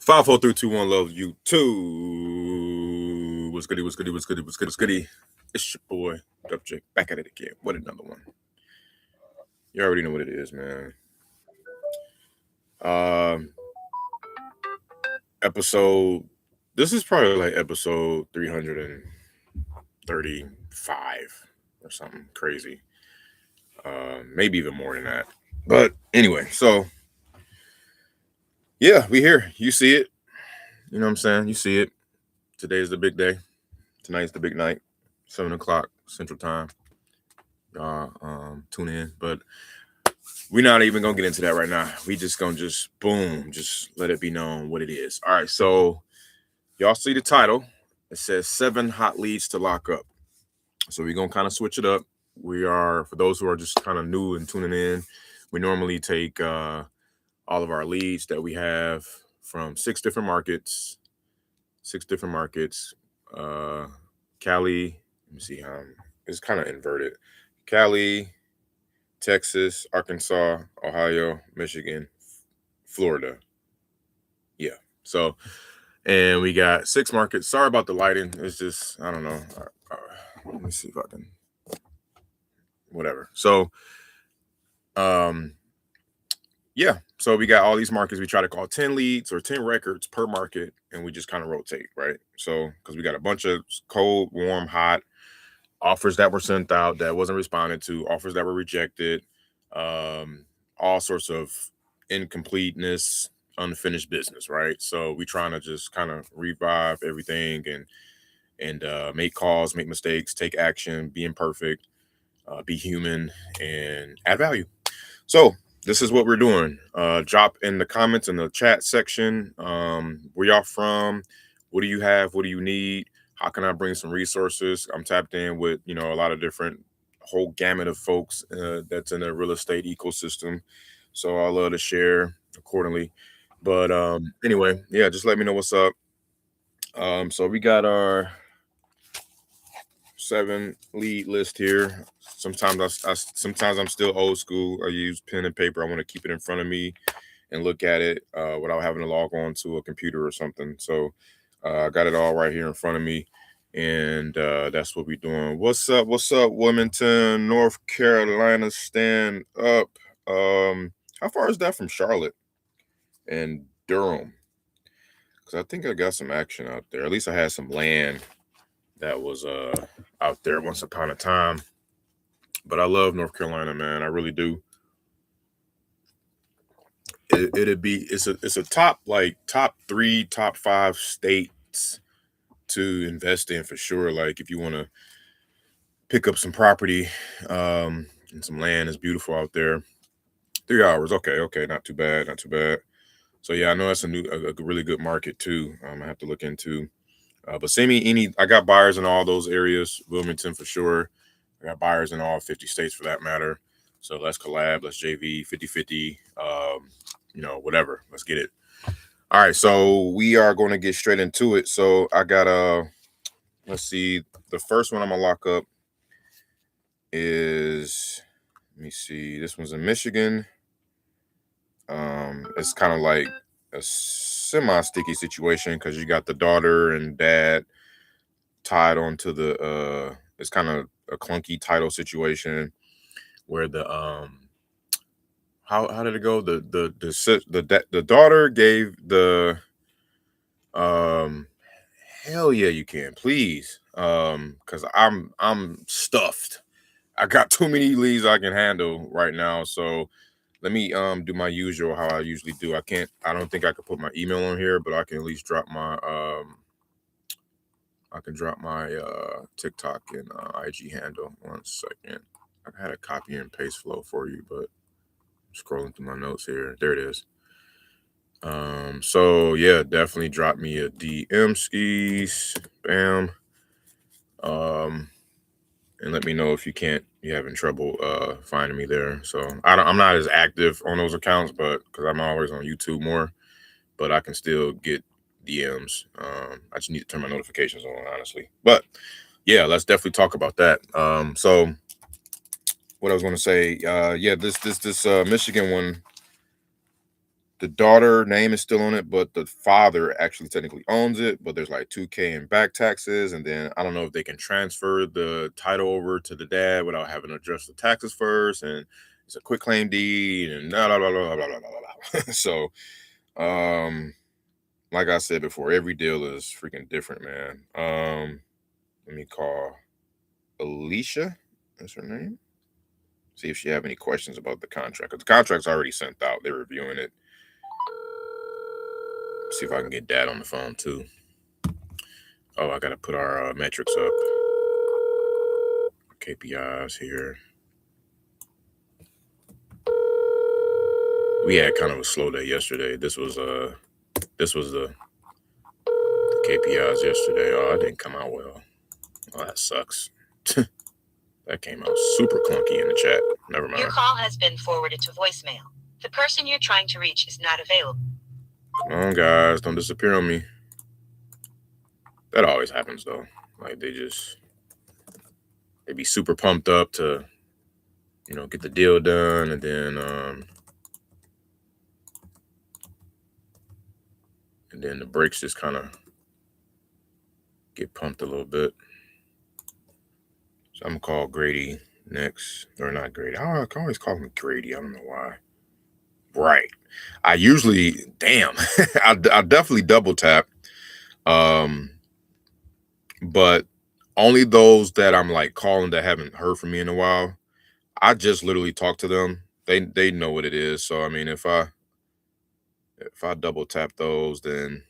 54321 love you too. What's goody, what's goody, what's goody, what's goody, what's goody? It's your boy, WJ, back at it again. What another one? You already know what it is, man. Um, episode. This is probably like episode 335 or something crazy. Maybe even more than that. But anyway, so yeah, we here. You see it. You know what I'm saying? You see it. Today's the big day. Tonight's the big night. 7:00 Central Time. Tune in. But we're not even gonna get into that right now. We just gonna just let it be known what it is. All right, so y'all see the title. It says 7 hot leads to lock up. So we're gonna kind of switch it up. We are, for those who are just kind of new and tuning in, we normally take all of our leads that we have from 6 different markets. Cali, let me see how it's kind of inverted. Cali, Texas, Arkansas, Ohio, Michigan, Florida. Yeah. So, and we got 6 markets. Sorry about the lighting. It's just, I don't know. Let me see if I can, whatever. So, yeah. So we got all these markets. We try to call 10 leads or 10 records per market, and we just kind of rotate, right? So, because we got a bunch of cold, warm, hot offers that were sent out that wasn't responded to, offers that were rejected, all sorts of incompleteness, unfinished business, right? So we trying to just kind of revive everything and make calls, make mistakes, take action, be imperfect, be human, and add value. So this is what we're doing. Drop in the comments in the chat section. Where y'all from? What do you have? What do you need? How can I bring some resources? I'm tapped in with, a lot of different whole gamut of folks that's in the real estate ecosystem. So I love to share accordingly. But anyway, yeah, just let me know what's up. So we got our 7 lead list here. Sometimes sometimes I'm still old school. I use pen and paper. I want to keep it in front of me and look at it without having to log on to a computer or something. So I got it all right here in front of me, and that's what we're doing. What's up, Wilmington, North Carolina? Stand up. How far is that from Charlotte and Durham? Because I think I got some action out there. At least I had some land that was out there once upon a time. But I love North Carolina, man. I really do. It's a top 3, top 5 states to invest in for sure. Like if you want to pick up some property and some land, is beautiful out there. 3 hours, okay, not too bad. So yeah, I know that's a really good market too. I have to look into. But send me I got buyers in all those areas. Wilmington for sure. I got buyers in all 50 states for that matter. So let's collab, let's JV 50-50, whatever. Let's get it. All right, so we are going to get straight into it. So I got let's see. The first one I'm gonna lock up is, let me see. This one's in Michigan. It's kind of like a semi-sticky situation because you got the daughter and dad tied onto the it's kind of a clunky title situation where the how did it go? The daughter gave the hell yeah, you can, please, because I'm stuffed. I got too many leads I can handle right now, so let me do my usual how I usually do. I don't think I could put my email on here, but I can at least drop my TikTok and IG handle. 1 second. I had a copy and paste flow for you, but I'm scrolling through my notes here. There it is. So yeah, definitely drop me a DM skis. Bam. And let me know if you're having trouble finding me there. So I'm not as active on those accounts, but because I'm always on YouTube more, but I can still get DMs. I just need to turn my notifications on, honestly. But yeah, let's definitely talk about that. So what I was going to say, yeah, this Michigan one, the daughter name is still on it, but the father actually technically owns it. But there's like $2K in back taxes, and then I don't know if they can transfer the title over to the dad without having to address the taxes first. And it's a quick claim deed, and blah blah blah blah blah blah blah. So, like I said before, every deal is freaking different, man. Let me call Alicia. That's her name. See if she have any questions about the contract. 'Cause the contract's already sent out. They're reviewing it. See if I can get Dad on the phone too. Oh, I gotta put our metrics up. KPIs here. We had kind of a slow day yesterday. This was the KPIs yesterday. Oh, it didn't come out well. Oh, that sucks. That came out super clunky in the chat. Never mind. Your call has been forwarded to voicemail. The person you're trying to reach is not available. Come on, guys. Don't disappear on me. That always happens, though. Like, they be super pumped up to, get the deal done. And then the brakes just kind of get pumped a little bit. So I'm going to call Grady next. Or not Grady. I can always call him Grady. I don't know why. Right. I usually, damn, I definitely double tap. But only those that I'm like calling that haven't heard from me in a while. I just literally talk to them. They know what it is. So I mean, if I double tap those, then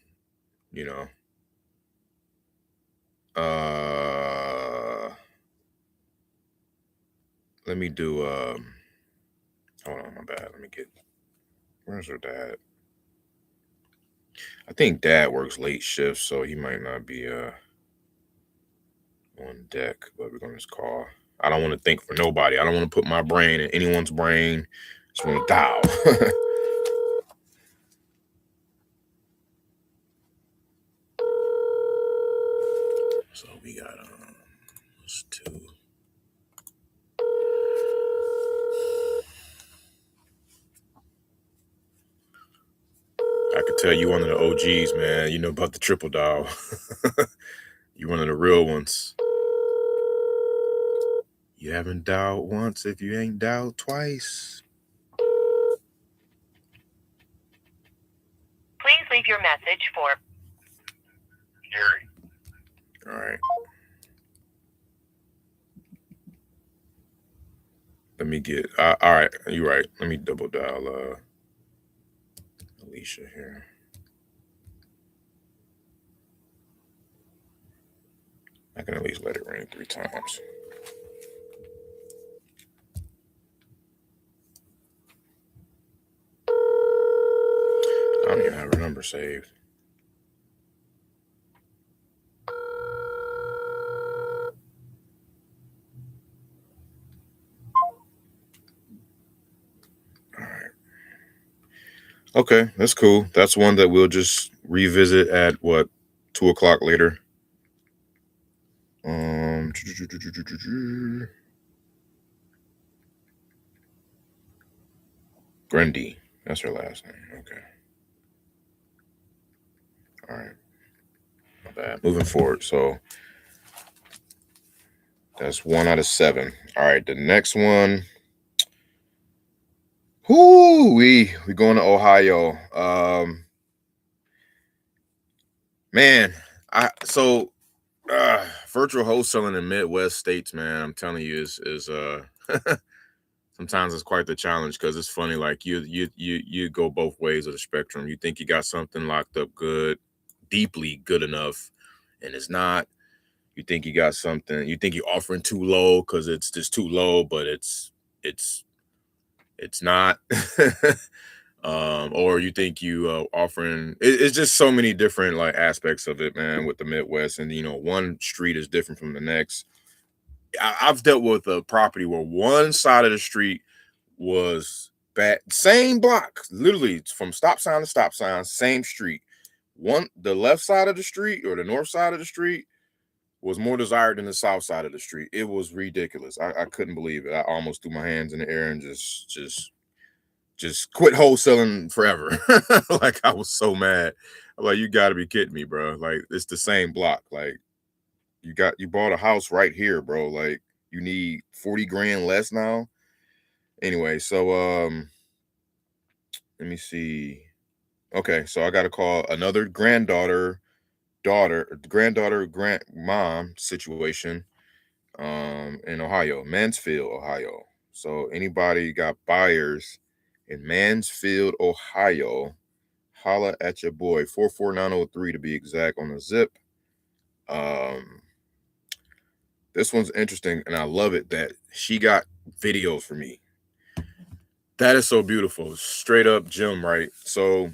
let me do hold on, my bad. Let me get, where's her dad? I think Dad works late shifts, so he might not be on deck, but we're gonna just call. I don't want to think for nobody. I don't want to put my brain in anyone's brain. Just want to dial. So we got those two. I could tell you one of the OGs, man. You know about the triple dial. You're one of the real ones. You haven't dialed once if you ain't dialed twice. Please leave your message for Gary. All right. Let me get. All right, you're right. Let me double dial Alicia here. I can at least let it ring 3 times. I don't even have her number saved. All right. Okay, that's cool. That's one that we'll just revisit at 2 o'clock later. Grundy. That's her last name. Okay. All right. My bad. Moving forward. So that's 1 out of 7. All right. The next one. We going to Ohio. Man, virtual wholesaling in Midwest states, man, I'm telling you, is sometimes it's quite the challenge, because it's funny. Like you go both ways of the spectrum. You think you got something locked up good, deeply good enough, and it's not. You think you got something. You think you're offering too low because it's just too low, but it's not. Or you think you offering. It's just so many different like aspects of it, man. With the Midwest, and one street is different from the next. I've dealt with a property where one side of the street was bad, same block, literally from stop sign to stop sign, same street. The left side of the street or the north side of the street was more desired than the south side of the street. It was ridiculous. I couldn't believe it. I almost threw my hands in the air and just just quit wholesaling forever. Like, I was so mad. I'm like, you got to be kidding me, bro. Like, it's the same block. Like, you bought a house right here, bro. Like, you need 40 grand less now. Anyway, so let me see. Okay, so I got to call another granddaughter grandmom situation in Ohio, Mansfield, Ohio. So anybody got buyers in Mansfield, Ohio, holla at your boy, 44903 to be exact on the zip. This one's interesting, and I love it that she got videos for me. That is so beautiful. Straight up gem, right? So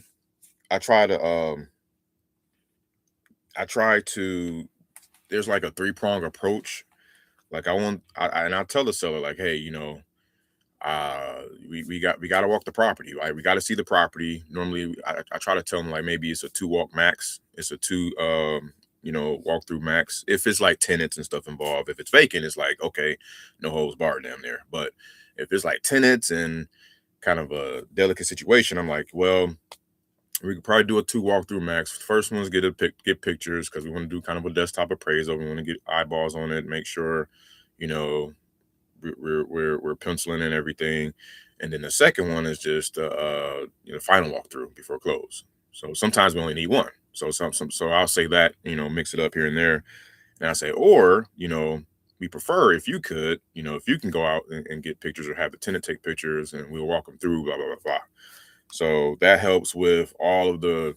I try to there's like a 3-prong approach. Like, and I tell the seller, like, hey, we got to walk the property, right? We got to see the property. Normally I try to tell them, like, maybe it's a 2-walk max. It's a 2 walk through max. If it's like tenants and stuff involved. If it's vacant, it's like, okay, no holds barred down there. But if it's like tenants and kind of a delicate situation, I'm like, well, we could probably do a 2 walkthrough max. First one's get pictures, because we want to do kind of a desktop appraisal. We want to get eyeballs on it, make sure, we're penciling in everything. And then the second one is just final walkthrough before close. So sometimes we only need one. So so I'll say that, mix it up here and there. And I say, or, we prefer if you could, if you can go out and get pictures, or have the tenant take pictures, and we'll walk them through, blah, blah, blah, blah. So that helps with all of the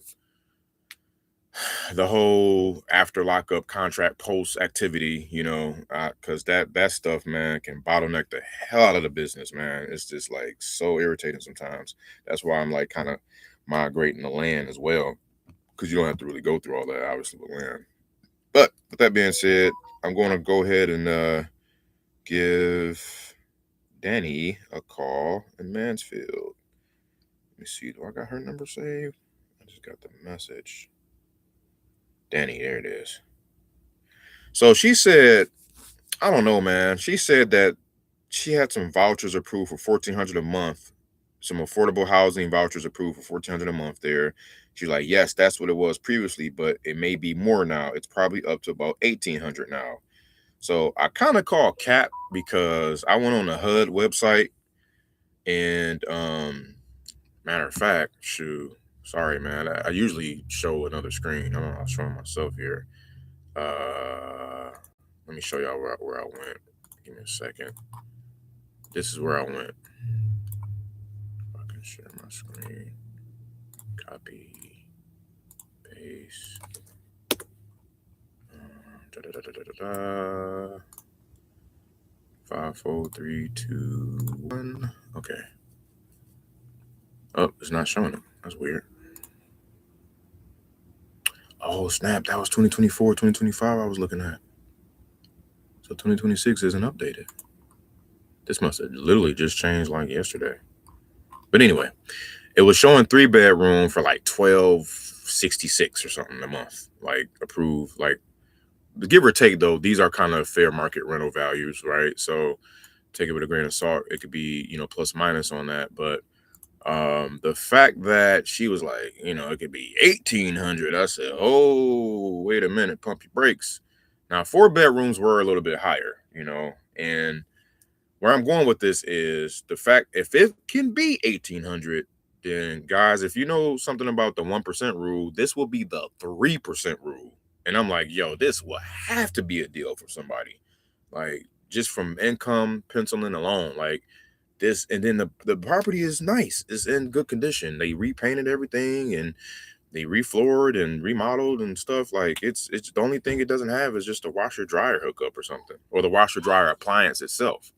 whole after lockup contract post activity, because that stuff, man, can bottleneck the hell out of the business, man. It's just like so irritating sometimes. That's why I'm like kind of migrating the land as well, because you don't have to really go through all that, obviously, with land. But with that being said, I'm going to go ahead and give Danny a call in Mansfield. Let me see. Do I got her number saved? I just got the message. Danny, there it is. So she said, I don't know, man. She said that she had some vouchers approved for $1,400 a month. Some affordable housing vouchers approved for $1,400 a month there. She's like, yes, that's what it was previously, but it may be more now. It's probably up to about $1,800 now. So I kind of call cap, because I went on the HUD website, and matter of fact, shoot, sorry, man. I usually show another screen. I'm showing myself here. Let me show y'all where I went. Give me a second. This is where I went. If I can share my screen. Copy. Paste. 5, 4, 3, 2, 1. Okay. Oh, it's not showing it. That's weird. Oh, snap. That was 2024, 2025 I was looking at. So 2026 isn't updated. This must have literally just changed like yesterday. But anyway, it was showing 3-bedroom for like $1,266 or something a month, like approved. Like, give or take, though, these are kind of fair market rental values, right? So take it with a grain of salt. It could be, plus minus on that. But the fact that she was like, it could be $1,800, I said, oh, wait a minute, pump your brakes. Now, 4 bedrooms were a little bit higher, and where I'm going with this is the fact, if it can be 1,800, then guys, if you know something about the 1% rule, this will be the 3% rule. And I'm like, yo, this will have to be a deal for somebody. Like, just from income penciling alone, like this. And then the property is nice. It's in good condition. They repainted everything, and they refloored and remodeled and stuff. Like, it's the only thing it doesn't have is just a washer dryer hookup or something, or the washer dryer appliance itself.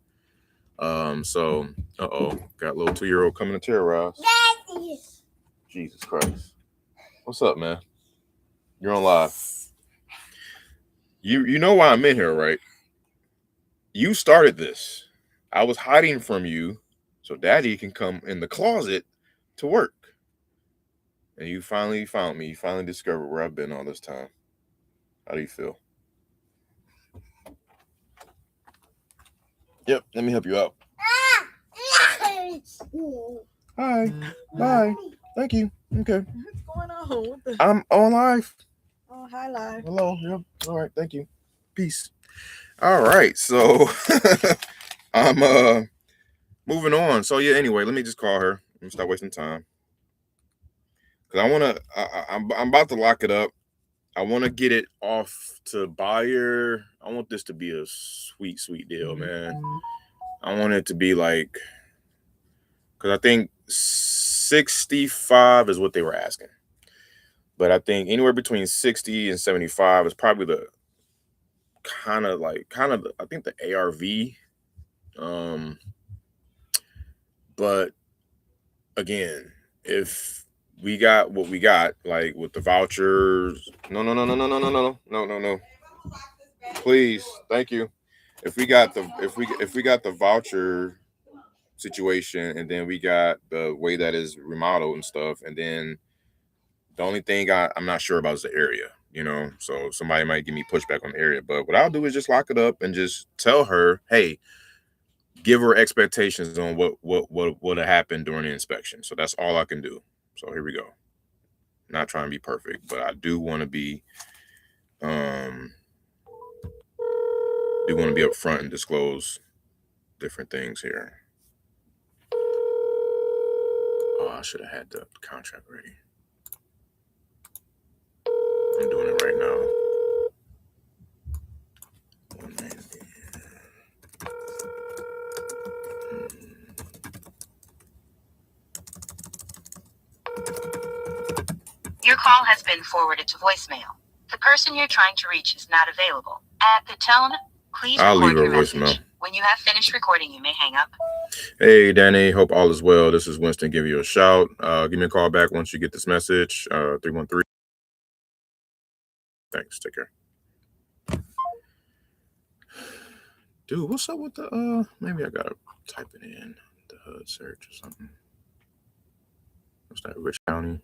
So, got a little 2-year-old coming to terrorize. Jesus Christ. What's up, man? You're on live. You know why I'm in here, right? You started this. I was hiding from you so Daddy can come in the closet to work. And you finally found me. You finally discovered where I've been all this time. How do you feel? Yep, let me help you out. Hi. Bye. Thank you. Okay. What's going on? What the? I'm on live. Oh, hi, live. Hello. Yep. All right. Thank you. Peace. All right. So I'm moving on. So yeah. Anyway, let me just call her. Let me stop wasting time. Cause I wanna. I'm about to lock it up. I want to get it off to buyer. I want this to be a sweet, sweet deal, man. I want it to be like, because I think 65 is what they were asking. But I think anywhere between 60 and 75 is probably the I think the ARV. But again, if we got what we got, like with the vouchers, no. Please, thank you. If we got the voucher situation, and then we got the way that is remodeled and stuff, and then the only thing I'm not sure about is the area, so somebody might give me pushback on the area, but what I'll do is just lock it up and just tell her, hey, give her expectations on what happened during the inspection. So that's all I can do. So here we go. Not trying to be perfect, but I do want to be upfront and disclose different things here. Oh, I should have had the contract ready. I'm doing it right now. 190. Your call has been forwarded to voicemail. The person you're trying to reach is not available. At the tone, please I'll leave record her your voicemail. message. When you have finished recording, you may hang up. Hey, Danny. Hope all is well. This is Winston. Give you a shout. Give me a call back once you get this message. 313. Thanks. Take care. Dude, what's up with the maybe I gotta type it in the HUD search or something. What's that? Rich County.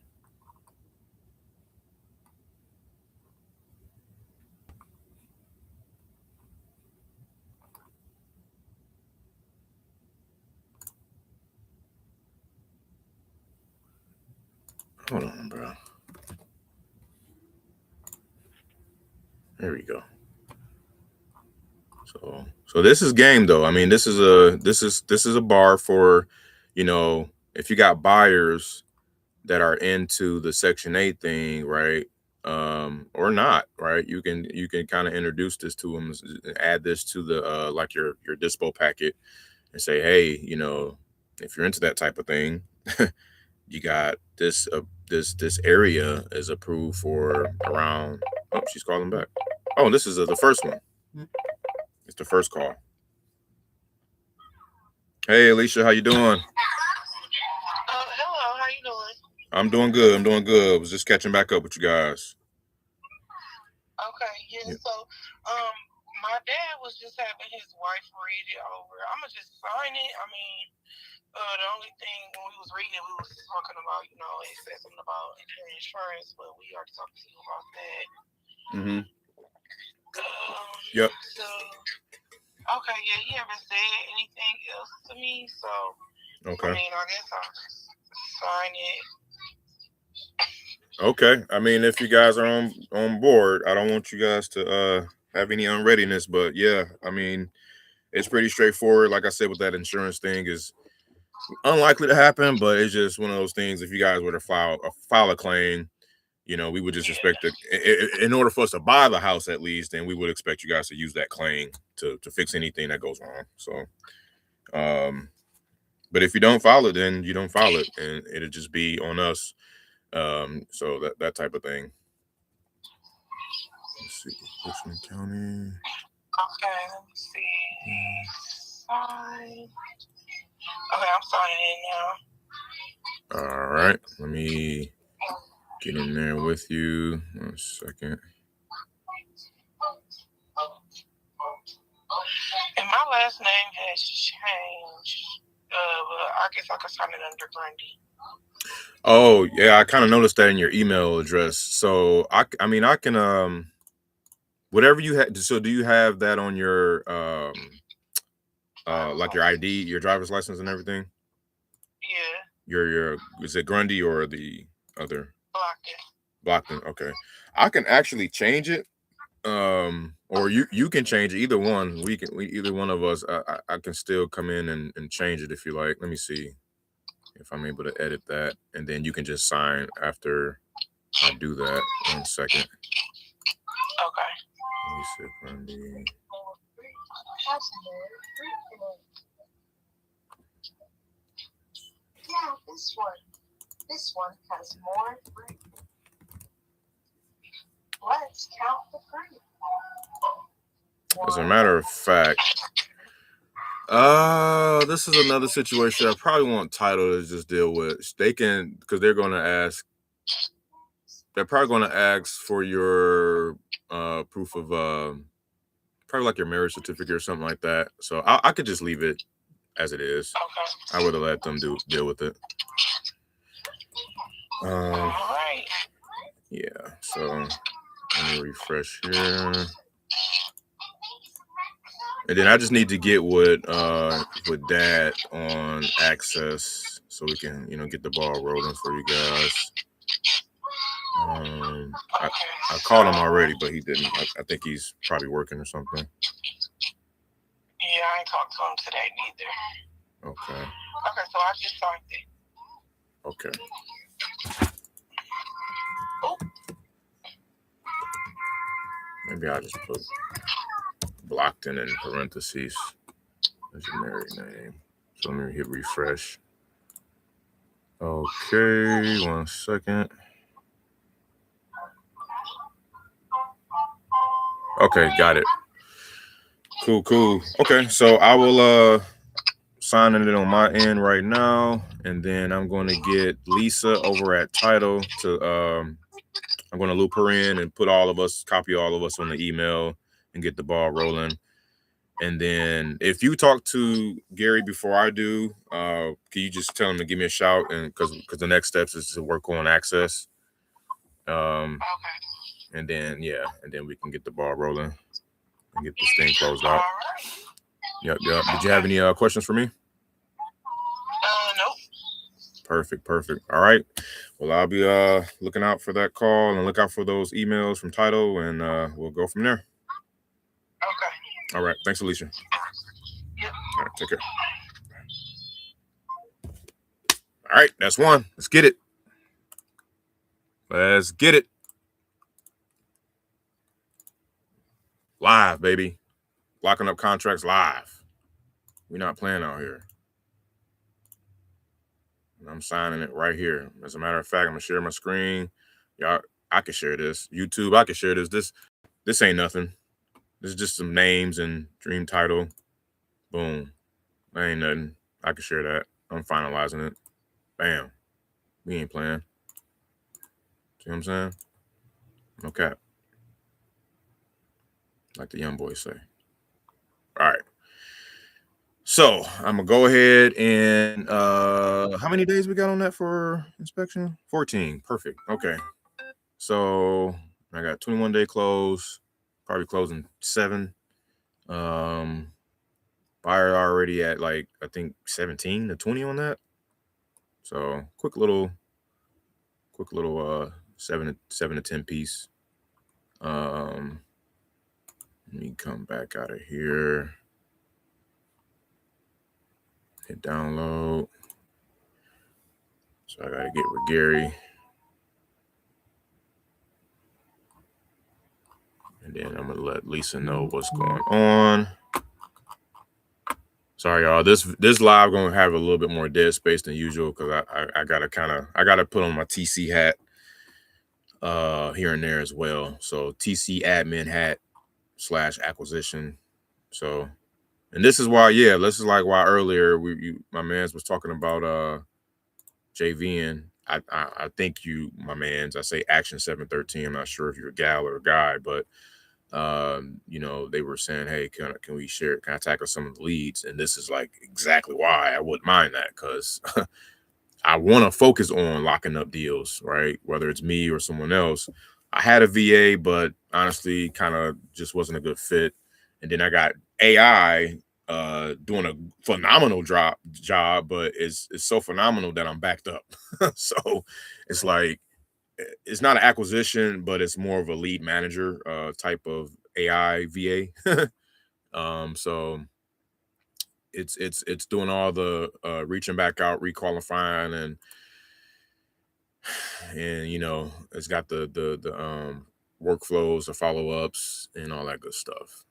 Hold on, bro. There we go. So this is game though. I mean, this is a bar for, if you got buyers that are into the Section 8 thing, right? Or not, right? You can kind of introduce this to them, add this to the like your dispo packet, and say, hey, if you're into that type of thing, you got this this area is approved for around. Oh, she's calling back. Oh, this is the first one. It's the first call. Hey, Alicia, how you doing? Hello, how you doing? I'm doing good. I was just catching back up with you guys. Okay, yeah. So, my dad was just having his wife read it over. I'ma just sign it. I mean, the only thing when we was reading it, we was talking about, it said something about insurance, but we already talked to you about that. Mm-hmm. Yep. So, okay, yeah, he haven't said anything else to me, so okay. I mean, I guess I'll sign it. Okay. I mean, if you guys are on board, I don't want you guys to have any unreadiness, but yeah, I mean, it's pretty straightforward. Like I said, with that insurance thing is unlikely to happen, but it's just one of those things. If you guys were to file a claim, we would just expect in order for us to buy the house at least, then we would expect you guys to use that claim to fix anything that goes wrong. So, but if you don't file it, then you don't file it, and it'll just be on us. So that type of thing. Let's see, Richmond County. Okay, let me see. Sign. Okay, I'm signing in now. All right, let me get in there with you. 1 second. And my last name has changed. But I guess I could sign it under Grundy. Oh yeah, I kind of noticed that in your email address. So I can whatever you had. So do you have that on your like your ID, your driver's license, and everything? Yeah. Your is it Grundy or the other? Blocked. Okay. I can actually change it. Or you can change it. Either one. Either one of us. I can still come in and change it if you like. Let me see if I'm able to edit that, and then you can just sign after I do that. 1 second. Okay. Let me see if Grundy. Yeah, this one has more fruit. Let's count the fruit. As a matter of fact, this is another situation I probably want title to just deal with. They can, because they're going to ask. They're probably going to ask for your proof of probably like your marriage certificate or something like that. So I could just leave it as it is. Okay. I would have let them deal with it. All right. Yeah. So let me refresh here. And then I just need to get with Dad on access so we can, get the ball rolling for you guys. I called him already, but he didn't. I think he's probably working or something. Yeah, I ain't talked to him today neither. Okay. Okay, so I just signed it. Okay. Oh. Maybe I'll just put blocked in parentheses as your married name. So let me hit refresh. Okay, 1 second. Okay, got it. Cool. Okay, so I will sign it on my end right now, and then I'm going to get Lisa over at Title to I'm going to loop her in and copy all of us on the email and get the ball rolling. And then if you talk to Gary before I do, can you just tell him to give me a shout? And because the next steps is to work on access. Okay. And then we can get the ball rolling and get this thing closed out. All right. Yep. Did you have any questions for me? Nope. Perfect. All right. Well, I'll be looking out for that call and look out for those emails from Title, and we'll go from there. Okay. All right. Thanks, Alicia. Yep. All right. Take care. All right. That's one. Let's get it. Live, baby. Locking up contracts live. We're not playing out here. And I'm signing it right here. As a matter of fact, I'm gonna share my screen. Y'all, I can share this. YouTube, I can share this. This ain't nothing. This is just some names and dream title. Boom. That ain't nothing. I can share that. I'm finalizing it. Bam. We ain't playing. See what I'm saying? No cap. Like the young boys say. All right. So I'm gonna go ahead and how many days we got on that for inspection? 14. Perfect. Okay. So I got 21-day close, probably closing 7. Buyer already at I think 17 to 20 on that. So quick little 7 to 10 piece. Let me come back out of here. Hit download. So I gotta get with Gary. And then I'm gonna let Lisa know what's going on. Sorry, y'all. This live gonna have a little bit more dead space than usual because I gotta put on my TC hat here and there as well. So TC admin hat / acquisition. So, and this is why, why earlier my man's was talking about JVing. I think you, my man's, I say Action 713. I'm not sure if you're a gal or a guy, but they were saying, hey, can we share, can I tackle some of the leads? And this is exactly why I wouldn't mind that, because I want to focus on locking up deals, right? Whether it's me or someone else. I had a VA, but honestly, kind of just wasn't a good fit. And then I got AI doing a phenomenal job, but it's so phenomenal that I'm backed up. So it's like, it's not an acquisition, but it's more of a lead manager type of AI VA. So it's doing all the reaching back out, requalifying, and you know, it's got the workflows, the follow-ups, and all that good stuff.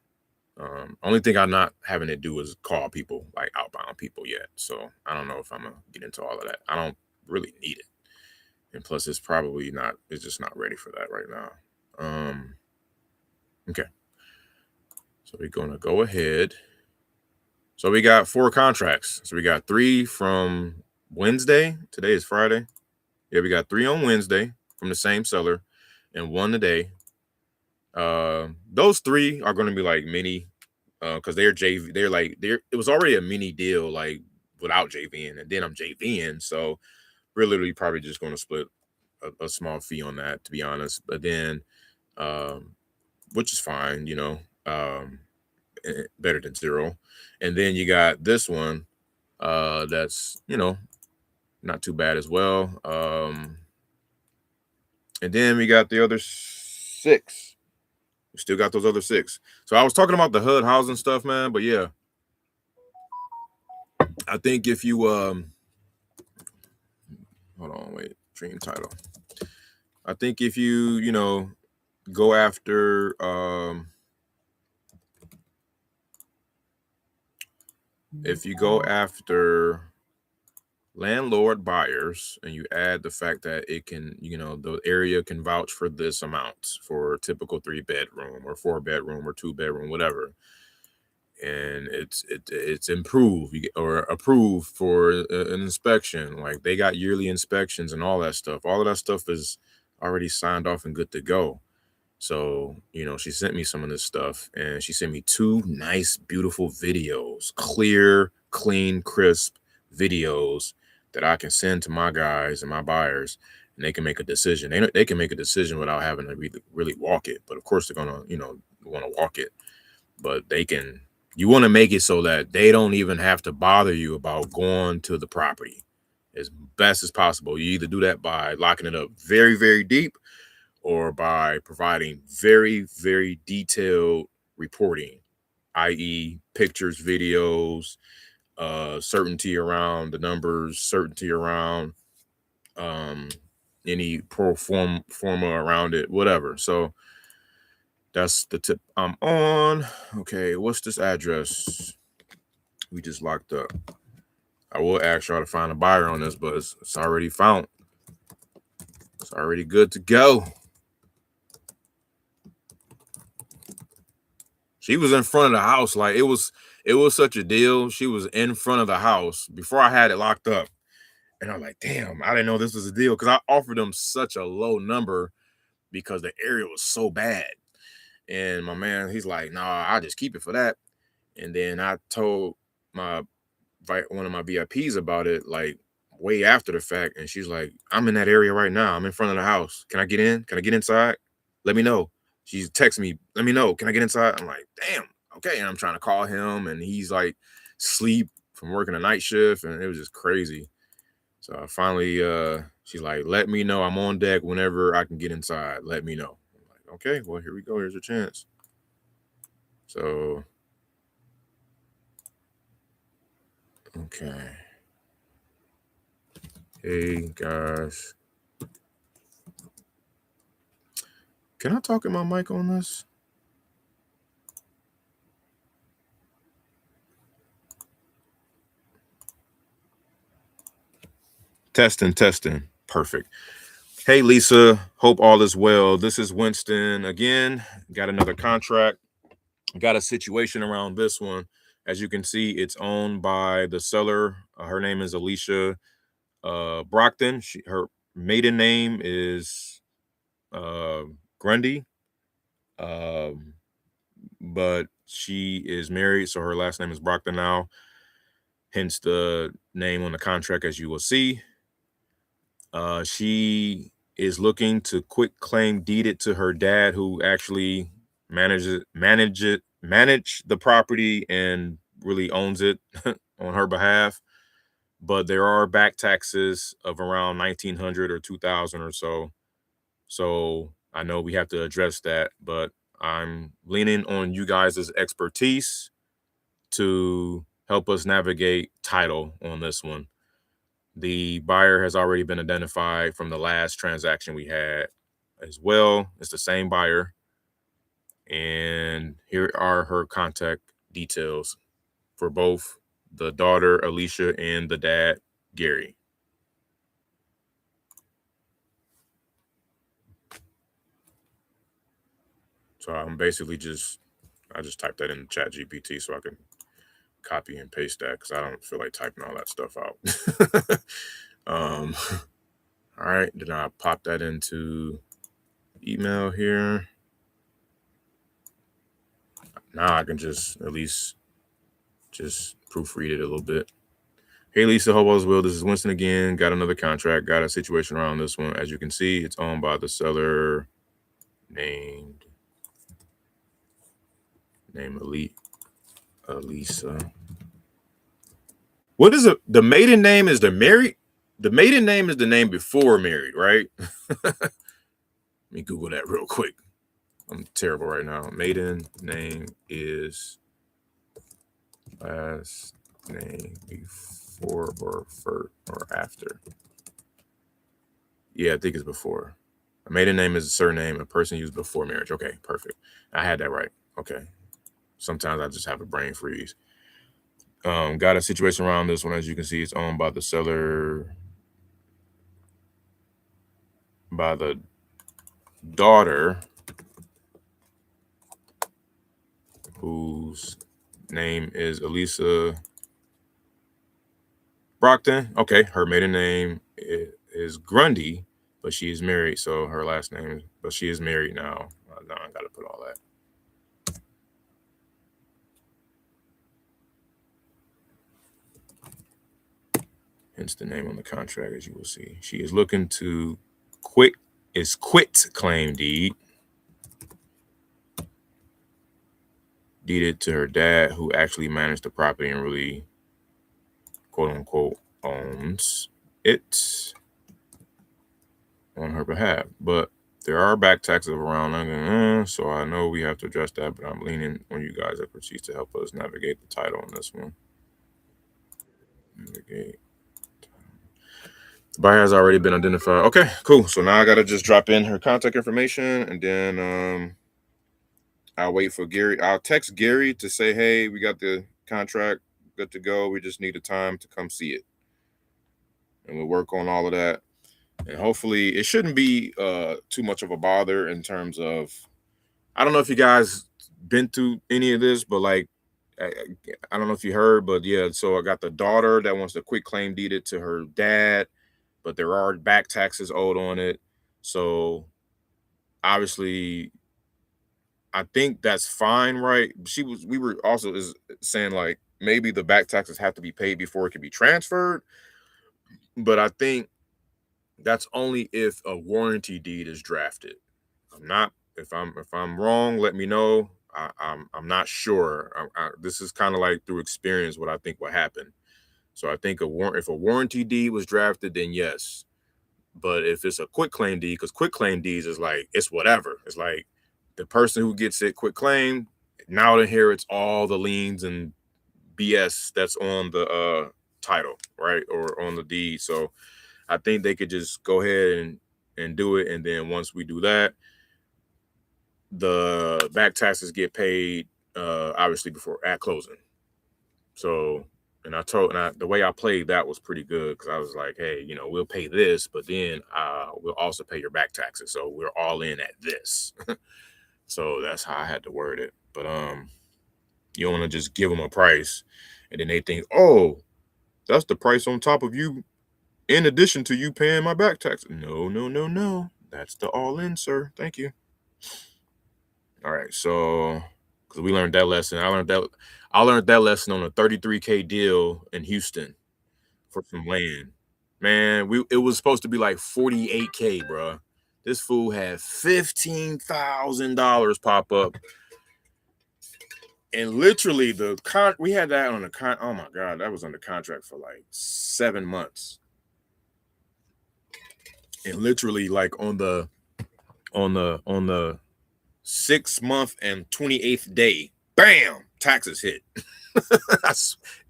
Only thing I'm not having to do is call people, like outbound people yet. So I don't know if I'm gonna get into all of that. I don't really need it. And plus it's probably not, it's just not ready for that right now. Okay. So we're gonna go ahead. So we got 4 contracts. So we got 3 from Wednesday. Today is Friday. Yeah, we got 3 on Wednesday from the same seller and 1 today. Those 3 are going to be like mini, because they're JV. It was already a mini deal, like without JVing, and then I'm JVing. So we're literally probably just going to split a small fee on that, to be honest. But then, which is fine, you know, better than 0. And then you got this one, that's, you know, not too bad as well. And then we got the other 6. We still got those other 6. So I was talking about the HUD housing stuff, man. But yeah, I think if you hold on, wait, dream title. I think if you know, go after if you go after landlord buyers and you add the fact that it can, you know, the area can vouch for this amount for a typical 3-bedroom or 4-bedroom or 2-bedroom, whatever, and it's improved or approved for an inspection, like they got yearly inspections and all that stuff. All of that stuff is already signed off and good to go. So, you know, she sent me some of this stuff, and she sent me 2 nice, beautiful videos, clear, clean, crisp videos that I can send to my guys and my buyers, and they can make a decision. They can make a decision without having to really walk it. But of course, they're gonna, you know, want to walk it. But they can. You want to make it so that they don't even have to bother you about going to the property as best as possible. You either do that by locking it up very, very deep, or by providing very, very detailed reporting, i.e. pictures, videos, certainty around the numbers, certainty around any pro forma around it, whatever. So that's the tip I'm on. Okay, what's this address? We just locked up. I will ask y'all to find a buyer on this, but it's already found. It's already good to go. She was in front of the house. Like it was such a deal. She was in front of the house before I had it locked up. And I'm like, damn, I didn't know this was a deal, because I offered them such a low number because the area was so bad. And my man, he's like, nah, I'll just keep it for that. And then I told one of my VIPs about it, like way after the fact. And she's like, I'm in that area right now. I'm in front of the house. Can I get in? Can I get inside? Let me know. She's texting me, let me know. Can I get inside? I'm like, damn, okay. And I'm trying to call him, and he's like sleep from working a night shift, and it was just crazy. So I finally, she's like, let me know. I'm on deck whenever I can get inside. Let me know. I'm like, okay, well, here we go. Here's a chance. So, okay. Hey, guys. Can I talk in my mic on this? Testing. Perfect. Hey, Lisa. Hope all is well. This is Winston again. Got another contract. Got a situation around this one. As you can see, it's owned by the seller. Her name is Alicia Brockton. Her maiden name is Grundy. But she is married, so her last name is Brockton now. Hence the name on the contract, as you will see. She is looking to quit claim deed it to her dad, who actually manage the property and really owns it on her behalf, but there are back taxes of around 1,900 or 2,000 or so. So I know we have to address that, but I'm leaning on you guys' expertise to help us navigate title on this one. The buyer has already been identified from the last transaction we had as well. It's the same buyer. And here are her contact details for both the daughter, Alicia, and the dad, Gary. So I'm basically I just typed that in Chat GPT so I can copy and paste that because I don't feel like typing all that stuff out. All right, then I pop that into email here. Now I can just at least just proofread it a little bit. Hey, Lisa, hope all's well. This is Winston again. Got another contract. Got a situation around this one. As you can see, it's owned by the seller named Elisa. What is it? The maiden name is the maiden name is the name before married, right? Let me Google that real quick. I'm terrible right now. Maiden name is last name before or after. Yeah, I think it's before. A maiden name is a surname a person used before marriage. Okay, perfect. I had that right. Okay. Sometimes I just have a brain freeze. Got a situation around this one. As you can see, it's owned by the seller, by the daughter, whose name is Elisa Brockton. Okay, her maiden name is Grundy, but she is married, so her last name, but she is married now. Now I gotta put all that. Hence the name on the contract, as you will see. She is looking to quit claim deed deeded to her dad, who actually managed the property and really, quote unquote, owns it on her behalf. But there are back taxes of around, so I know we have to address that, but I'm leaning on you guys' expertise to help us navigate the title on this one. Navigate. The buyer has already been identified. Okay, cool. So now I gotta just drop in her contact information, and then I'll wait for Gary. I'll text Gary to say, hey, we got the contract good to go. We just need a time to come see it. And we'll work on all of that. And hopefully it shouldn't be too much of a bother in terms of, I don't know if you guys been through any of this, but like, I don't know if you heard, but yeah, so I got the daughter that wants to quit claim deeded to her dad, but there are back taxes owed on it. So obviously, I think that's fine, right? We were also saying like maybe the back taxes have to be paid before it can be transferred. But I think that's only if a warranty deed is drafted. If I'm wrong, let me know. I'm not sure. This is kind of like through experience what I think will happen. So I think if a warranty deed was drafted, then yes. But if it's a quit claim deed, because quit claim deeds is like, it's whatever. It's like the person who gets it quit claim now inherits all the liens and BS that's on the title, right? Or on the deed. So I think they could just go ahead and do it. And then once we do that, the back taxes get paid obviously before at closing. So the way I played that was pretty good because I was like, hey, we'll pay this, but then we'll also pay your back taxes. So we're all in at this. So that's how I had to word it. But you don't want to just give them a price and then they think, oh, that's the price on top of you in addition to you paying my back taxes. No. That's the all in, sir. Thank you. All right. So because we learned that lesson. I learned that lesson on a 33K deal in Houston for some land. Man, it was supposed to be like 48K, bro. This fool had $15,000 pop up. And literally we had that on the oh my God, that was under contract for like 7 months. And literally like on the 6th month and 28th day, bam, taxes hit.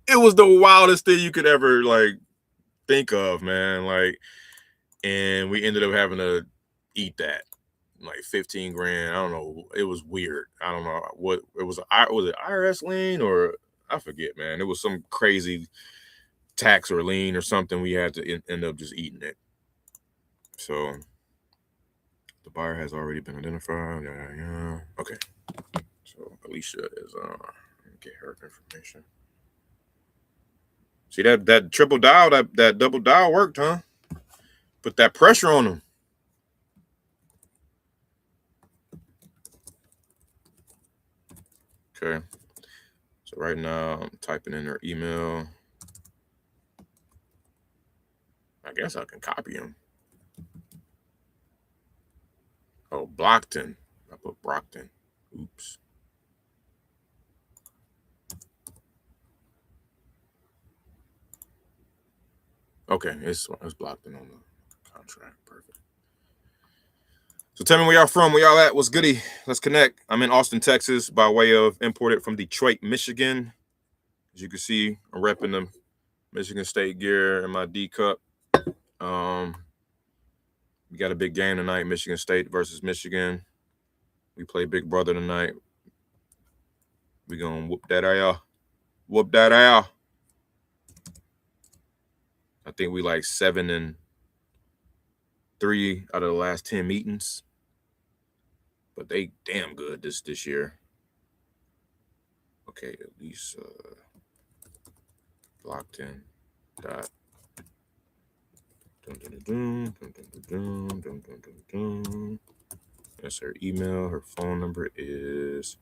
It was the wildest thing you could ever like think of, man. Like, and we ended up having to eat that. Like 15 grand. I don't know. It was weird. I don't know what it was. Was it IRS lien or I forget, man. It was some crazy tax or lien or something. We had to end up just eating it. So the buyer has already been identified. Yeah. Okay. So Alicia is get her information. See that triple dial, that double dial worked, huh? Put that pressure on them. Okay. So right now I'm typing in her email. I guess I can copy him. Oh, Blockton. I put Brockton. Oops. Okay, it's Blockton on the contract. Perfect. So tell me where y'all from, where y'all at, what's goody? Let's connect. I'm in Austin, Texas, by way of imported from Detroit, Michigan. As you can see, I'm repping the Michigan State gear in my D cup. We got a big game tonight, Michigan State versus Michigan. We play Big Brother tonight. We gonna whoop that ass. Whoop that ass. I think we like 7-3 out of the last 10 meetings. But they damn good this year. Okay, at least locked in. Dot. That's her email. Her phone number is.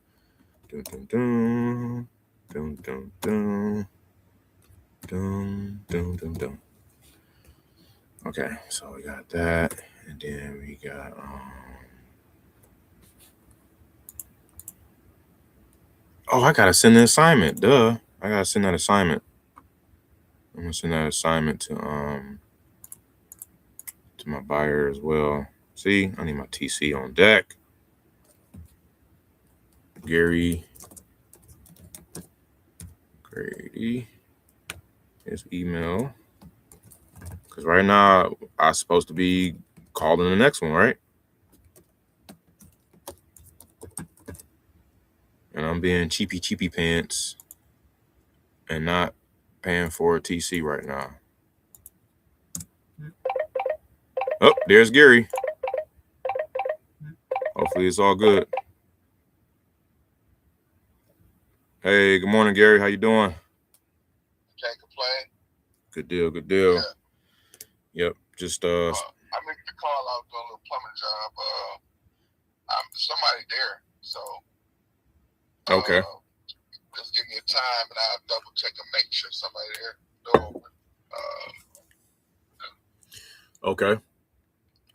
Okay, so we got that, and then we got oh, I gotta send the assignment. Duh, I gotta send that assignment. I'm gonna send that assignment to my buyer as well. See, I need my TC on deck. Gary Grady, his email. Because right now I'm supposed to be calling the next one, right? And I'm being cheapy pants and not paying for a TC right now. Oh, there's Gary. Hopefully it's all good. Hey, good morning, Gary. How you doing? Can't complain. Good deal. Yeah. Yep. Just I made the call out doing a little plumbing job. I'm somebody there, so okay. Just give me a time and I'll double check and make sure somebody there. Door open. Okay.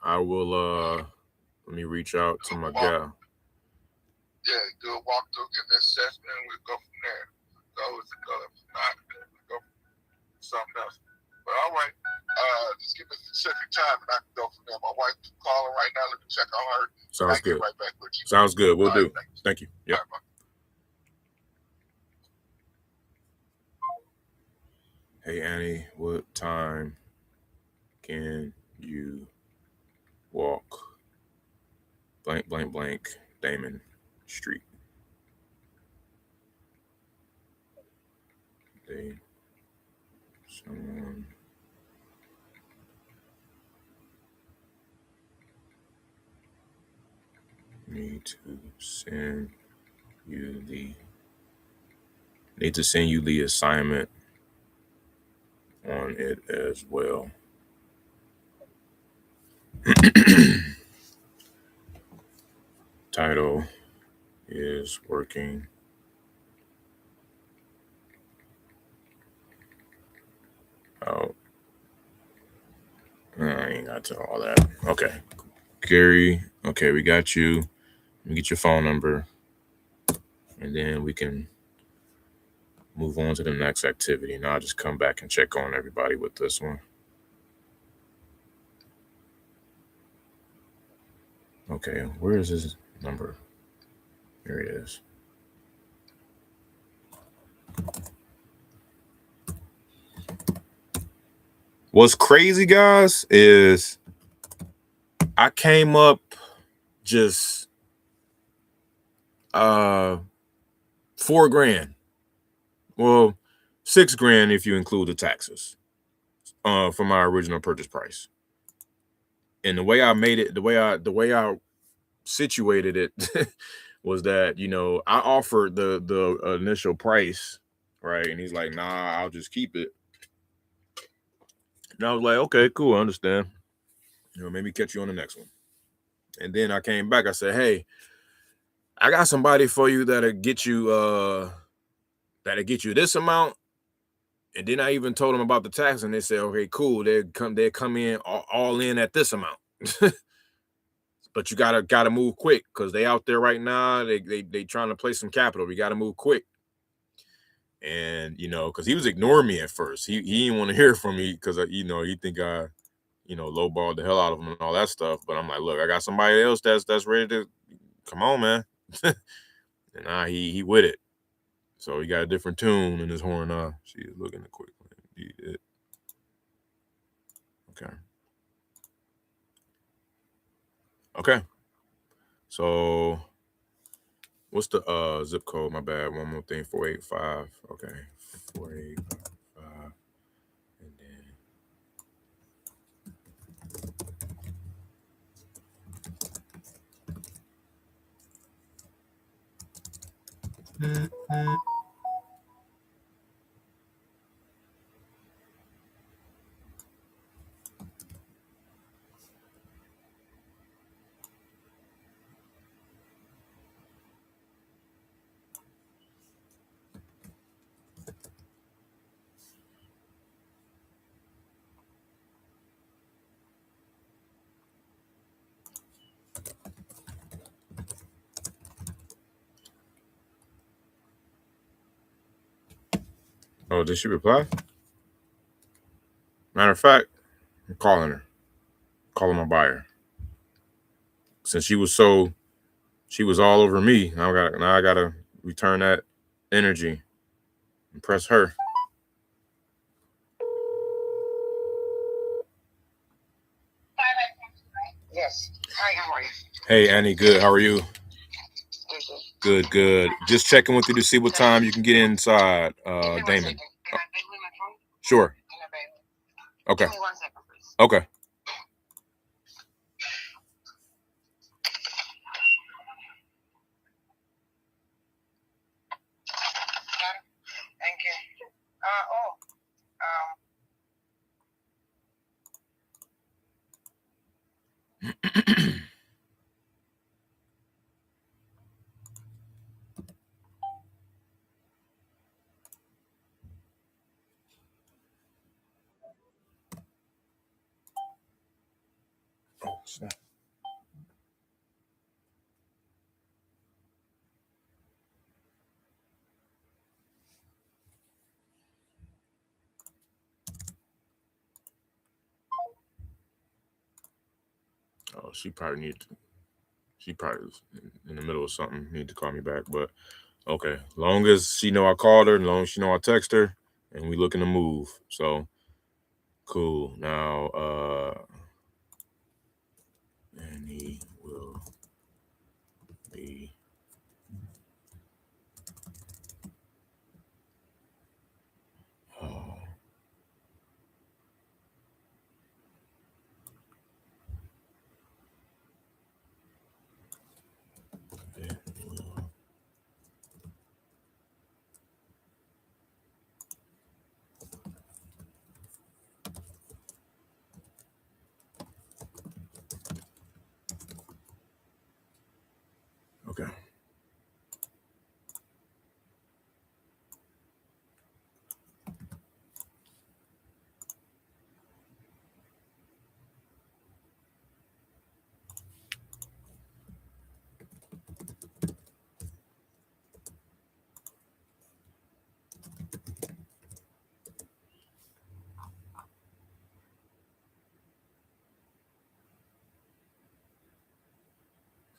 I will let me reach out to my gal. Yeah, do a walkthrough, get the assessment, and we'll go from there. Go if not, then we'll go something else. But all right, just give me a specific time and I can go from there. My wife's calling right now. Let me check on her. Sounds good. Get right back with you. Sounds good. We'll do. Right, thank you. Yep. Right, hey, Annie, what time can you walk blank Damon Street? Someone need to send you the assignment on it as well. Title is working out. I ain't got to all that. Okay. Gary, okay, we got you. Let me get your phone number. and then we can move on to the next activity. And I'll just come back and check on everybody with this one. Okay, where is his number? Here it is. What's crazy, guys, is I came up just $4 grand. Well, $6 grand if you include the taxes for my original purchase price. And the way I made it, the way I situated it was that, you know, I offered the initial price, right? And he's like, nah, I'll just keep it. And I was like, okay, cool, I understand. You know, maybe catch you on the next one. And then I came back, I said, hey, I got somebody for you that'll get you this amount. And then I even told them about the tax, and they said, okay, cool, they come in all in at this amount. But you gotta move quick because they out there right now. They trying to play some capital. We gotta move quick. And you know, because he was ignoring me at first. He didn't want to hear from me because you know, he think I, you know, lowballed the hell out of him and all that stuff. But I'm like, look, I got somebody else that's ready to come on, man. And he with it. So he got a different tune in his horn. She is looking to quick. Okay. Okay. So what's the zip code? My bad. One more thing. 485. Okay. 4855. And then oh, did she reply? Matter of fact, I'm calling her. Calling my buyer. Since she was all over me. Now I gotta return that energy and press her. Yes. Hi, how are you? Hey Annie, good. How are you? Good. Just checking with you to see what time you can get inside, Damon. Can I leave my phone? Sure. Okay. Give me 1 second, please. Okay. Thank you. Oh, snap. Oh, she probably was in the middle of something. Need to call me back, but okay. Long as she know I called her, long as she know I text her, and we looking to move. So cool. Now, and he will be. Oh. Okay.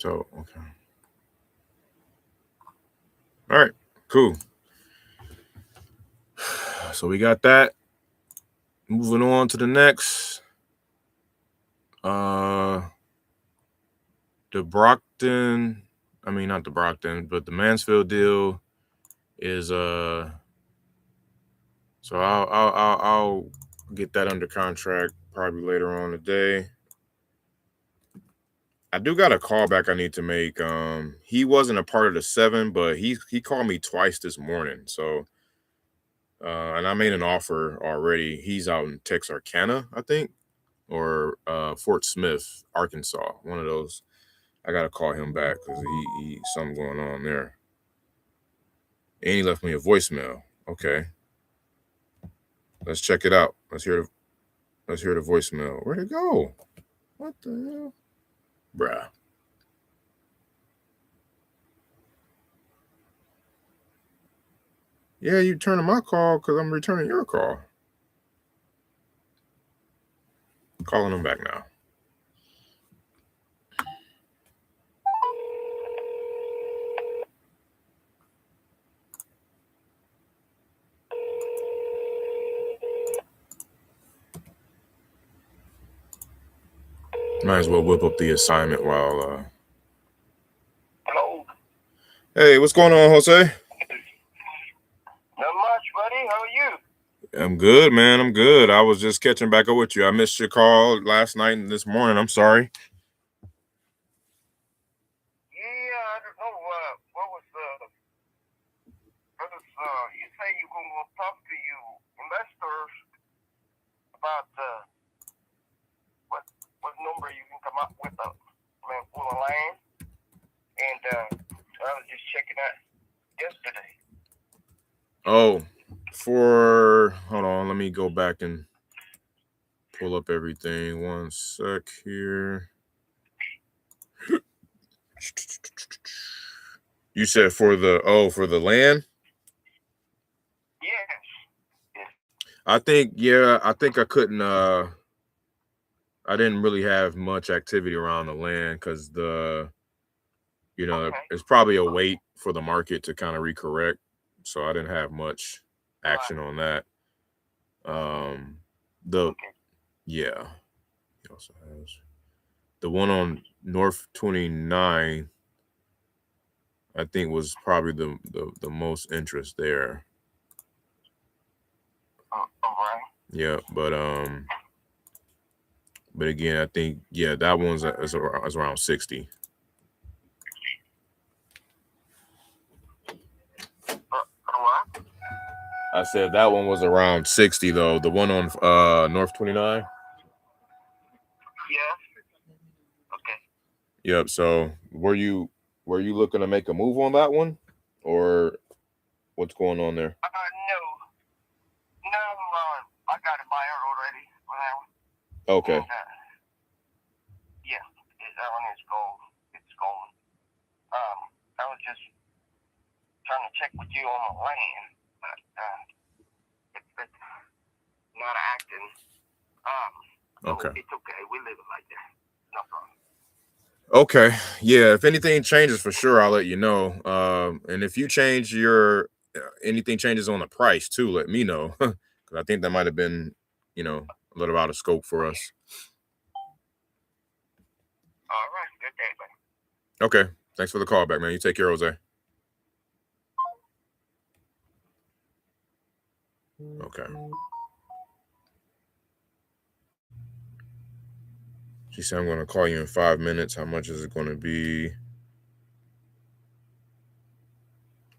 So, okay. All right, cool. So we got that. Moving on to the next. The Brockton, not the Brockton, but the Mansfield deal is so I'll get that under contract probably later on today. I do got a callback I need to make. He wasn't a part of the 7, but he called me twice this morning. So and I made an offer already. He's out in Texarkana, I think, or Fort Smith, Arkansas. One of those. I gotta call him back because he something going on there. And he left me a voicemail. Okay. Let's check it out. Let's hear the voicemail. Where'd it go? What the hell? Bruh. Yeah, you turning my call because I'm returning your call. Calling him back now. Might as well whip up the assignment while Hello. Hey, what's going on, Jose? Not much, buddy. How are you? I'm good, man. I'm good. I was just catching back up with you. I missed your call last night and this morning. I'm sorry. Yeah, I don't know what was you say you're gonna talk to you investors about what number you can come up with for the land, and I was just checking out yesterday. Oh, hold on, let me go back and pull up everything. One sec here. You said for the land? Yes. I think I couldn't I didn't really have much activity around the land because it's probably a wait for the market to kind of recorrect. So I didn't have much action on that. He also has the one on North 29, I think was probably the most interest there. Right. Yeah, but again, I think that one's is around 60. What? I said that one was around 60 though. The one on North 29. Yeah. Okay. Yep. So were you looking to make a move on that one, or what's going on there? No, I got a buyer already for that one. Okay. And, that one is gold. It's gold. I was just trying to check with you on the land, but it's not acting. Okay. It's okay. We live it like that. No problem. Okay. Yeah. If anything changes, for sure, I'll let you know. And if you change anything changes on the price too, let me know because I think that might have been, a little out of scope for us. All right. Good day, buddy. Okay. Thanks for the call back, man. You take care, Jose. Okay. She said, I'm going to call you in 5 minutes. How much is it going to be?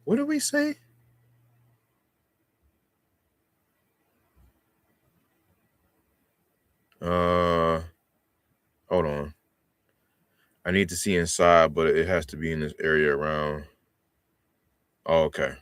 What did we say? Hold on. I need to see inside, but it has to be in this area around. Oh, okay.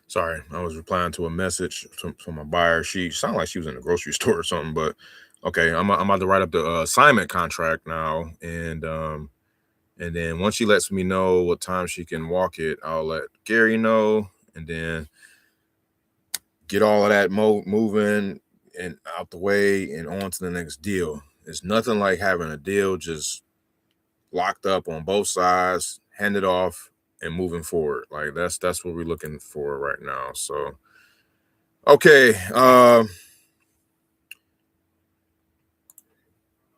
Sorry, I was replying to a message from my buyer. She sounded like she was in the grocery store or something, but okay, I'm about to write up the assignment contract now, and then once she lets me know what time she can walk it, I'll let Gary know, and then get all of that moving and out the way and on to the next deal. It's nothing like having a deal just locked up on both sides, handed off, and moving forward. Like that's what we're looking for right now. So okay.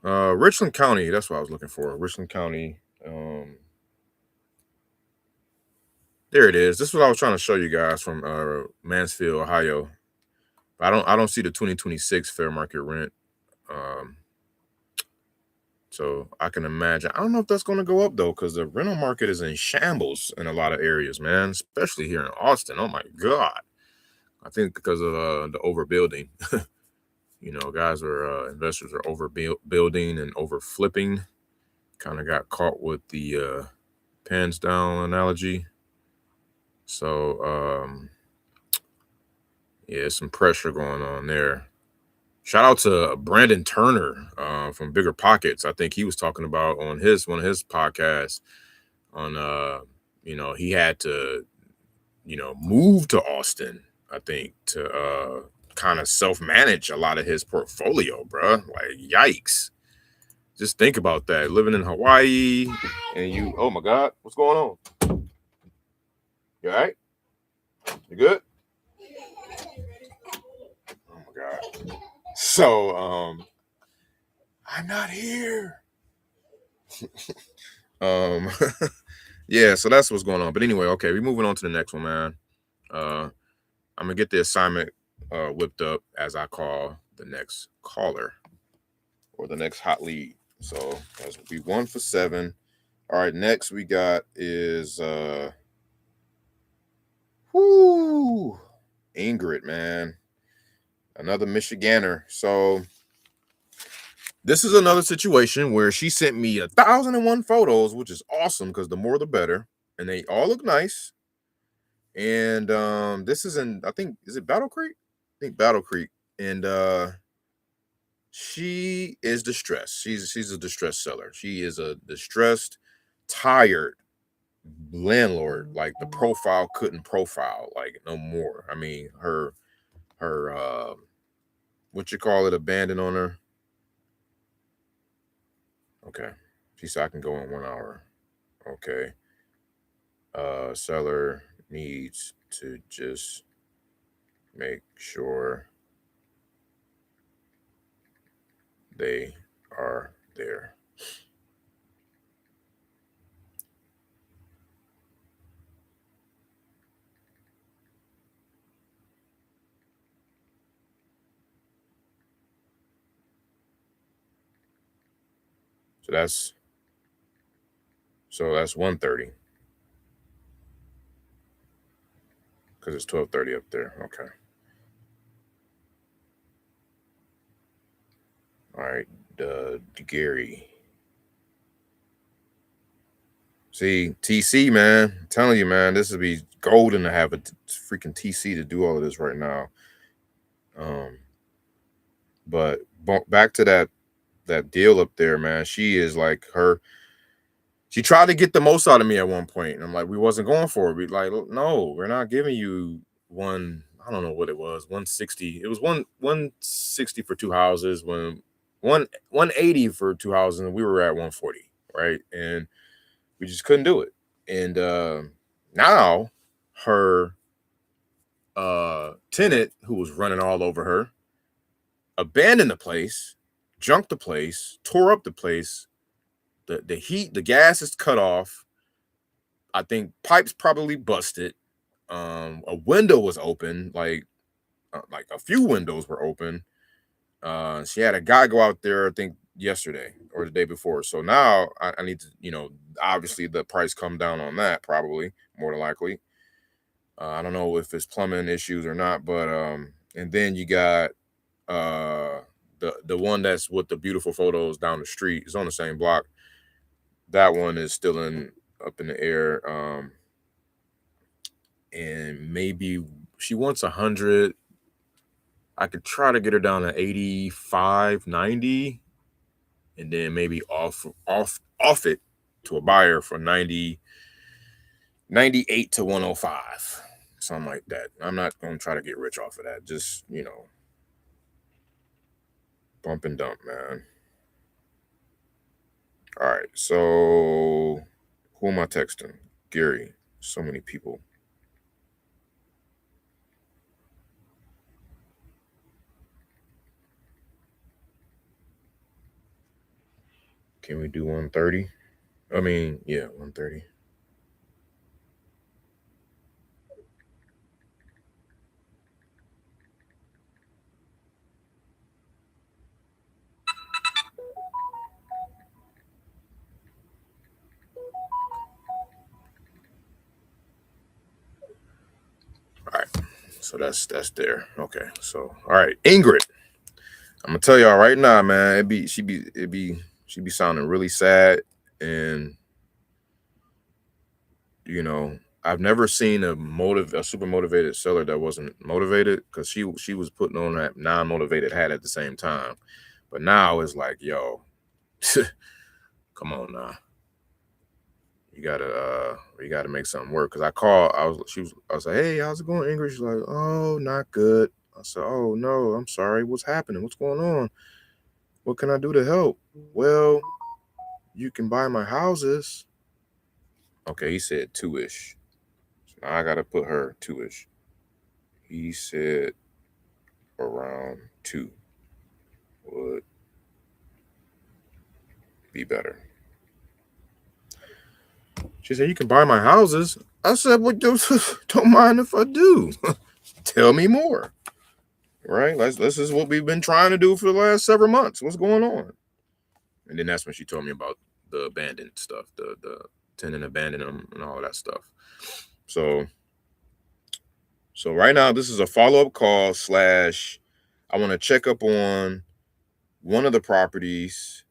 Richland County, that's what I was looking for. Richland County. There it is. This is what I was trying to show you guys from Mansfield, Ohio. I don't see the 2026 fair market rent. So I can imagine. I don't know if that's going to go up though, because the rental market is in shambles in a lot of areas, man, especially here in Austin. Oh my God. I think because of the overbuilding. Guys investors are overbuilding and over flipping. Kind of got caught with the pants down analogy. So yeah, some pressure going on there. Shout out to Brandon Turner from Bigger Pockets. I think he was talking about on one of his podcasts on he had to move to Austin, I think, to kind of self-manage a lot of his portfolio, bro. Like yikes. Just think about that. Living in Hawaii and oh my God, what's going on? You all right? You good? Oh my God. So I'm not here. Yeah, so that's what's going on. But anyway, okay, we're moving on to the next one, man. I'm gonna get the assignment whipped up as I call the next caller or the next hot lead. So that's will be 1 for 7. All right, next we got is Ingrid, man. Another Michiganer. So this is another situation where she sent me 1,001 photos, which is awesome because the more the better. And they all look nice. And this is in, I think, is it Battle Creek? I think Battle Creek. And she is distressed. She's a distressed seller. She is a distressed, tired landlord. Like the profile couldn't profile like no more. I mean, her what you call it, abandoned on her. Okay. She said I can go in 1 hour. Okay. Seller needs to just make sure they are there. So that's 1:30. Because it's 12:30 up there. Okay. All right. Gary. See, TC, man. I'm telling you, man, this would be golden to have a freaking TC to do all of this right now. But back to that deal up there, man. She is like she tried to get the most out of me at one point. And I'm like, we wasn't going for it. We like, no, we're not giving you one. I don't know what it was, 160. It was 160 for 2 houses, 180 for 2 houses, and we were at 140, right? And we just couldn't do it. And now her tenant, who was running all over her, abandoned the place, junked the place, tore up the place. The heat, the gas is cut off. I think pipes probably busted. A window was open, like a few windows were open. She had a guy go out there, I think yesterday or the day before. So now I need to, obviously the price come down on that, probably more than likely. I don't know if it's plumbing issues or not, but and then you got the one that's with the beautiful photos down the street. It's on the same block. That one is still up in the air. and maybe she wants 100. I could try to get her down to 85, 90, and then maybe off it to a buyer for 90, 98 to 105, something like that. I'm not going to try to get rich off of that. Just, bump and dump, man. All right, so who am I texting? Gary. So many people. Can we do 130? I mean, yeah, 130. All right, so that's there. Okay, so all right, Ingrid. I'm gonna tell y'all right now, man. She be sounding really sad, and I've never seen a super motivated seller that wasn't motivated, because she was putting on that non-motivated hat at the same time. But now it's like, yo, come on now. You gotta make something work. Cause I was like, hey, how's it going, Ingrid? She's like, oh, not good. I said, oh no, I'm sorry. What's happening? What's going on? What can I do to help? Well, you can buy my houses. Okay, he said 2-ish. So now I gotta put her 2-ish. He said around 2 would be better. She said, you can buy my houses. I said, well, don't mind if I do. Tell me more. Right? This is what we've been trying to do for the last several months. What's going on? And then that's when she told me about the abandoned stuff, the tenant abandoned them and all that stuff. So right now, this is a follow-up call / I want to check up on one of the properties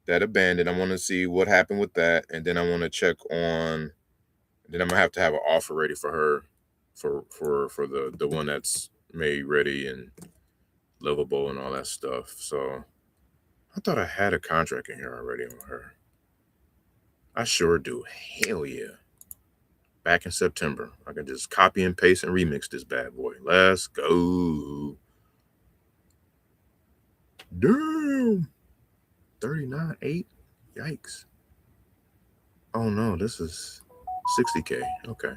that abandoned. I want to see what happened with that. And then I want to check on, then I'm going to have an offer ready for her for the one that's made ready and livable and all that stuff. So I thought I had a contract in here already on her. I sure do. Hell yeah. Back in September. I can just copy and paste and remix this bad boy. Let's go. Damn. 39.8. Yikes. Oh no, this is 60K. Okay.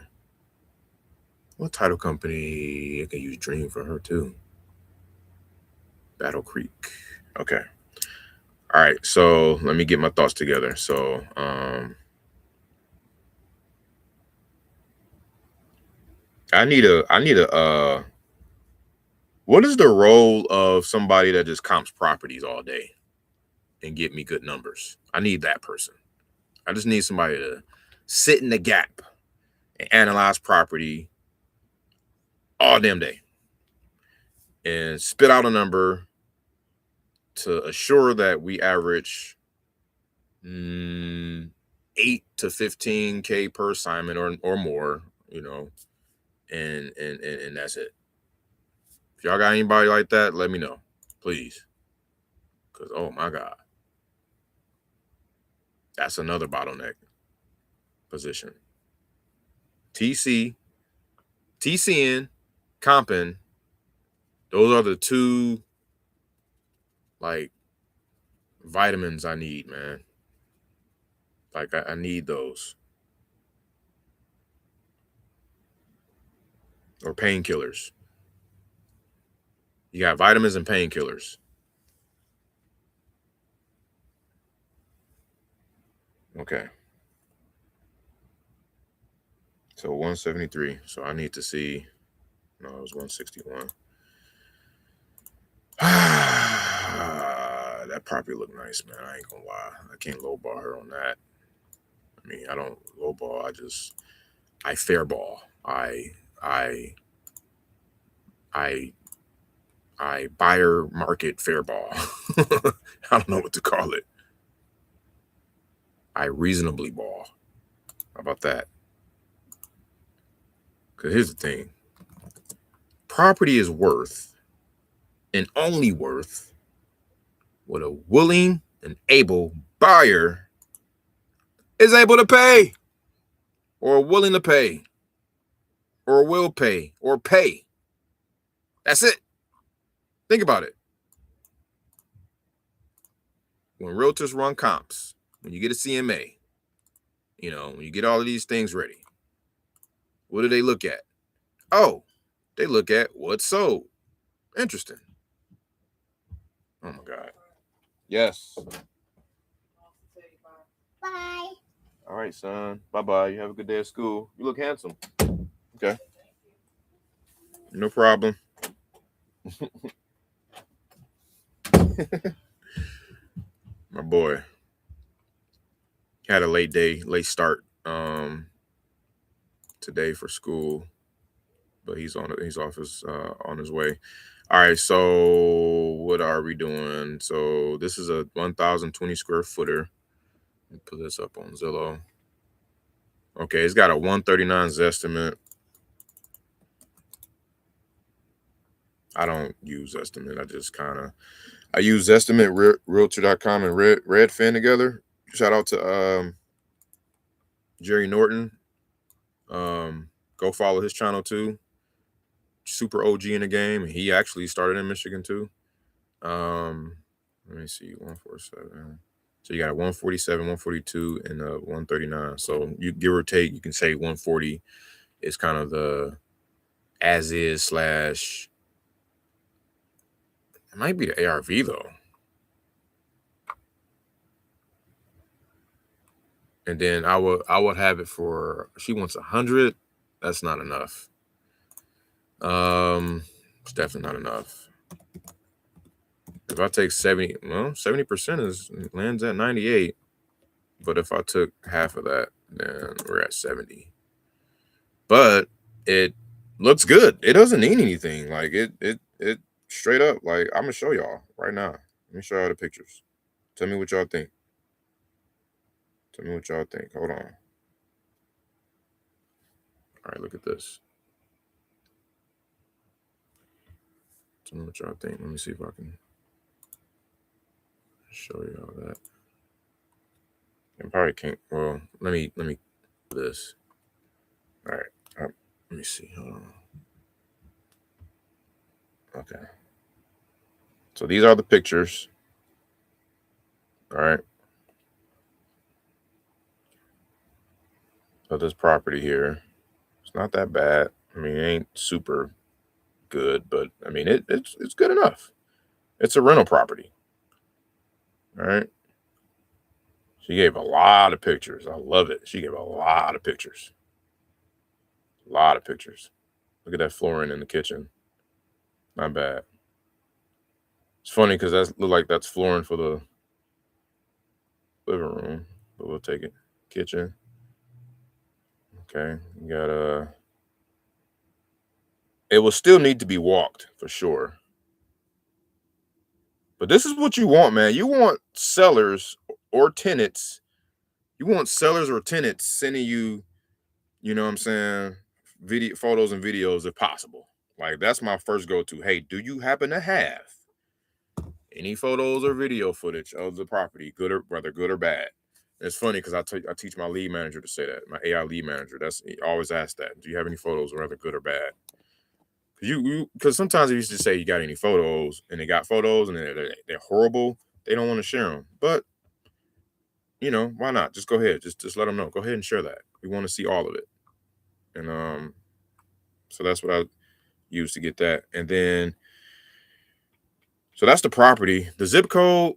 What title company? I can use Dream for her too. Battle Creek. Okay. All right. So let me get my thoughts together. So, I need a what is the role of somebody that just comps properties all day and get me good numbers? I need that person. I just need somebody to sit in the gap and analyze property all damn day and spit out a number to assure that we average 8 to 15K per assignment or more, and that's it. If y'all got anybody like that, let me know, please. Because, oh my God, that's another bottleneck position. TCN, comping, those are the two, like, vitamins I need, man. Like, I need those. Or painkillers. You got vitamins and painkillers. Okay. So 173. So I need to see. No, it was 161. That property look nice, man. I ain't gonna lie. I can't lowball her on that. I mean, I don't lowball. I fairball. I buyer market fairball. I don't know what to call it. I reasonably ball. How about that? Because here's the thing. Property is worth, and only worth, what a willing and able buyer is able to pay, or willing to pay, or will pay, or pay. That's it. Think about it. When realtors run comps, when you get a CMA, when you get all of these things ready, what do they look at? Oh, they look at what's sold. Interesting. Oh my God. Yes. Bye. All right, son. Bye-bye. You have a good day at school. You look handsome. Okay. No problem. My boy had a late start today for school, but he's on his way. All right, so what are we doing? So this is a 1,020 square footer. Let me put this up on Zillow. Okay, it's got a 139 Zestimate. I don't use Zestimate. I use Zestimate, Realtor.com, and Redfin together. Shout out to Jerry Norton. Go follow his channel too. Super OG in the game. He actually started in Michigan too. Let me see, 147. So you got a 147, 142, and a 139. So you give or take, you can say 140 is kind of the as is / it might be the ARV though. And then I would have it for, she wants 100. That's not enough. It's definitely not enough. If I take 70, well, 70% lands at 98. But if I took half of that, then we're at 70. But it looks good. It doesn't need anything. Like it straight up, like I'm gonna show y'all right now. Let me show y'all the pictures. Tell me what y'all think. Hold on. All right, look at this. Tell me what y'all think. Let me see if I can show y'all that. I probably can't. Well, let me do this. All right. Let me see. Hold on. Okay. So these are the pictures. All right. Of this property here. It's not that bad. I mean, it ain't super good, but I mean, it's good enough. It's a rental property. All right. She gave a lot of pictures. I love it. She gave a lot of pictures. Look at that flooring in the kitchen. Not bad. It's funny because that look like that's flooring for the living room, but we'll take it. Kitchen. Okay. You got it will still need to be walked for sure. But this is what you want, man. You want sellers or tenants. You want sellers or tenants sending you, you know what I'm saying, photos and videos if possible. Like that's my first go-to. Hey, do you happen to have any photos or video footage of the property, whether good or bad? It's funny because I teach my lead manager to say that. My AI lead manager. He always asks that. Do you have any photos, whether good or bad? Because sometimes you used to say you got any photos, and they got photos, and they're horrible. They don't want to share them, but why not? Just go ahead. Just let them know. Go ahead and share that. We want to see all of it, and so that's what I use to get that. And then, so that's the property. The zip code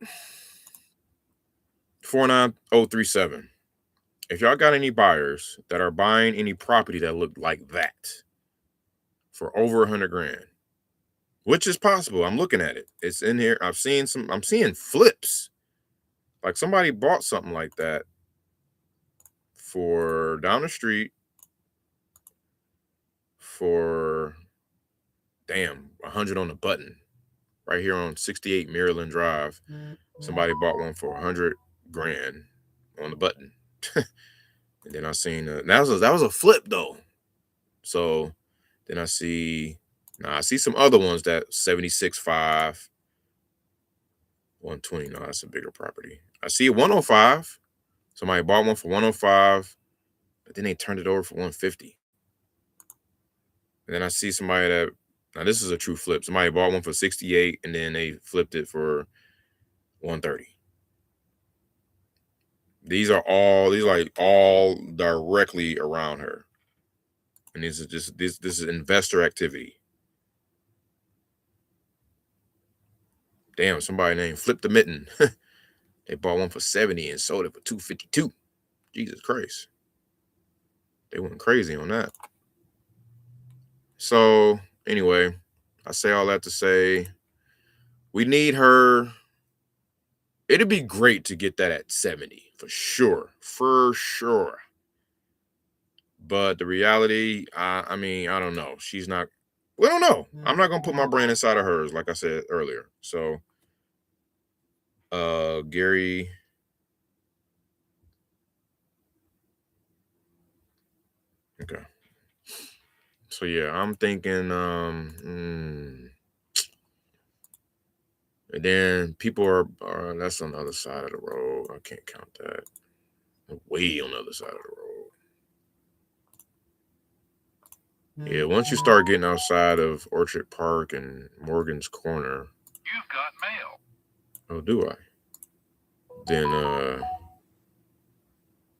49037. If y'all got any buyers that are buying any property that look like that for over 100 grand, which is possible. I'm looking at it. It's in here. I'm seeing flips. Like somebody bought something like that for down the street for 100 on the button right here on 68 Maryland Drive. Somebody bought one for 100 grand on the button. And then I seen that was a flip though. So then I see some other ones that 76.5, 120. No, that's a bigger property. I see a 105. Somebody bought one for 105, but then they turned it over for 150. And then I see somebody that, now this is a true flip. Somebody bought one for 68 and then they flipped it for 130. These are all directly around her. And this is investor activity. Damn, somebody named Flip the Mitten. They bought one for 70 and sold it for 252. Jesus Christ. They went crazy on that. So anyway, I say all that to say we need her. It'd be great to get that at 70 for sure. For sure. But the reality, I mean, I don't know. She's not, we don't know. I'm not going to put my brain inside of hers, like I said earlier. So, Gary. Okay. So, yeah, I'm thinking, and then people are, that's on the other side of the road. I can't count that. Way on the other side of the road. Yeah, once you start getting outside of Orchard Park and Morgan's Corner. You've got mail. Oh, do I? Then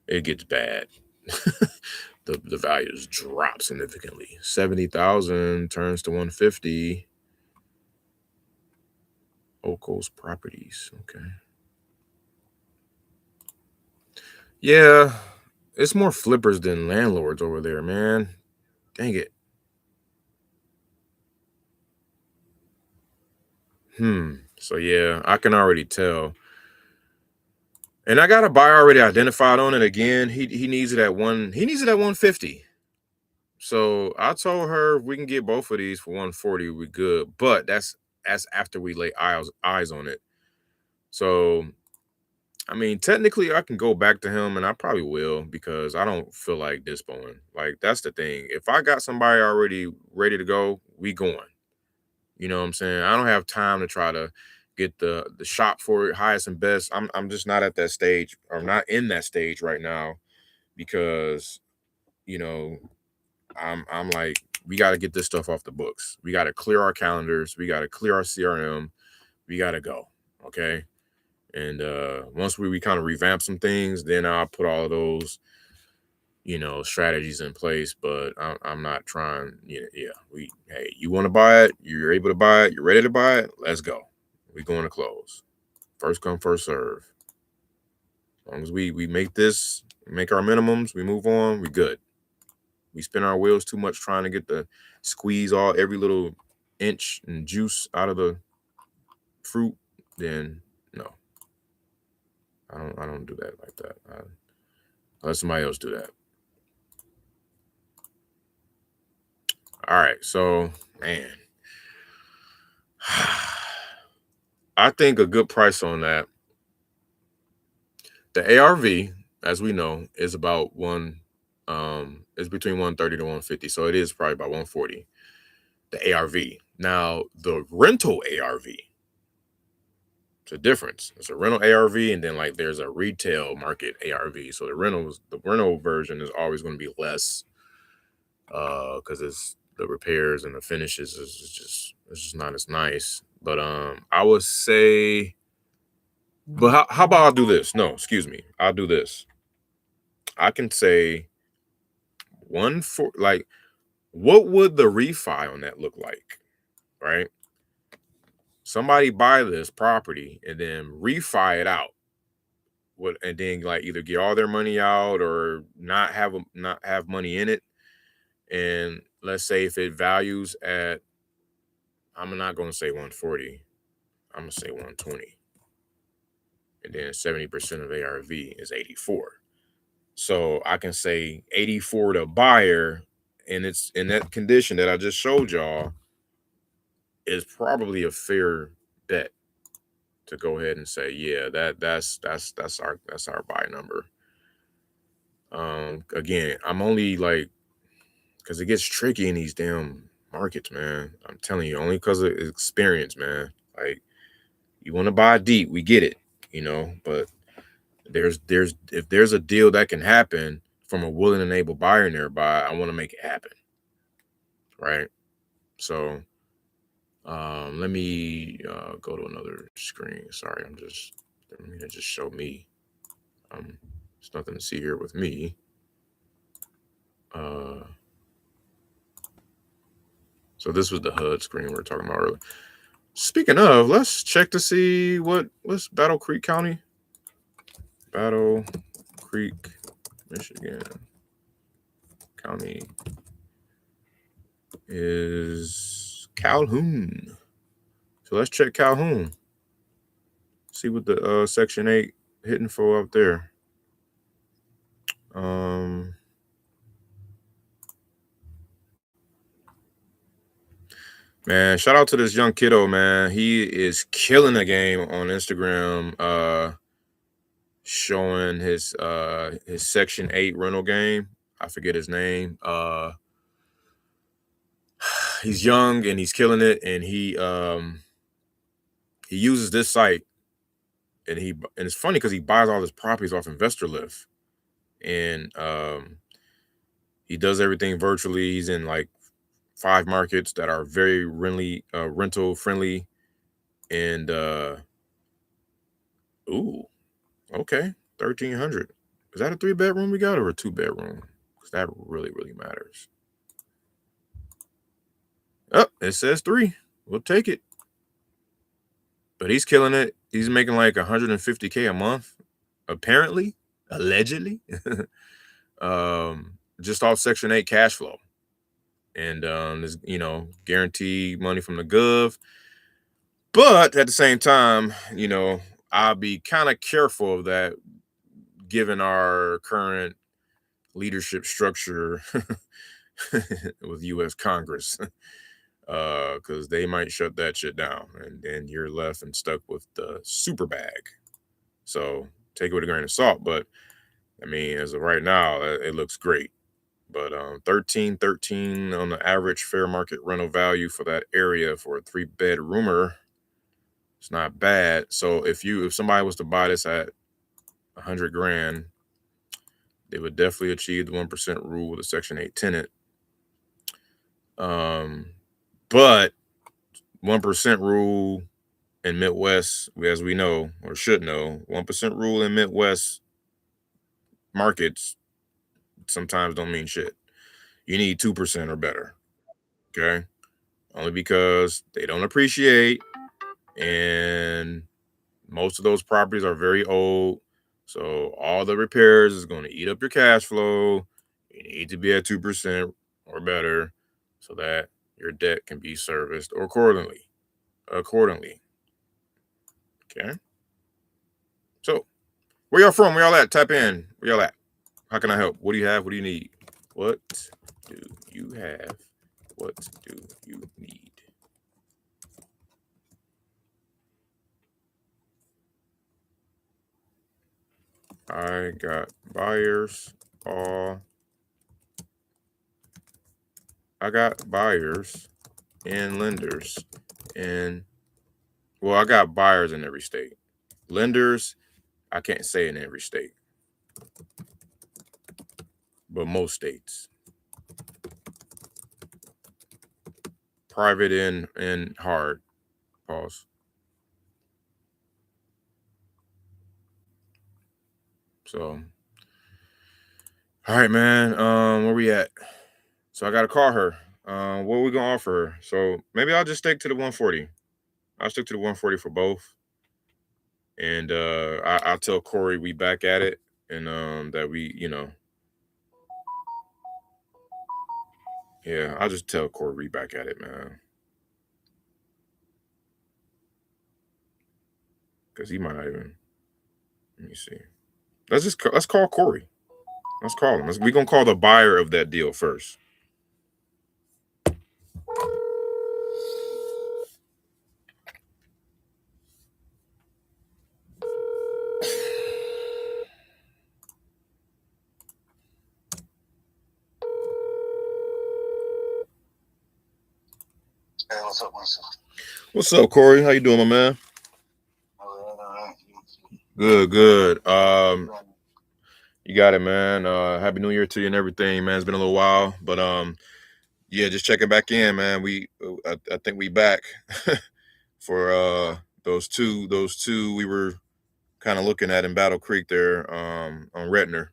it gets bad. the values drop significantly. 70,000 turns to 150. Oak Coast Properties. Okay. Yeah, it's more flippers than landlords over there, man. Dang it. So yeah, I can already tell. And I got a buyer already identified on it. Again, he needs it at 150. So I told her if we can get both of these for 140, we're good. But that's after we lay eyes on it. So I mean, technically I can go back to him, and I probably will, because I don't feel like dispoing. Like, that's the thing. If I got somebody already ready to go, we going. You know what I'm saying? I don't have time to try to get the shop for it, highest and best. I'm just not at that stage, or not in that stage right now, because you know, I'm like, we got to get this stuff off the books. We got to clear our calendars. We got to clear our CRM. We got to go. Okay. And once we kind of revamp some things, then I'll put all of those, strategies in place. But I'm not trying. Hey, you want to buy it? You're able to buy it. You're ready to buy it. Let's go. We're going to close. First come, first serve. As long as we make our minimums, we move on. We good. We spin our wheels too much trying to get the squeeze every little inch and juice out of the fruit. Then no. I don't do that like that. Let somebody else do that. All right, so man, I think a good price on that. The ARV, as we know, is about is between 130 to 150, so it is probably about 140. The ARV. Now the rental ARV. It's a difference. It's a rental ARV, and then like there's a retail market ARV. So the rental version is always going to be less, because it's the repairs and the finishes is just not as nice. But I would say, but how about I'll do this? No, excuse me, I'll do this. I can say like, what would the refi on that look like, right? Somebody buy this property and then refi it out. And then like either get all their money out or not have money in it. And let's say if it values at, I'm not going to say 140, I'm going to say 120. And then 70% of ARV is 84. So I can say 84 to buyer, and it's in that condition that I just showed y'all, is probably a fair bet to go ahead and say, yeah, that's our buy number. Again, I'm only like because it gets tricky in these damn markets, man. I'm telling you, only because of experience, man. Like, you want to buy deep, we get it, but if there's a deal that can happen from a willing and able buyer nearby, I want to make it happen, right? So let me go to another screen. Sorry, let me just show me. There's nothing to see here with me. So this was the HUD screen we were talking about earlier. Speaking of, let's check to see what's Battle Creek County. Battle Creek, Michigan County is Calhoun. So let's check Calhoun. See what the Section 8 hitting for up there. Man, shout out to this young kiddo, man. He is killing the game on Instagram, showing his Section 8 rental game. I forget his name. He's young and he's killing it, and he uses this site, and it's funny because he buys all his properties off Investor Lift, and he does everything virtually. He's in like 5 markets that are very rental friendly, and ooh, okay, 1,300. Is that a 3-bedroom we got or a 2-bedroom? Because that really matters. Oh, it says 3. We'll take it. But he's killing it. He's making like $150K a month, apparently, allegedly, just off Section 8 cash flow. And there's guaranteed money from the gov. But at the same time, I'll be kind of careful of that, given our current leadership structure with U.S. Congress, because they might shut that shit down, and then you're left and stuck with the super bag. So take it with a grain of salt. But I mean, as of right now, it looks great. But 13 on the average fair market rental value for that area for a 3-bedroomer. It's not bad. So if somebody was to buy this at $100,000, they would definitely achieve the 1% rule with a Section 8 tenant. But 1% rule in Midwest, as we know or should know, 1% rule in Midwest markets sometimes don't mean shit. You need 2% or better. Okay, only because they don't appreciate, and most of those properties are very old. So all the repairs is going to eat up your cash flow. You need to be at 2% or better so that your debt can be serviced accordingly. Okay. So where y'all from? Where y'all at? Tap in. Where y'all at? How can I help? What do you have? What do you need? What do you have? What do you need? I got buyers and lenders I got buyers in every state. Lenders, I can't say in every state, but most states. Private and hard. Pause. So, all right, man. Where we at? So I gotta call her. What are we gonna offer her? So maybe I'll just stick to the 140. I'll stick to the 140 for both. And I'll tell Corey we back at it, and that we, yeah, I'll just tell Corey we back at it, man. Because he might not even. Let me see. Let's call Corey. Let's call him. We're gonna call the buyer of that deal first. Hey, what's up, myself? What's up, Corey? How you doing, my man? All right. Good. You got it, man. Happy New Year to you and everything, man. It's been a little while, but yeah, just checking back in, man. I think we back for those two we were kind of looking at in Battle Creek there on Retner.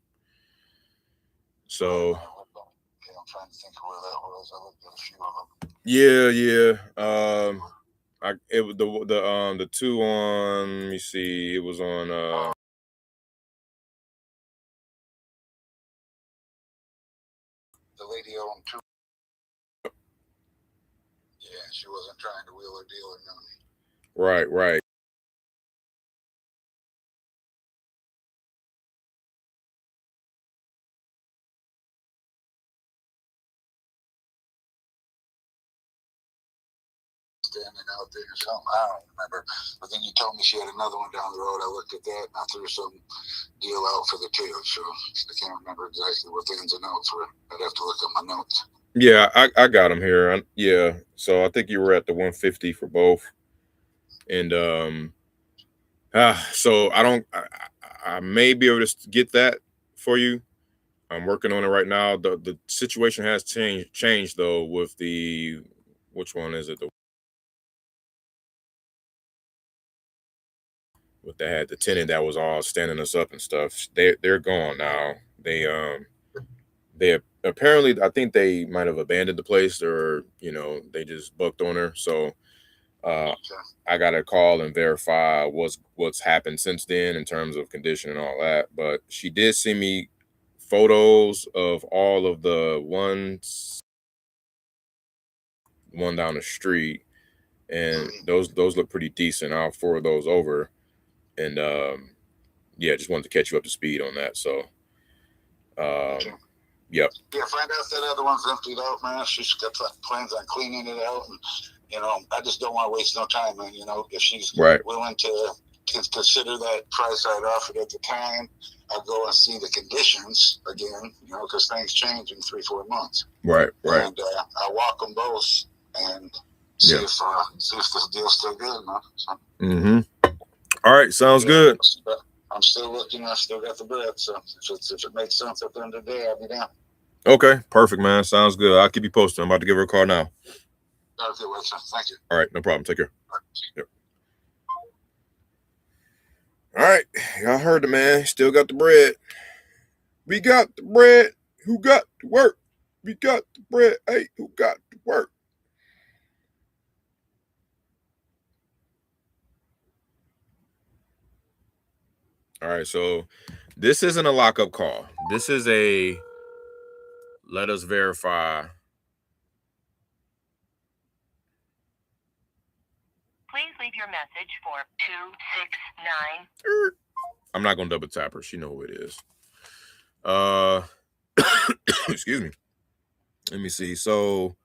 So I'm trying to think of where that was. I looked at a few of them. yeah. It was the two on. Let me see. It was on. The lady owned two. Yeah, she wasn't trying to wheel or deal or nothing. Right. Standing out there or something. I don't remember. But then you told me she had another one down the road. I looked at that and I threw some deal out for the two. So I can't remember exactly what the ins and outs were. I'd have to look at my notes. Yeah, I got them here. Yeah, so I think you were at the 150 for both, and so I may be able to get that for you. I'm working on it right now. The situation has changed though with the which one is it? What they had the tenant that was all standing us up and stuff. They're gone now. They apparently, I think they might have abandoned the place, or they just bucked on her. So I got to call and verify what's happened since then in terms of condition and all that. But she did send me photos of all of the one down the street, and those look pretty decent. I'll forward those over, and yeah, just wanted to catch you up to speed on that. So yep. Yeah, find out if that other one's emptied out, man. She's got plans on cleaning it out, and I just don't want to waste no time, man. If she's willing to consider that price I'd offered at the time, I'll go and see the conditions again, because things change in 3-4 months. Right. And I'll walk them both and see if this deal's still good, man. So. All right, sounds good. I'm still looking. I still got the bread. So if it makes sense at the end of the day, I'll be down. Okay, perfect, man. Sounds good. I'll keep you posted. I'm about to give her a call now. Okay, Wilson. Thank you. All right, no problem. Take care. Yep. All right, y'all heard the man. Still got the bread. We got the bread. Who got the work? We got the bread. Hey, who got the work? All right, so this isn't a lockup call. This is a let us verify. Please leave your message for 269. I'm not gonna double tap her. She know who it is. Excuse me. Let me see. So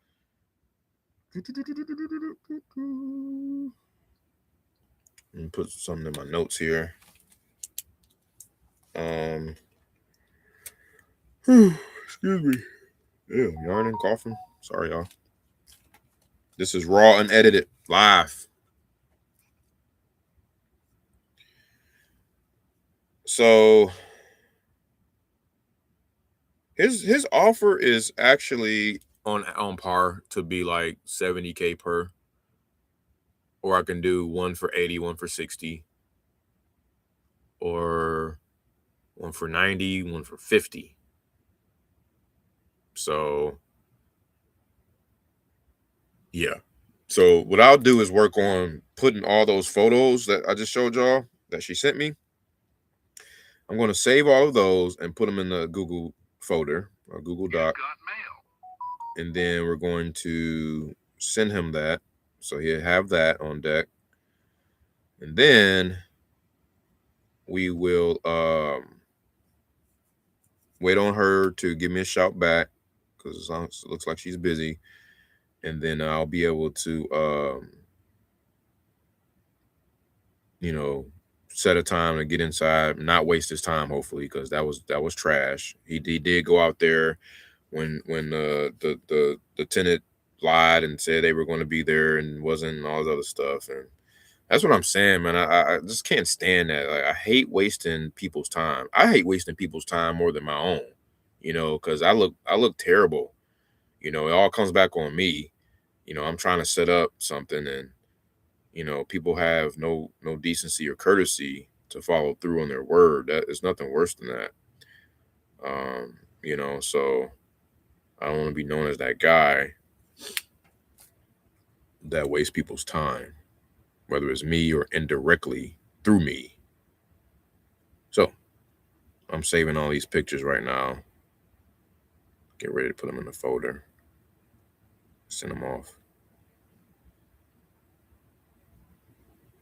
let me put something in my notes here. Excuse me. Yeah, yarning, coughing. Sorry, y'all. This is raw, unedited, live. So his offer is actually on par to be like $70K per. Or I can do one for 80, one for 60. Or one for 90, one for 50. So yeah. So what I'll do is work on putting all those photos that I just showed y'all that she sent me. I'm going to save all of those and put them in the Google folder or Google Doc. And then we're going to send him that. So he'll have that on deck. And then we will wait on her to give me a shout back because it looks like she's busy. And then I'll be able to, set a time to get inside, not waste his time, hopefully, because that was trash. He did go out there when the tenant lied and said they were going to be there and wasn't, and all this other stuff. And that's what I'm saying, man. I just can't stand that. Like, I hate wasting people's time. I hate wasting people's time more than my own, you know, because I look terrible. You know, it all comes back on me. You know, I'm trying to set up something, and you know, people have no decency or courtesy to follow through on their word. That is nothing worse than that. You know, so I don't want to be known as that guy that wastes people's time, whether it's me or indirectly through me. So I'm saving all these pictures right now. Get ready to put them in the folder. Send them off.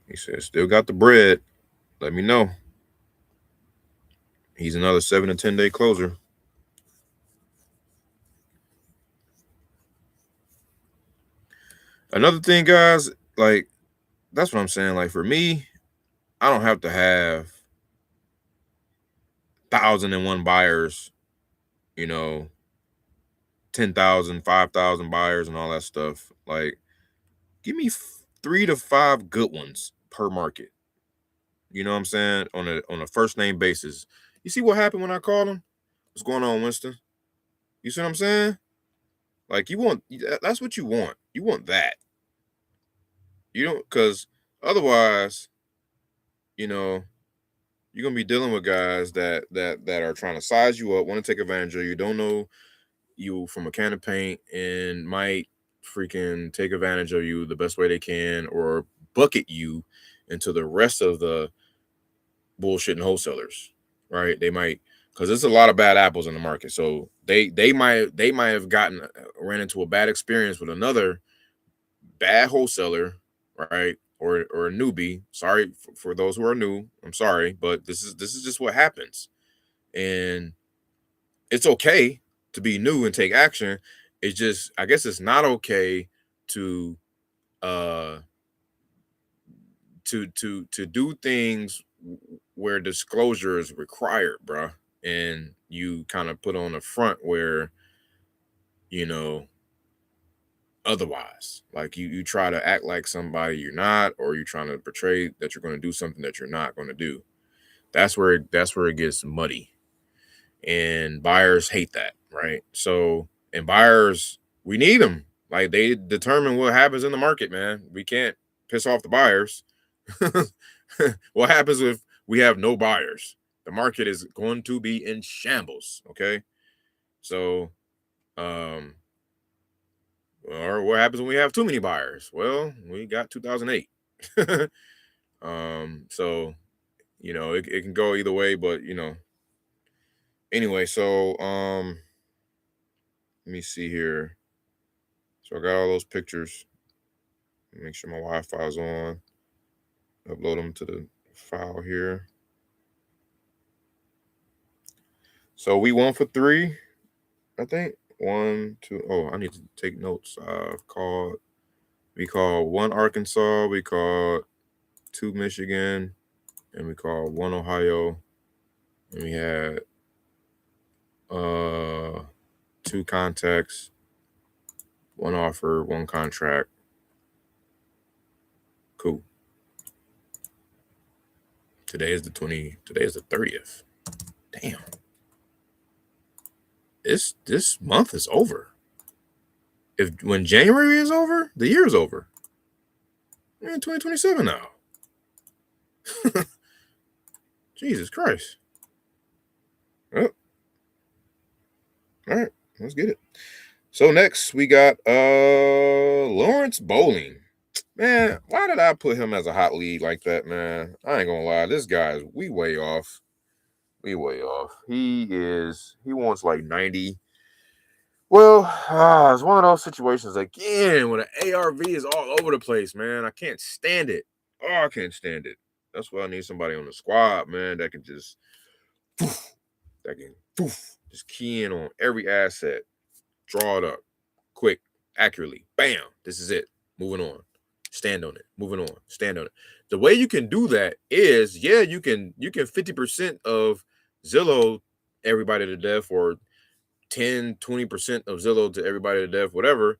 He says, still got the bread. Let me know. He's another 7 to 10 day closer. Another thing, guys, like, that's what I'm saying. Like, for me, I don't have to have 1,001 buyers, you know, 10,000, 5,000 buyers and all that stuff. Like, give me 3 to 5 good ones per market. You know what I'm saying? On a first name basis. You see what happened when I called him? What's going on, Winston? You see what I'm saying? Like, that's what you want. You want that. You don't, because otherwise, you know, you're gonna be dealing with guys that are trying to size you up, want to take advantage of you, don't know you from a can of paint, and might freaking take advantage of you the best way they can, or bucket you into the rest of the bullshitting wholesalers, right? They might, because there's a lot of bad apples in the market, so they might have ran into a bad experience with another bad wholesaler, right? Or a newbie. Sorry for those who are new. I'm sorry, but this is just what happens. And it's okay to be new and take action. It's just, I guess it's not okay to do things where disclosure is required, bruh. And you kind of put on a front where, you know, otherwise, like you try to act like somebody you're not, or you're trying to portray that you're going to do something that you're not going to do. That's where it gets muddy, and buyers hate that, right? So, and buyers, we need them. Like, they determine what happens in the market, man. We can't piss off the buyers. What happens if we have no buyers? The market is going to be in shambles. Okay, so or what happens when we have too many buyers? Well, we got 2008. So, you know, it can go either way, but, you know, anyway, so let me see here. So I got all those pictures. Make sure my Wi-Fi is on. Upload them to the file here. So we 1 for 3, I think. 1, 2. Oh, I need to take notes. We called 1 Arkansas, we called 2 Michigan, and we called 1 Ohio, and we had 2 contacts, 1 offer, 1 contract. Cool. Today is the 30th. Damn. This month is over. When January is over, the year is over. We're in 2027 now. Jesus Christ. Well, all right, let's get it. So next we got Lawrence Bowling. Man, why did I put him as a hot lead like that, man? I ain't gonna lie, this guy is way off. He wants like 90. Well, it's one of those situations again when the ARV is all over the place, man. I can't stand it. Oh, I can't stand it. That's why I need somebody on the squad, man, that can just just key in on every asset, draw it up, quick, accurately. Bam, this is it. Moving on. Stand on it. Moving on. Stand on it. The way you can do that is, yeah, you can 50% of Zillow everybody to death, or 10, 20% of Zillow to everybody to death, whatever.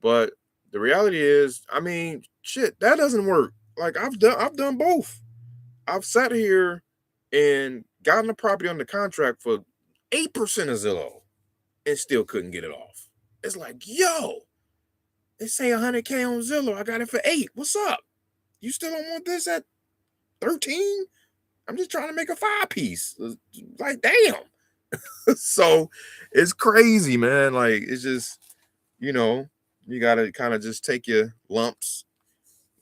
But the reality is, I mean, shit, that doesn't work. Like I've done both. I've sat here and gotten a property under contract for 8% of Zillow and still couldn't get it off. It's like, yo, they say 100K on Zillow. I got it for 8. What's up? You still don't want this at 13? I'm just trying to make a 5-piece. Like, damn. So it's crazy, man. Like, it's just, you gotta kind of just take your lumps.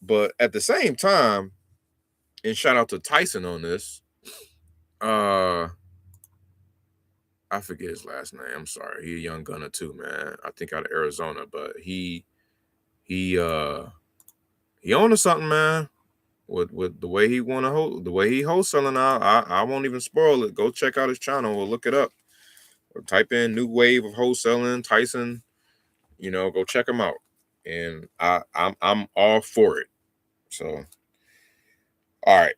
But at the same time, and shout out to Tyson on this. I forget his last name. I'm sorry. He a young gunner too, man. I think out of Arizona, but he on to something, man. With the way he the way he wholesaling now, I won't even spoil it. Go check out his channel or look it up. Or type in new wave of wholesaling, Tyson. Go check him out. And I'm all for it. So all right.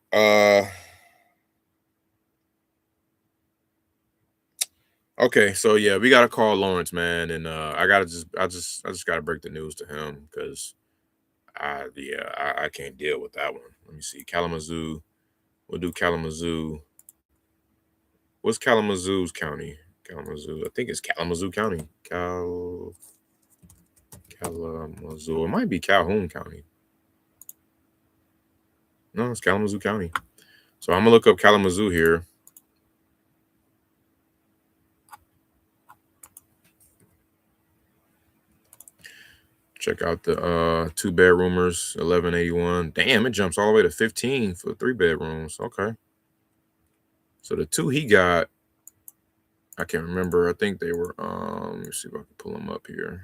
Okay, so yeah, we gotta call Lawrence, man, and I just gotta break the news to him because I can't deal with that one. Let me see, Kalamazoo. We'll do Kalamazoo. What's Kalamazoo's county? Kalamazoo. I think it's Kalamazoo County. Kalamazoo. It might be Calhoun County. No, it's Kalamazoo County. So I'm gonna look up Kalamazoo here. Check out the 2-bedroomers, 1181. Damn, it jumps all the way to 15 for 3 bedrooms. Okay. So the 2 he got, I can't remember. I think they were let me see if I can pull them up here.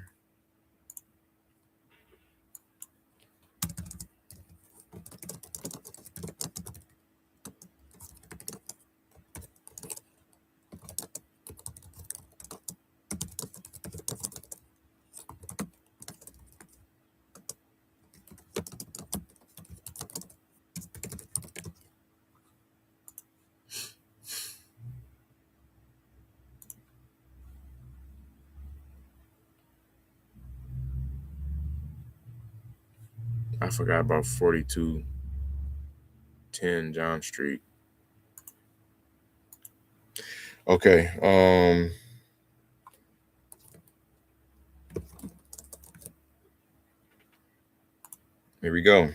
I forgot about 4210 John Street. Okay. Here we go.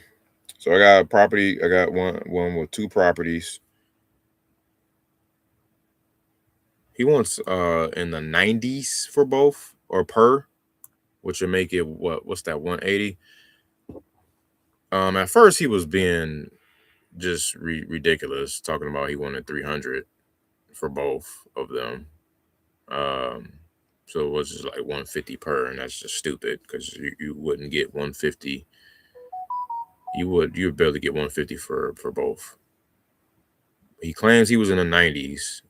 So I got a property. I got one with 2 properties. He wants in the 90s for both or per, which would make it what's that, 180? At first he was being just ridiculous, talking about he wanted 300 for both of them. So it was just like 150 per, and that's just stupid because you wouldn't get 150. You would barely get 150 for both. He claims he was in the 90s,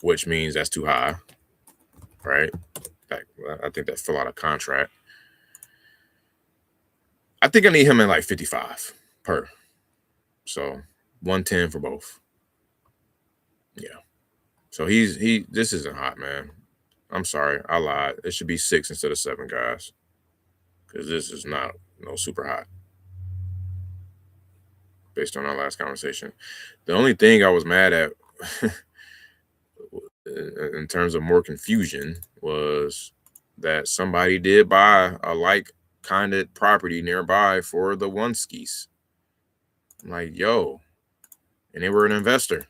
which means that's too high, right? I think that fell out of contract. I think I need him in like 55 per. So 110 for both. Yeah. So this isn't hot, man. I'm sorry, I lied. It should be 6 instead of 7, guys. Because this is not super hot. Based on our last conversation. The only thing I was mad at in terms of more confusion was that somebody did buy a like-kinded property nearby for the one skis. I'm like, yo, and they were an investor.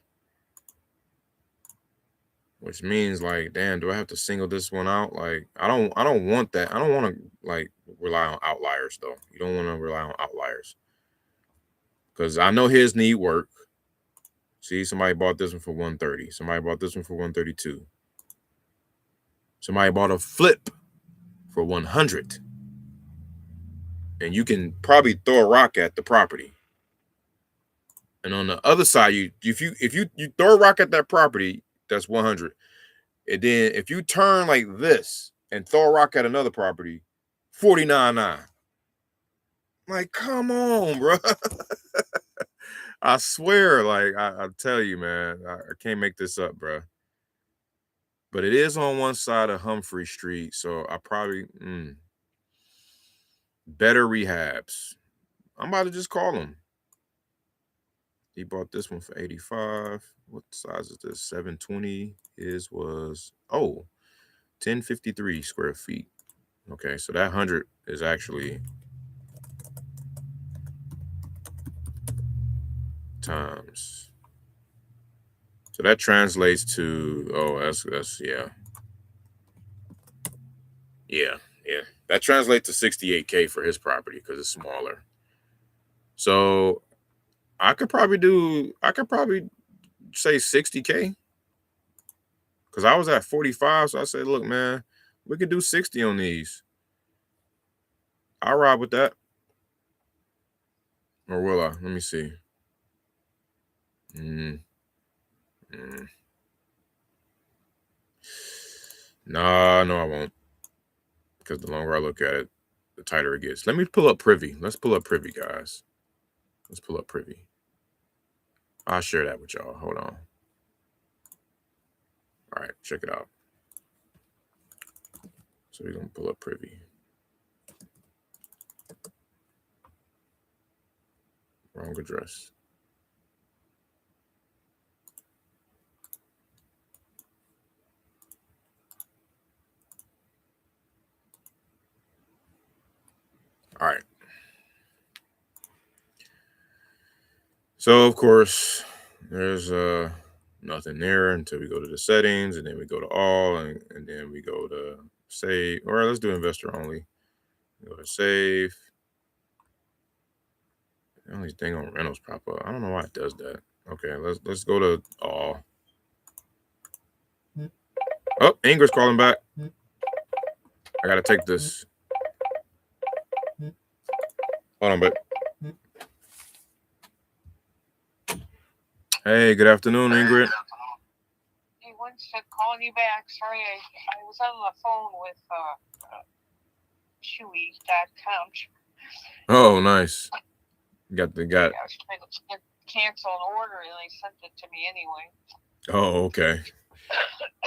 Which means like, damn, do I have to single this one out? Like, I don't want that. I don't want to like rely on outliers though. You don't want to rely on outliers. Because I know his need work. See, somebody bought this one for 130. Somebody bought this one for 132. Somebody bought a flip for 100. And you can probably throw a rock at the property. And on the other side, if you throw a rock at that property, that's 100. And then if you turn like this and throw a rock at another property, 49.9. Like, come on, bro. I swear, like I tell you, man, I can't make this up, bro. But it is on one side of Humphrey Street, so I probably Better Rehabs. I'm about to just call him. He bought this one for 85. What size is this? 720. His was 1053 square feet. Okay, so that 100 is actually times. So that translates to that's yeah. That translates to 68K for his property because it's smaller. So I could probably say 60K. Because I was at 45, so I said, look, man, we could do 60 on these. I'll ride with that. Or will I? Let me see. Nah, no, I won't. Because the longer I look at it, the tighter it gets. Let me pull up Privy. Let's pull up Privy, guys. Let's pull up Privy. I'll share that with y'all. Hold on. All right, check it out. So we're going to pull up Privy. Wrong address. All right. So, of course, there's nothing there until we go to the settings, and then we go to all, and then we go to save. All right, let's do investor only. Go to save. All these dang on rentals pop up. I don't know why it does that. Okay, let's go to all. Oh, Ingrid's calling back. I gotta take this. Hold on, babe. Hey, good afternoon, Ingrid. Hey, one sec, calling you back. Sorry, I was on the phone with Chewy.com. Oh, nice. Got. I was trying to cancel an order, and they sent it to me anyway. Oh, okay.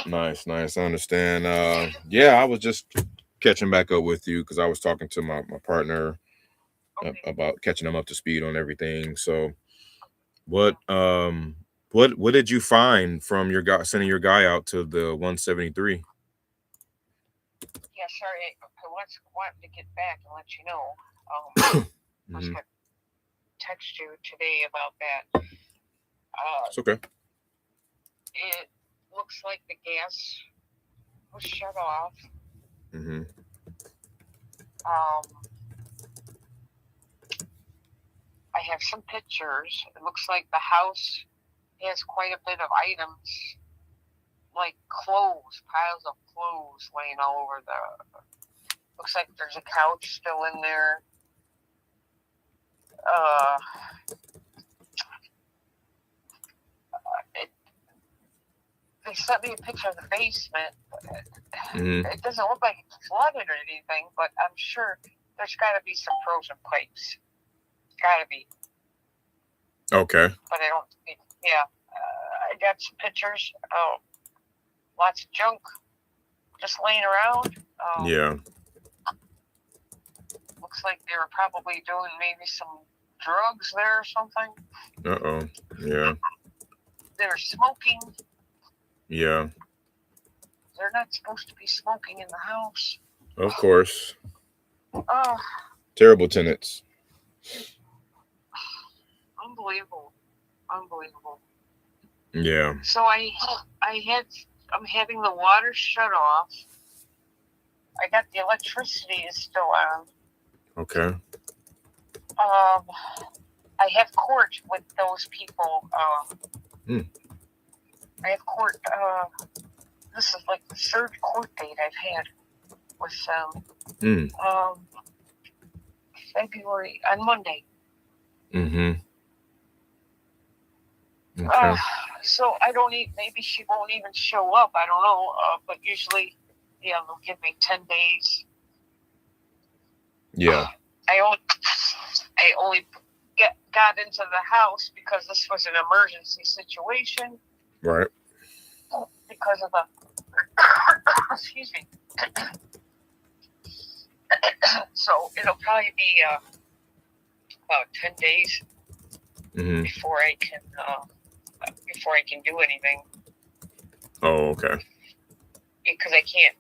Nice. I understand. Yeah, I was just catching back up with you because I was talking to my partner about catching them up to speed on everything. So, what did you find from your guy sending your guy out to the 173? Yeah, sorry, I wanted to get back and let you know. I was gonna text you today about that. It's okay. It looks like the gas was shut off. Mm-hmm. I have some pictures. It looks like the house has quite a bit of items, like clothes, piles of clothes laying all over the. Looks like there's a couch still in there. They sent me a picture of the basement. It doesn't look like it's flooded or anything, but I'm sure there's got to be some frozen pipes. Gotta be. Okay. But I don't. Yeah, I got some pictures. Lots of junk just laying around. Yeah. Looks like they were probably doing maybe some drugs there or something. Yeah. They were smoking. Yeah. They're not supposed to be smoking in the house. Of course. Oh. Terrible tenants. Unbelievable. Yeah. So I'm having the water shut off. I got the electricity is still on. Okay. I have court with those people. I have court. This is like the third court date I've had with them. February on Monday. Mm-hmm. Okay. So I don't even. Maybe she won't even show up. I don't know. But usually, they'll give me 10 days. Yeah. I only got into the house because this was an emergency situation. Right. Because of the excuse me. So it'll probably be about 10 days Mm-hmm. before I can do anything. Oh, okay. Because I can't.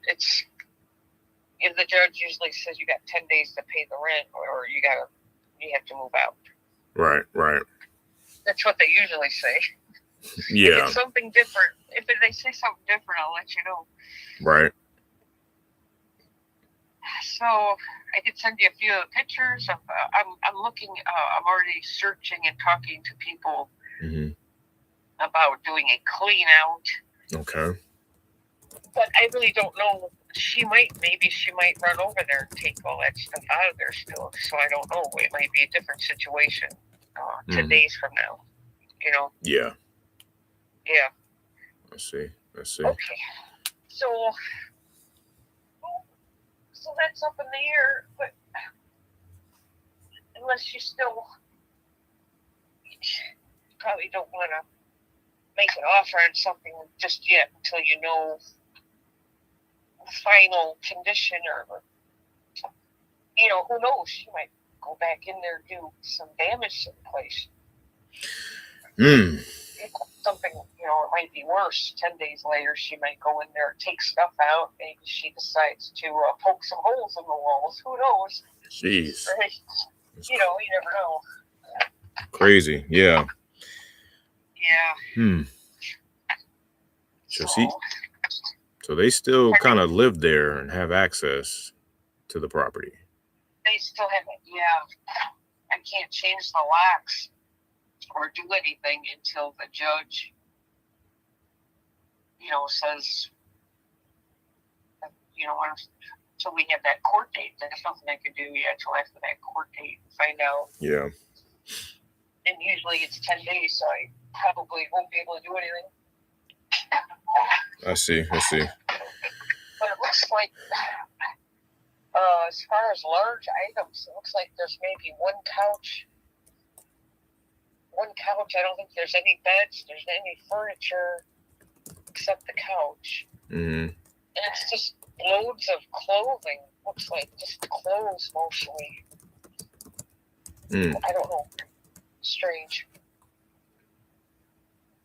The judge usually says you got 10 days to pay the rent, or you have to move out. Right. That's what they usually say. Yeah. If it's something different, if they say something different, I'll let you know. Right. So I could send you a few pictures. I'm looking. I'm already searching and talking to people about doing a clean out. Okay. But I really don't know. Maybe she might run over there and take all that stuff out of there still. So I don't know. It might be a different situation 10 days from now. You know? Yeah. Yeah. I see. Okay. So that's up in the air. But unless you probably don't want to make an offer on something just yet until you know the final condition, or who knows, she might go back in there and do some damage to the place. Something, it might be worse. 10 days later, she might go in there and take stuff out. Maybe she decides to poke some holes in the walls. Who knows? Jeez. Right? You never know. Crazy. Yeah. Yeah. So they still kind of live there and have access to the property. They still have it. Yeah. I can't change the locks or do anything until the judge, says, until we have that court date. There's nothing I can do yet until after that court date and find out. Yeah. And usually it's 10 days, so I probably won't be able to do anything. I see. But it looks like, as far as large items, it looks like there's maybe one couch. I don't think there's any beds, there's any furniture except the couch. And it's just loads of clothing. Looks like just clothes mostly. I don't know. Strange.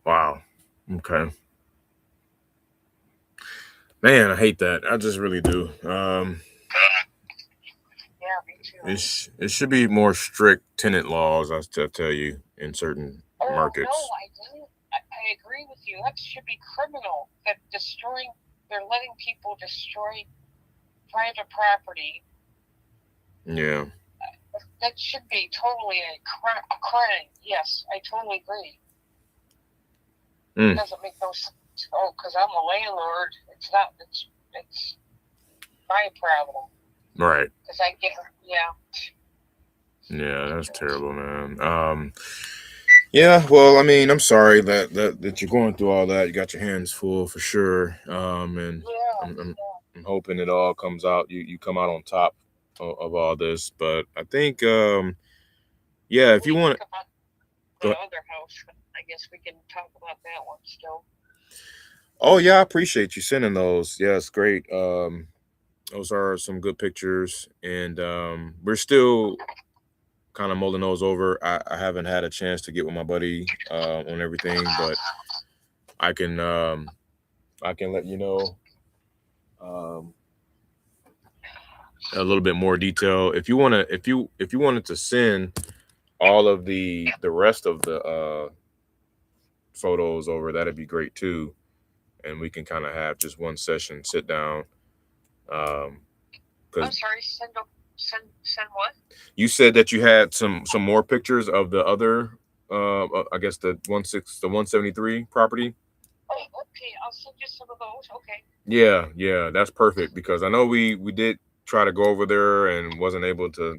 Wow. Okay. Man, I hate that. I just really do. Yeah, me too. It should be more strict tenant laws, I tell you, in certain markets. No, I agree with you. That should be criminal. They're letting people destroy private property. Yeah. That should be totally a crime. Yes, I totally agree. It doesn't make no sense. Oh, because I'm a landlord. It's not. It's my problem. Right. Because I get. Yeah, that's terrible, man. Yeah. Well, I mean, I'm sorry that you're going through all that. You got your hands full for sure. And I'm hoping it all comes out. You come out on top of all this. But I think, if you want the other house, I guess we can talk about that one still. Oh yeah, I appreciate you sending those. Yeah, it's great. Those are some good pictures, and we're still kind of mulling those over. I haven't had a chance to get with my buddy on everything, but I can let you know a little bit more detail if you wanted to send all of the rest of the photos over. That'd be great too. And we can kind of have just one session, sit down. I'm sorry, send what? You said that you had some more pictures of the other, I guess the 173 property. Oh, okay. I'll send you some of those. Okay. Yeah, that's perfect because I know we did try to go over there and wasn't able to,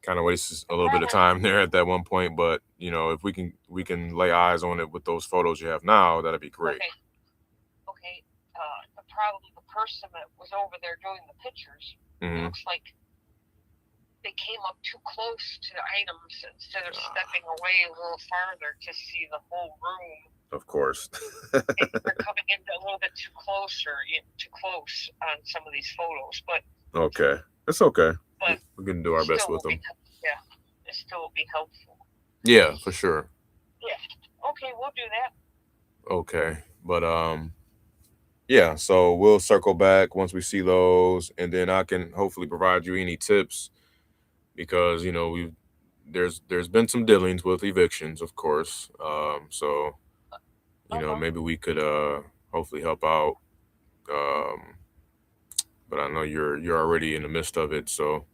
kind of waste a little bit of time there at that one point. But if we can lay eyes on it with those photos you have now, that'd be great. Okay. The problem, the person that was over there doing the pictures, it looks like they came up too close to the items instead of stepping away a little farther to see the whole room. Of course. They're coming in a little bit too close on some of these photos, but okay. It's okay. But We're gonna do our best with them. Yeah, it still will be helpful. Yeah, for sure. Yeah. Okay, we'll do that. Okay, but yeah. So we'll circle back once we see those, and then I can hopefully provide you any tips because there's been some dealings with evictions, of course. So maybe we could hopefully help out. Um, but I know you're already in the midst of it, so.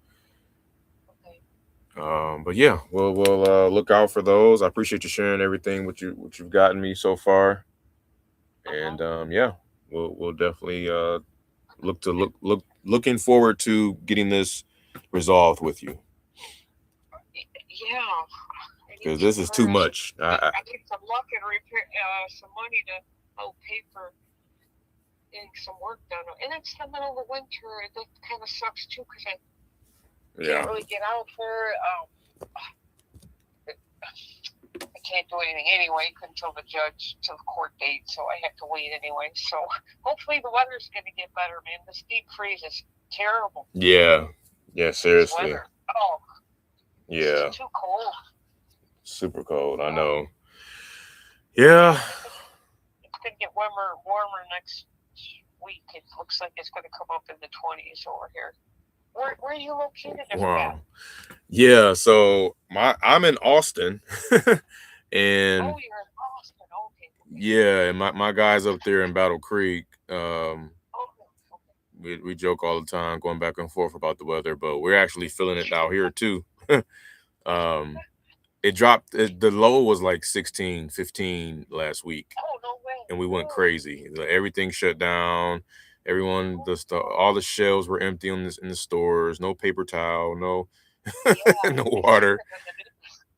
But yeah, we'll look out for those. I appreciate you sharing everything what you've gotten me so far, and yeah, we'll definitely looking forward to getting this resolved with you. Yeah. Because this is too much. I need some luck and repair, some money to help pay for getting some work done. And it's the middle of the winter. That kind of sucks too because I can't really get out there. I can't do anything anyway until the court date, so I have to wait anyway. So hopefully the weather's going to get better, man. This deep freeze is terrible. Yeah, seriously. Oh, yeah. It's too cold. Super cold, I know. Yeah. It's going to get warmer next week. It looks like it's going to come up in the 20s over here. Where are you located? Wow. Yeah, so I'm in Austin. And you're in Austin. Okay. Yeah, and my guys up there in Battle Creek, we joke all the time going back and forth about the weather, but we're actually feeling it out here too. It dropped, the low was like 16, 15 last week. Oh, no way. And we went crazy. Everything shut down. Everyone, all the shelves were empty in the stores. No paper towel, no no water.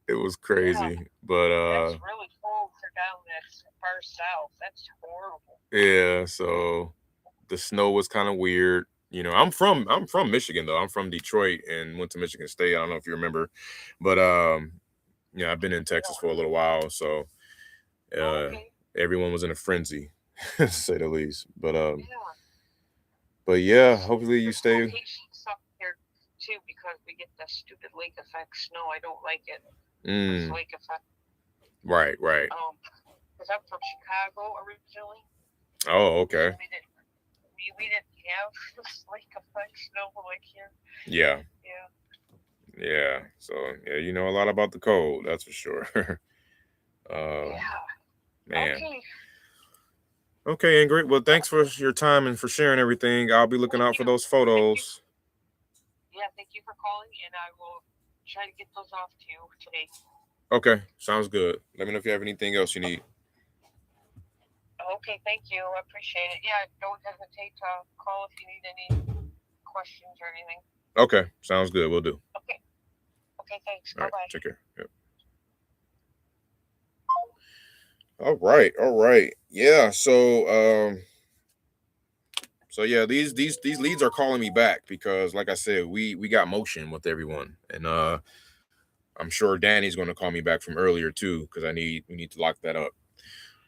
It was crazy. But that's really cold for down that far south. That's horrible. Yeah, so the snow was kind of weird. I'm from Michigan though. I'm from Detroit and went to Michigan State. I don't know if you remember, but I've been in Texas for a little while, so everyone was in a frenzy, to say the least. But yeah, hopefully you stay. Here too, because we get the stupid lake effect snow. I don't like it. It's lake effect. Right. Because I'm from Chicago originally. Oh, okay. We didn't have this lake effect snow like here. Yeah. So yeah, you know a lot about the cold, that's for sure. Man. Okay, Ingrid. Well, thanks for your time and for sharing everything. I'll be looking out for those photos. Thank you for calling, and I will try to get those off to you today. Okay, sounds good. Let me know if you have anything else you need. Okay, thank you. I appreciate it. Yeah, don't hesitate to call if you need any questions or anything. Okay, sounds good. We'll do. Okay, thanks. All Bye-bye. right, take care. Yep. All right. Yeah, so yeah, these leads are calling me back because, like I said, we got motion with everyone, and I'm sure Danny's going to call me back from earlier too because we need to lock that up.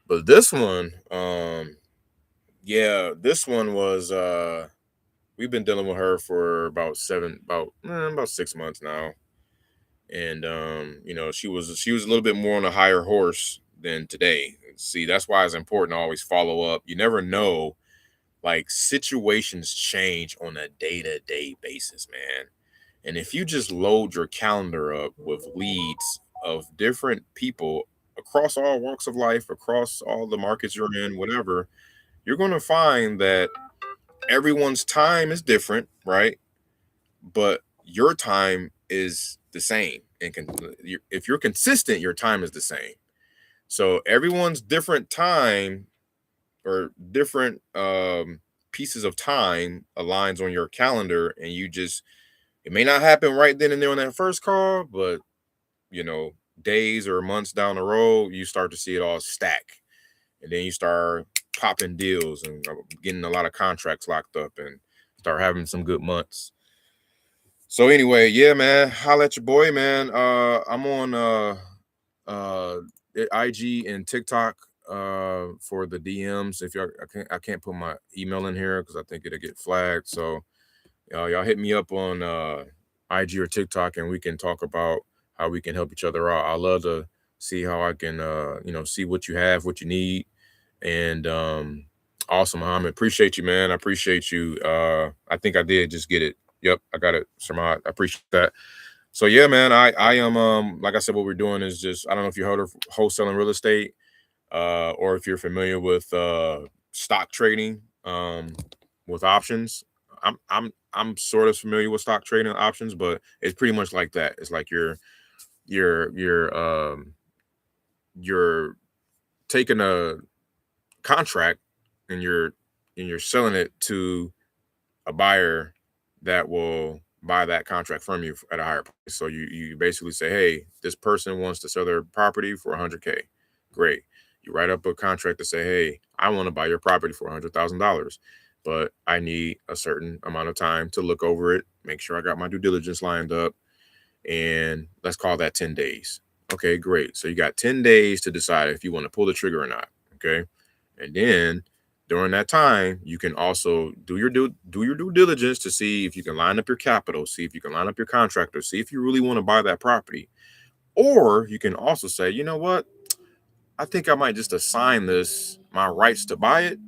But this one, this one was we've been dealing with her for about 6 months now, and she was a little bit more on a higher horse than today. See, that's why it's important to always follow up. You never know. Like, situations change on a day-to-day basis, man. And if you just load your calendar up with leads of different people across all walks of life, across all the markets you're in, whatever, you're going to find that everyone's time is different, right? But your time is the same. And if you're consistent, your time is the same. So everyone's different time or different pieces of time aligns on your calendar, and it may not happen right then and there on that first call, but days or months down the road, you start to see it all stack, and then you start popping deals and getting a lot of contracts locked up and start having some good months. So anyway, yeah, man, holla at your boy, man. I'm on IG and TikTok for the DMs. If I can't put my email in here because I think it'll get flagged. So y'all hit me up on IG or TikTok, and we can talk about how we can help each other out. I love to see how I can see what you have, what you need. And awesome, Muhammad. Appreciate you, man. I appreciate you. I think I did just get it. Yep, I got it, Samad. I appreciate that. So yeah, man, I am like I said, what we're doing is just, I don't know if you heard of wholesaling real estate, or if you're familiar with stock trading with options. I'm sort of familiar with stock trading options, but it's pretty much like that. It's like you're taking a contract and you're selling it to a buyer that will buy that contract from you at a higher price. So you basically say, hey, this person wants to sell their property for 100K. Great. You write up a contract to say, hey, I want to buy your property for $100,000, but I need a certain amount of time to look over it, make sure I got my due diligence lined up, and let's call that 10 days. Okay, great. So you got 10 days to decide if you want to pull the trigger or not. Okay. And then during that time, you can also do your due diligence to see if you can line up your capital, see if you can line up your contractor, see if you really want to buy that property. Or you can also say, you know what? I think I might just assign my rights to buy it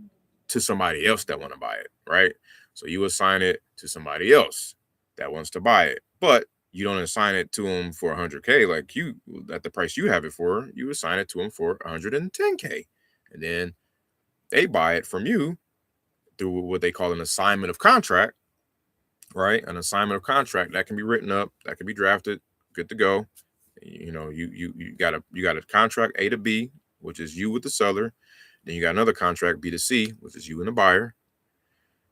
to somebody else that want to buy it, right? So you assign it to somebody else that wants to buy it, but you don't assign it to them for 100K like you at the price you have it for. You assign it to them for 110K, and then they buy it from you through what they call an assignment of contract, right? An assignment of contract that can be written up, that can be drafted, good to go. You know, you got a contract A to B, which is you with the seller. Then you got another contract B to C, which is you and the buyer.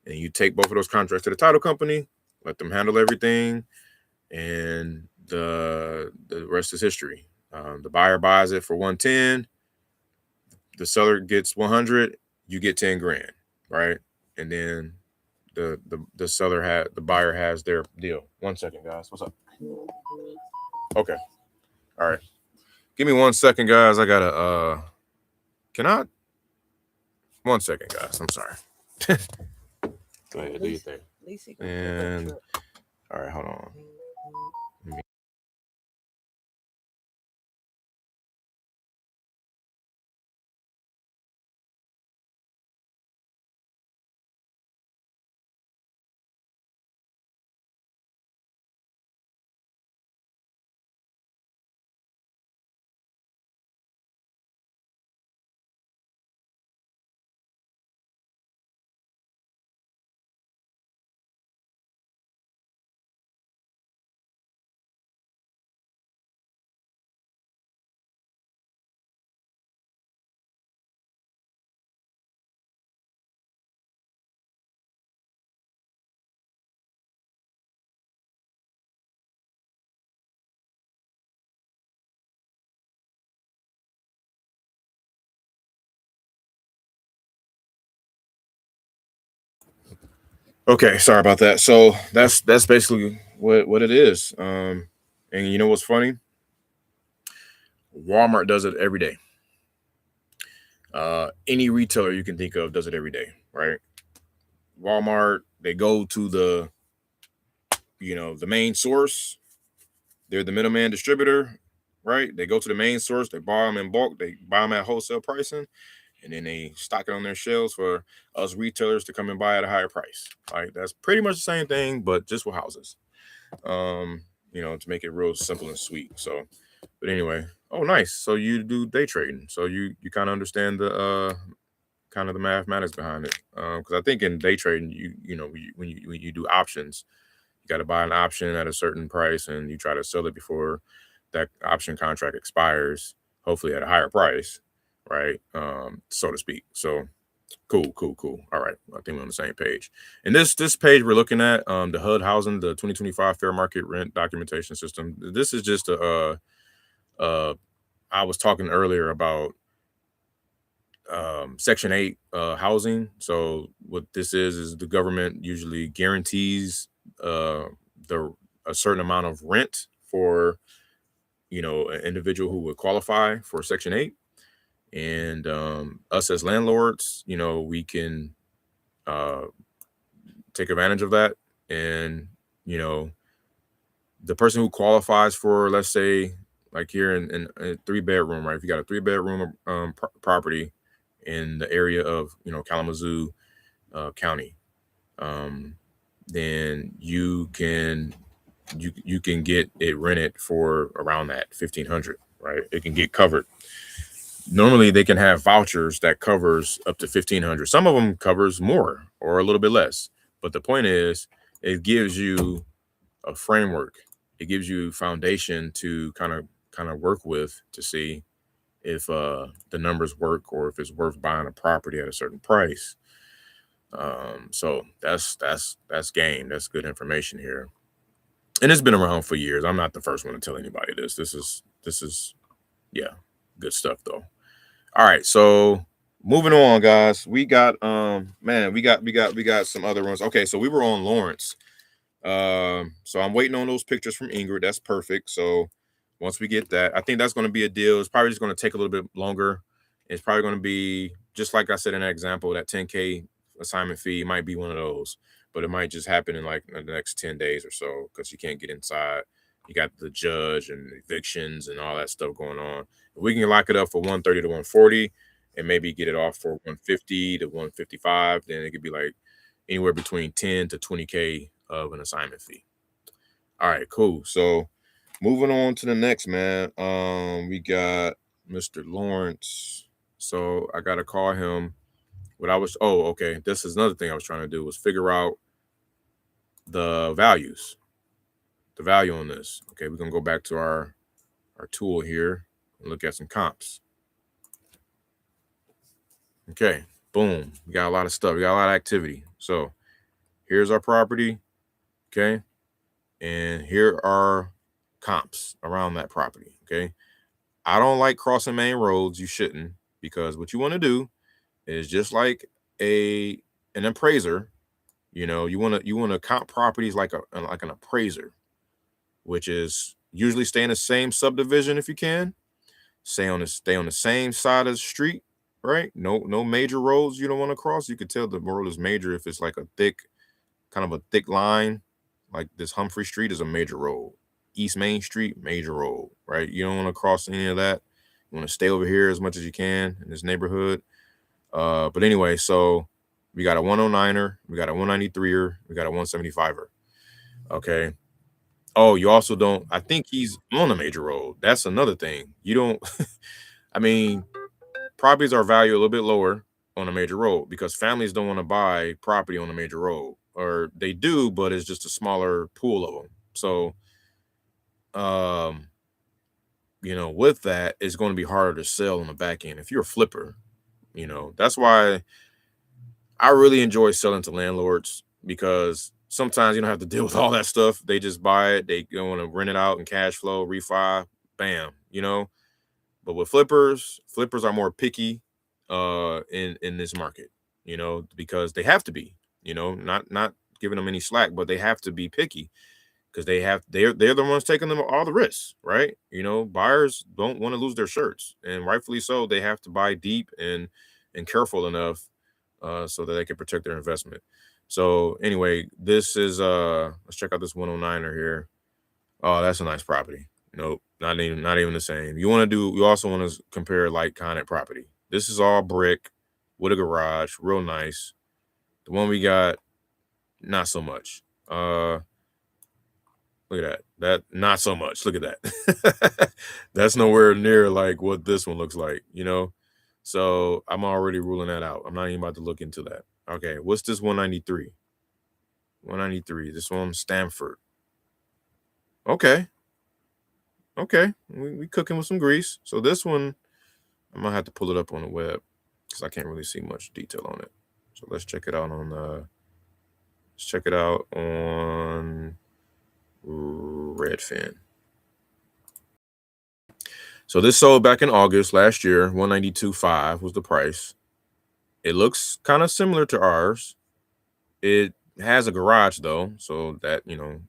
And you take both of those contracts to the title company, let them handle everything, and the rest is history. The buyer buys it for 110, the seller gets 100, you get 10 grand, right? And then the buyer has their deal. 1 second, guys. What's up? Okay. All right. Give me 1 second, guys. I gotta can I 1 second, guys. I'm sorry. Go ahead, do your thing. And all right, hold on. Okay, sorry about that. So that's basically what it is. And you know what's funny? Walmart does it every day. Any retailer you can think of does it every day, right? Walmart, they go to the main source. They're the middleman distributor, right? They go to the main source, they buy them in bulk, they buy them at wholesale pricing, and then they stock it on their shelves for us retailers to come and buy at a higher price. Right? That's pretty much the same thing, but just with houses. To make it real simple and sweet. So, but anyway, oh nice. So you do day trading. So you kind of understand the kind of the mathematics behind it. Because I think in day trading, when you do options, you got to buy an option at a certain price and you try to sell it before that option contract expires, hopefully at a higher price, right? So to speak. So cool. All right, I think we're on the same page. And this page we're looking at, the HUD housing, the 2025 fair market rent documentation system. This is just I was talking earlier about Section 8 housing. So what this is the government usually guarantees a certain amount of rent for an individual who would qualify for Section 8. And us as landlords, we can take advantage of that And, you know, the person who qualifies for, let's say, like here in a 3-bedroom, right? If you got a 3-bedroom property in the area of, you know, Kalamazoo County, then you can get it rented for around that 1,500, right? It can get covered. Normally they can have vouchers that covers up to 1,500. Some of them covers more or a little bit less. But the point is, it gives you a framework. It gives you foundation to kind of work with to see if the numbers work or if it's worth buying a property at a certain price. So that's game. That's good information here. And it's been around for years. I'm not the first one to tell anybody this. This is yeah, good stuff though. All right, so moving on, guys. We got we got some other ones. Okay, so we were on Lawrence. So I'm waiting on those pictures from Ingrid. That's perfect. So once we get that, I think that's going to be a deal. It's probably just going to take a little bit longer. It's probably going to be just like I said in that example, that 10K assignment fee might be one of those, but it might just happen in like the next 10 days or so because you can't get inside. You got the judge and evictions and all that stuff going on. If we can lock it up for 130 to 140 and maybe get it off for 150 to 155, then it could be like anywhere between 10 to 20K of an assignment fee. All right, cool. So moving on to the next, man. We got Mr. Lawrence. So I gotta call him. Okay. This is another thing I was trying to do was figure out the value on this. Okay, we're gonna go back to our tool here and look at some comps. Okay, boom. We got a lot of stuff. We got a lot of activity. So here's our property. Okay. And here are comps around that property. Okay. I don't like crossing main roads. You shouldn't, because what you want to do is just like an appraiser, you know, you want to comp properties like an appraiser, which is usually stay in the same subdivision if you can. Stay on the same side of the street, right? No major roads you don't want to cross. You could tell the road is major if it's like a thick line. Like this Humphrey Street is a major road. East Main Street, major road, right? You don't want to cross any of that. You want to stay over here as much as you can in this neighborhood. But anyway, so we got a 109er, we got a 193er, we got a 175er. Okay. Oh, you also don't, I think he's on a major road. That's another thing. You don't, I mean, properties are valued a little bit lower on a major road because families don't want to buy property on a major road, or they do, but it's just a smaller pool of them. So, you know, with that, it's going to be harder to sell on the back end. If you're a flipper, you know, that's why I really enjoy selling to landlords, because sometimes you don't have to deal with all that stuff. They just buy it. They want to rent it out and cash flow, refi, bam, you know. But with flippers are more picky in this market, you know, because they have to be, you know, not giving them any slack, but they have to be picky because they're the ones taking them all the risks, right? You know, buyers don't want to lose their shirts, and rightfully so. They have to buy deep and careful enough so that they can protect their investment. So anyway, this is let's check out this 109er here. Oh, that's a nice property. Nope, not even the same. You also want to compare like kind of property. This is all brick with a garage, real nice. The one we got, not so much. Look at that. Not so much. Look at that. That's nowhere near like what this one looks like, you know? So I'm already ruling that out. I'm not even about to look into that. Okay, what's this 193? 193. This one, Stamford. Okay. We cooking with some grease. So this one, I might have to pull it up on the web because I can't really see much detail on it. So let's check it out on Redfin. So this sold back in August last year. 192.5 was the price. It looks kind of similar to ours. It has a garage though, so that, you know,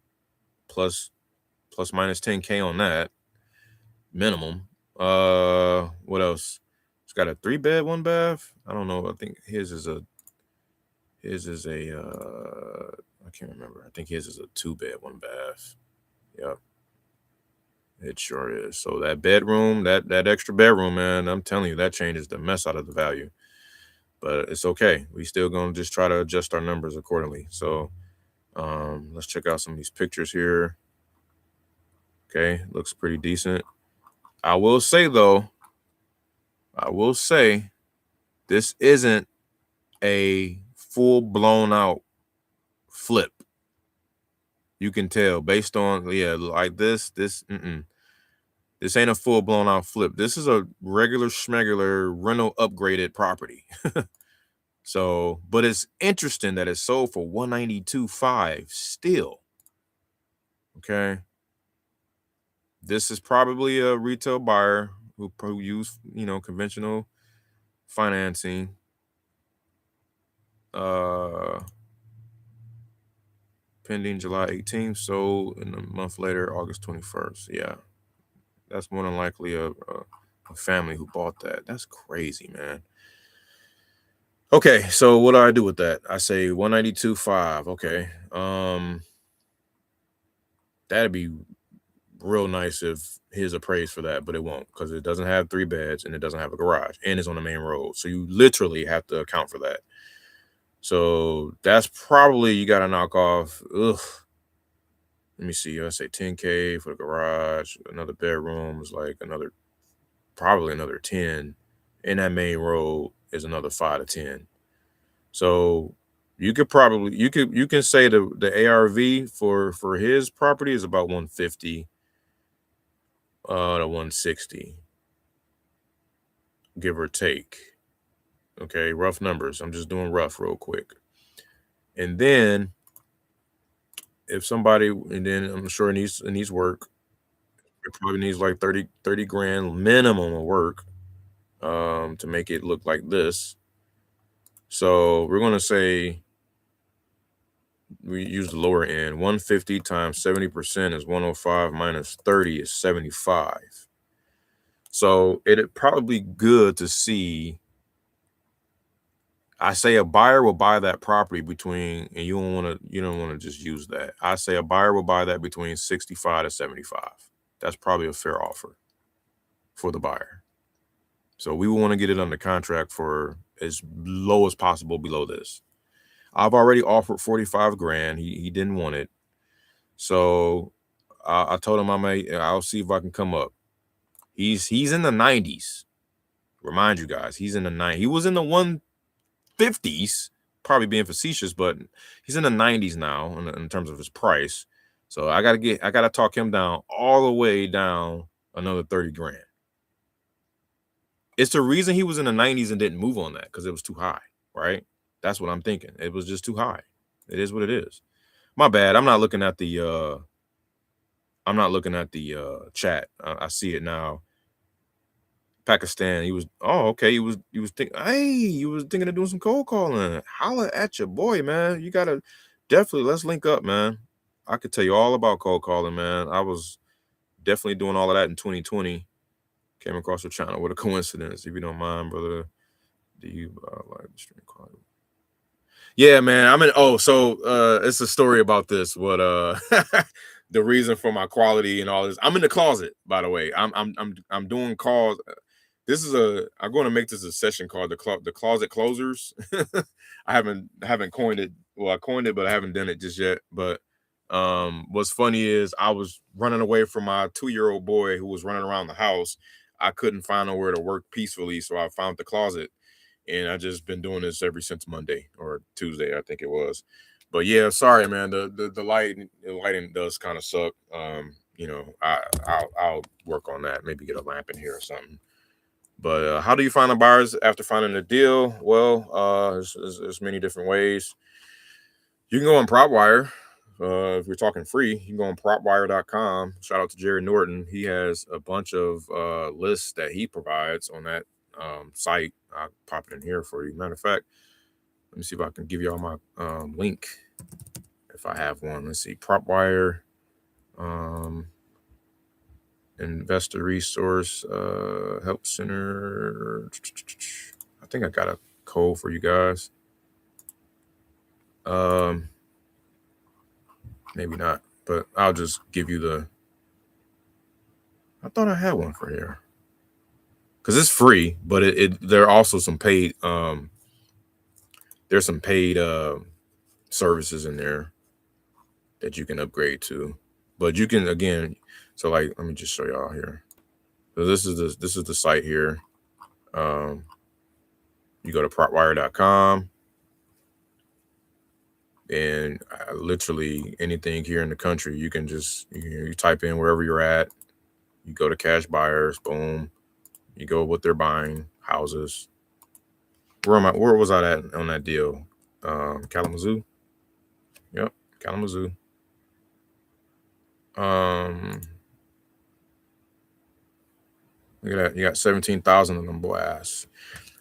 plus minus 10K on that minimum. What else? It's got a 3-bed, 1-bath. I don't know. I think his is a I can't remember. I think his is a 2-bed, 1-bath. Yep. It sure is. So that bedroom, that extra bedroom, man, I'm telling you, that changes the mess out of the value. But it's okay. We still gonna just try to adjust our numbers accordingly. So let's check out some of these pictures here. Okay, looks pretty decent. I will say this isn't a full blown out flip. You can tell based on like this ain't a full blown out flip. This is a regular schmegular rental upgraded property. So, but it's interesting that it's sold for $192,500 still. Okay. This is probably a retail buyer who use, conventional financing. Pending July 18th, sold in a month later, August 21st. Yeah. That's more than likely a family who bought that. That's crazy, man. Okay, so what do I do with that? I say $192,500. Okay. That'd be real nice if his appraised for that, but it won't because it doesn't have 3 beds and it doesn't have a garage and it's on the main road. So you literally have to account for that. So that's probably you got to knock off. Let me see. I say $10,000 for the garage. Another bedroom is like probably another 10. And that main road is another 5 to 10. So you could probably you can say the ARV for his property is about 150 to 160, give or take. Okay, rough numbers. I'm just doing rough real quick. And then if somebody, and then I'm sure it needs work. It probably needs like 30 grand minimum of work to make it look like this. So we're going to say we use the lower end. 150 times 70% is 105 minus 30 is 75. So it'd probably be good to see. I say a buyer will buy that property between, and you don't want to just use that. I say a buyer will buy that between 65 to 75. That's probably a fair offer for the buyer. So we want to get it under contract for as low as possible below this. I've already offered 45 grand. He didn't want it. So I told him I'll see if I can come up. He's in the 90s. Remind you guys, he's in the 90s. He was in the 150s, probably being facetious, but he's in the 90s now in terms of his price. So I gotta talk him down all the way down another 30 grand. It's the reason he was in the 90s and didn't move on that because it was too high, right? That's what I'm thinking. It was just too high. It is what it is. My bad. I'm not looking at the chat. I see it now. Pakistan. He was thinking of doing some cold calling. Holla at your boy, man. You gotta let's link up, man. I could tell you all about cold calling, man. I was definitely doing all of that in 2020. Came across your channel. What a coincidence. If you don't mind, brother. Do you like the stream call? Yeah, man. It's a story about this. What the reason for my quality and all this. I'm in the closet, by the way. I'm doing calls. I'm going to make this a session called the closet closers. I haven't coined it. Well, I coined it, but I haven't done it just yet. But what's funny is I was running away from my 2-year-old boy who was running around the house. I couldn't find nowhere to work peacefully, so I found the closet, and I just been doing this ever since Monday or Tuesday, I think it was. But yeah, sorry, man. The lighting does kind of suck. I'll work on that. Maybe get a lamp in here or something. But how do you find the buyers after finding the deal? Well, there's many different ways. You can go on PropWire. If you're talking free, you can go on propwire.com. Shout out to Jerry Norton. He has a bunch of lists that he provides on that site. I'll pop it in here for you. Matter of fact, let me see if I can give you all my link if I have one. Let's see, PropWire. Investor Resource Help Center. I think I got a code for you guys. Maybe not, but I'll just give you the. I thought I had one for here. Because it's free, but there are also some paid there's some paid services in there that you can upgrade to. But you can, again, so like let me just show y'all here. So this is the site here. You go to propwire.com, and literally anything here in the country, you can just you type in wherever you're at. You go to cash buyers, boom. You go what they're buying, houses. Where was I at on that deal? Kalamazoo. Yep, Kalamazoo. Look at that. You got 17,000 of them blasts.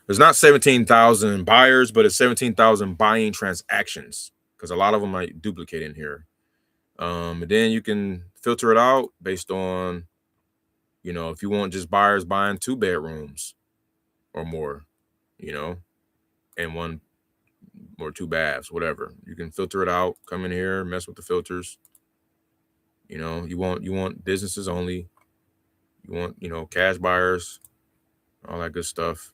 There's not 17,000 buyers, but it's 17,000 buying transactions because a lot of them might duplicate in here. And then you can filter it out based on, if you want just buyers buying 2 bedrooms or more, and 1 or 2 baths, whatever. You can filter it out, come in here, mess with the filters. You want businesses only. You want, cash buyers, all that good stuff.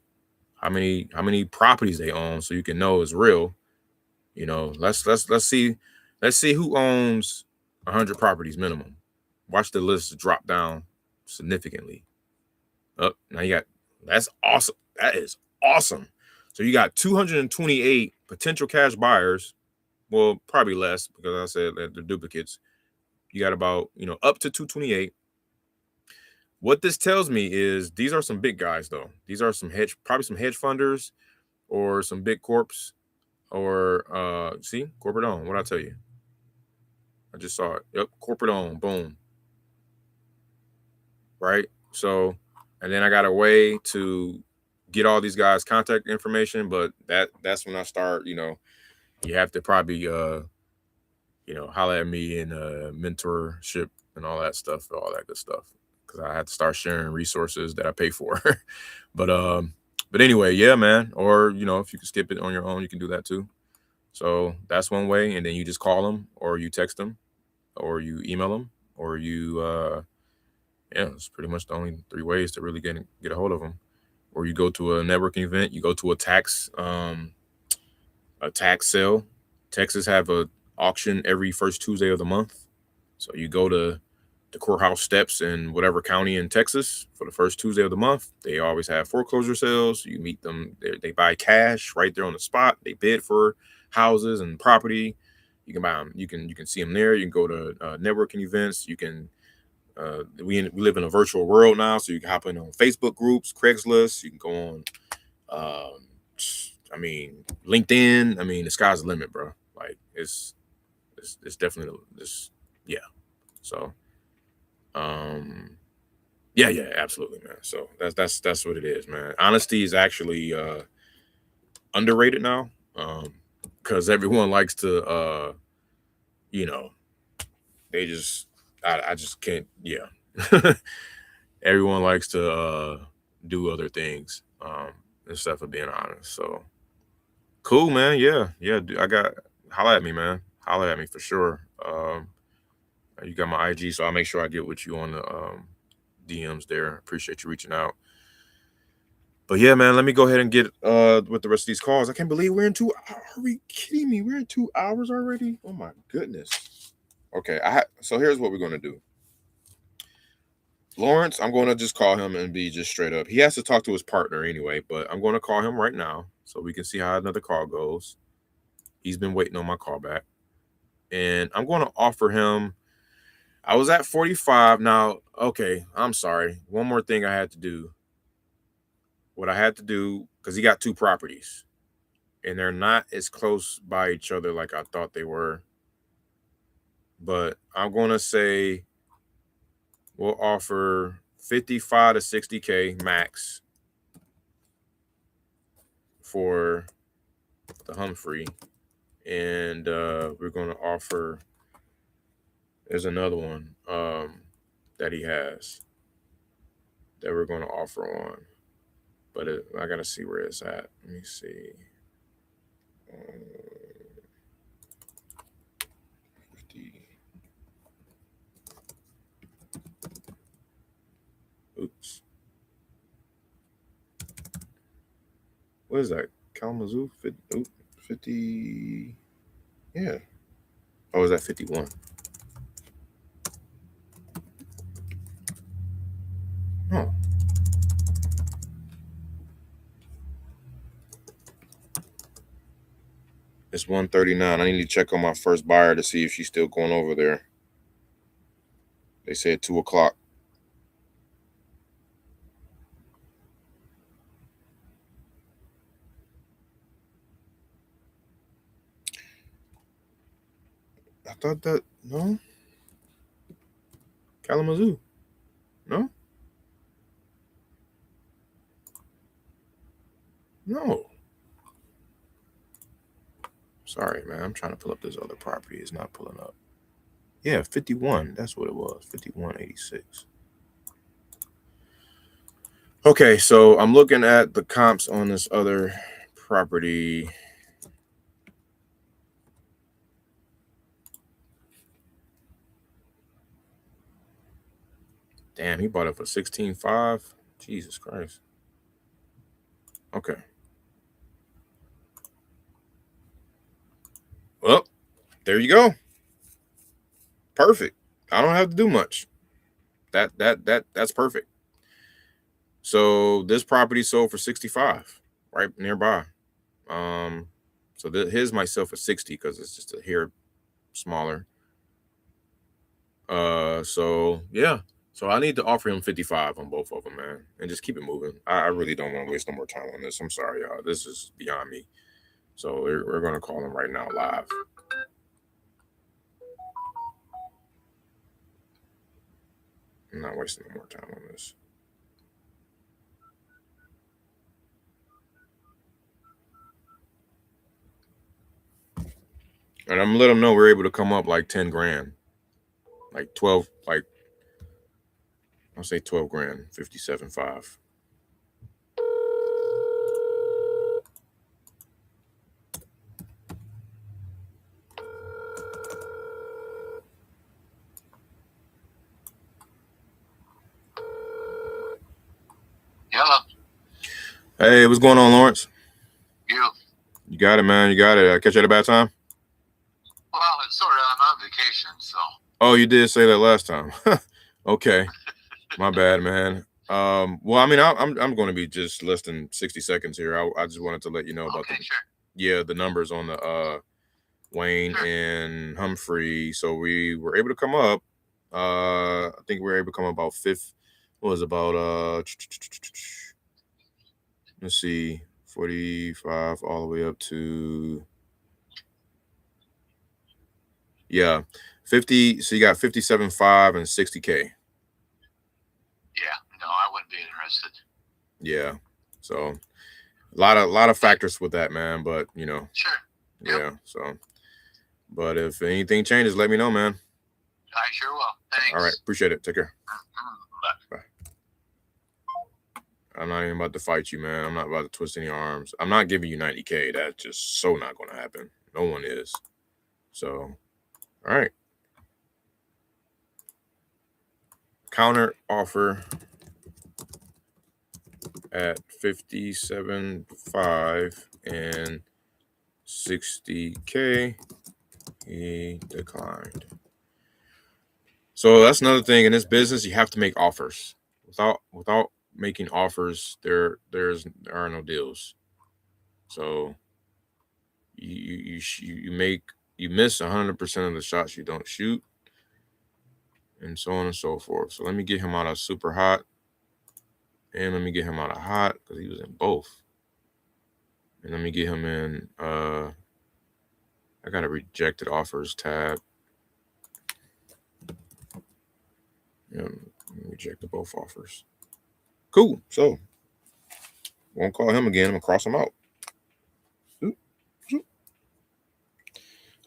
How many properties they own, so you can know it's real. Let's see who owns 100 properties minimum. Watch the list drop down significantly. Now that's awesome. That is awesome. So you got 228 potential cash buyers. Well, probably less because I said that they're duplicates. You got about, up to 228. What this tells me is these are some big guys, though. These are probably some hedge funders or some big corps or see, corporate owned. What I tell you? I just saw it. Yep, corporate owned. Boom. Right. So, and then I got a way to get all these guys' contact information, but that's when I start. You have to probably holler at me in mentorship and all that stuff, all that good stuff, because I had to start sharing resources that I pay for. But anyway, yeah, man. Or if you can skip it on your own, you can do that too. So that's one way, and then you just call them, or you text them, or you email them, or you it's pretty much the only 3 ways to really get a hold of them. Or you go to a networking event, you go to a tax sale. Texas have a auction every first Tuesday of the month. So you go to the courthouse steps in whatever county in Texas for the first Tuesday of the month. They always have foreclosure sales. You meet them. They buy cash right there on the spot. They bid for houses and property. You can buy them. You can see them there. You can go to networking events. You can. We live in a virtual world now, so you can hop in on Facebook groups, Craigslist. You can go on. LinkedIn. The sky's the limit, bro. Like it's definitely this. Yeah. So. Yeah, absolutely, man. So that's what it is, man. Honesty is actually underrated now, because everyone likes to, they just, I just can't. Yeah, everyone likes to do other things instead of being honest. So cool, man. Yeah. Holla at me, man. Holla at me for sure. You got my IG, so I'll make sure I get with you on the DMs there. Appreciate you reaching out. But yeah, man, let me go ahead and get with the rest of these calls. I can't believe we're in 2 hours. Are we kidding me? We're in 2 hours already? Oh my goodness. Okay, so here's what we're gonna do. Lawrence, I'm gonna just call him and be just straight up. He has to talk to his partner anyway, but I'm gonna call him right now so we can see how another call goes. He's been waiting on my call back. And I'm gonna offer him. I was at 45. Now, okay, I'm sorry. One more thing I had to do. What I had to do, because he got 2 properties and they're not as close by each other like I thought they were. But I'm going to say we'll offer 55 to 60K max for the Humphrey. And we're going to offer, there's another one that he has that we're going to offer on. But I got to see where it's at. Let me see. 50. What is that? Kalamazoo 50. Yeah. Oh, is that 51? Oh. It's 139. I need to check on my first buyer to see if she's still going over there. They said 2 o'clock. I thought that, no? Kalamazoo. No? No. Sorry, man. I'm trying to pull up this other property. It's not pulling up. Yeah, 51. That's what it was. 5186. Okay, so I'm looking at the comps on this other property. Damn, he bought it for 16.5. Jesus Christ. Okay. Well, there you go. Perfect. I don't have to do much. That's perfect. So this property sold for 65, right nearby. So his might sell for 60 because it's just a hair smaller. So yeah. So I need to offer him 55 on both of them, man, and just keep it moving. I really don't want to waste no more time on this. I'm sorry, y'all. This is beyond me. So we're gonna call him right now live. I'm not wasting no more time on this. And I'm gonna let them know we're able to come up like 10 grand, like 12, like I'll say 12 grand, 57.5. Hello. Hey, what's going on, Lawrence? You got it, man. You got it. I catch you at a bad time? Well, it's sort of, I'm on vacation, so. Oh, you did say that last time. Okay. My bad, man. Well, I mean, I'm going to be just less than 60 seconds here. I just wanted to let you know about the numbers on the Wayne and Humphrey. So we were able to come up. I think we were able to come up about fifth. What was it, about let's see, 45 all the way up to 50. So you got 57.5 and 60K. Yeah, no, I wouldn't be interested. Yeah. So a lot of factors with that, man. But you know. Sure. Yeah. Yep. So, but if anything changes, let me know, man. I sure will. Thanks. All right. Appreciate it. Take care. Bye. Bye. I'm not even about to fight you, man. I'm not about to twist any arms. I'm not giving you 90K. That's just so not going to happen. No one is. So, all right. Counter offer at 57.5 and 60K. He declined. So that's another thing in this business. You have to make offers. Without making offers, there are no deals. So you miss 100% of the shots you don't shoot, and so on and so forth. So let me get him out of super hot, and let me get him out of hot because he was in both. And let me get him in. I got a rejected offers tab. Yeah, rejected both offers. Cool. So won't call him again. I'm gonna cross him out.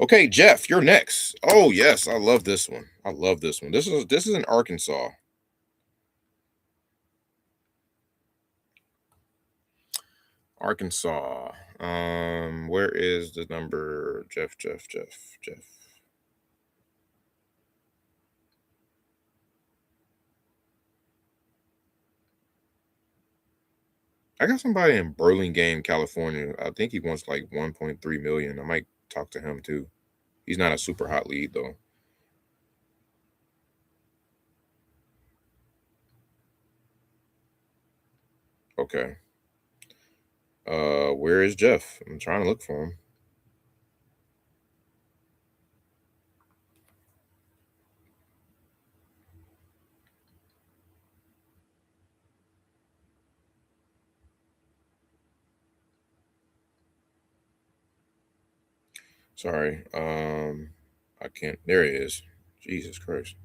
Okay, Jeff, you're next. Oh yes, I love this one. I love this one. This is in Arkansas. Arkansas. Where is the number? Jeff. I got somebody in Burlingame, California. I think he wants like 1.3 million. I might talk to him too. He's not a super hot lead though. Okay. Where is Jeff? I'm trying to look for him. Sorry. I can't. There he is. Jesus Christ.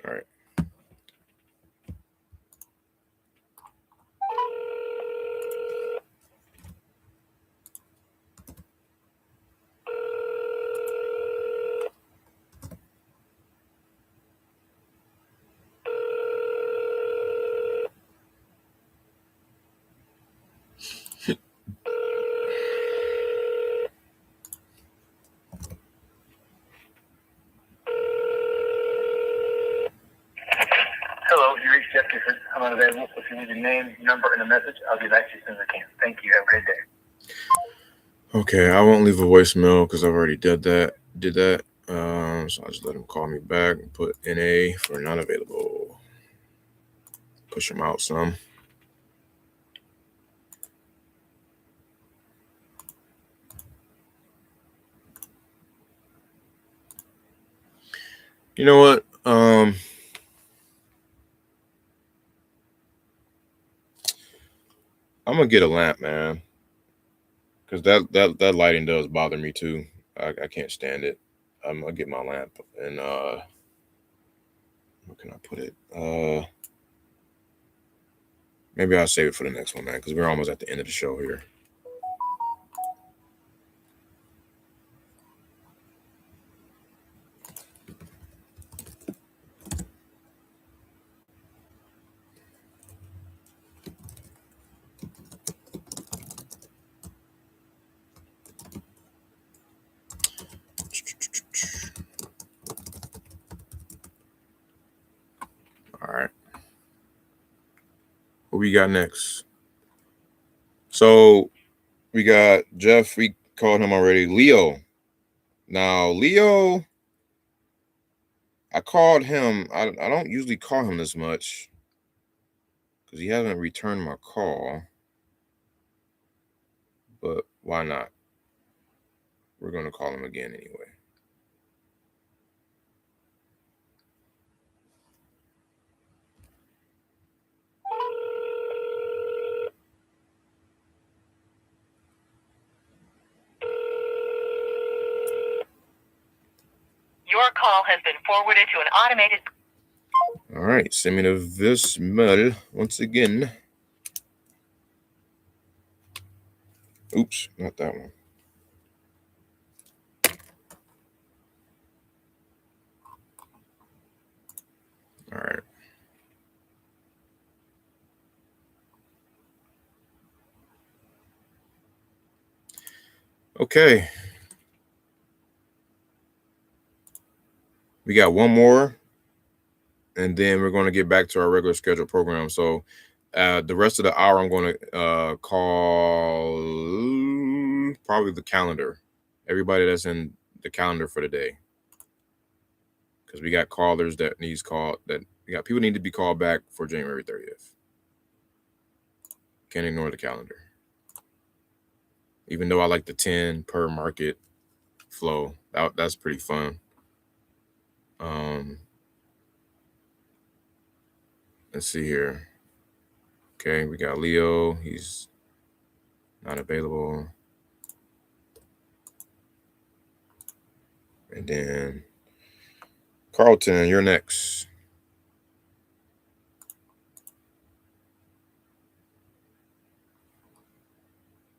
All right. Hello, you reached Jeff Gifford. I'm unavailable, so if you need your name, number, and a message, I'll get back to you as soon as I can. Thank you. Have a great day. Okay, I won't leave a voicemail because I've already did that. So I'll just let him call me back and put NA for not available. Push him out some. You know what? I'm gonna get a lamp, man, because that lighting does bother me too. I can't stand it. I'm gonna get my lamp and where can I put it? Maybe I'll save it for the next one, man, because we're almost at the end of the show here. All right. What we got next? So we got Jeff. We called him already. Leo. Now, Leo, I called him. I don't usually call him this much because he hasn't returned my call. But why not? We're going to call him again anyway. Your call has been forwarded to an automated. All right, send me the voicemail once again. Oops, not that one. All right. Okay. We got one more, and then we're going to get back to our regular scheduled program. So the rest of the hour, I'm going to call probably the calendar. Everybody that's in the calendar for the day. Because we got callers that needs called, that we got people need to be called back for January 30th. Can't ignore the calendar. Even though I like the 10 per market flow, that's pretty fun. Let's see here. Okay, we got Leo. He's not available. And then Carlton, you're next.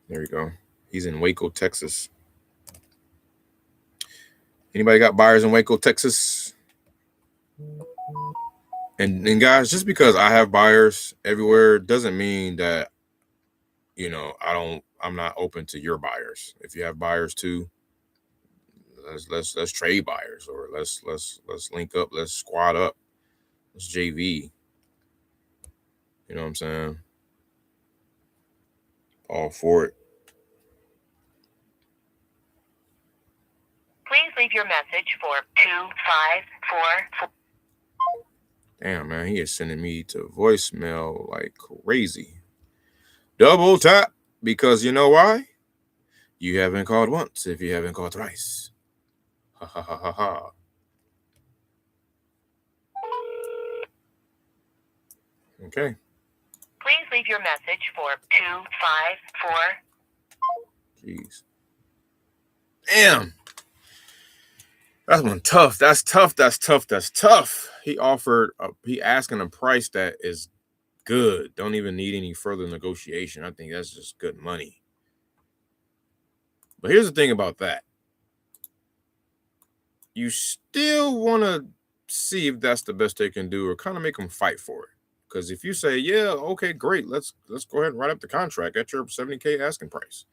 There we go. He's in Waco, Texas. Anybody got buyers in Waco, Texas? And guys, just because I have buyers everywhere doesn't mean that, you know, I'm not open to your buyers. If you have buyers too, let's trade buyers, or let's link up, let's squad up, let's JV. You know what I'm saying? All for it. Please leave your message for 2544. Damn, man, he is sending me to voicemail like crazy. Double tap, because you know why? You haven't called once if you haven't called thrice. Ha ha ha ha ha. Okay. Please leave your message for 254. Jeez. Damn. That's one tough. That's tough. That's tough. That's tough. He asking a price that is good. Don't even need any further negotiation. I think that's just good money. But here's the thing about that. You still want to see if that's the best they can do, or kind of make them fight for it. Because if you say, yeah, okay, great, let's go ahead and write up the contract at your $70K asking price,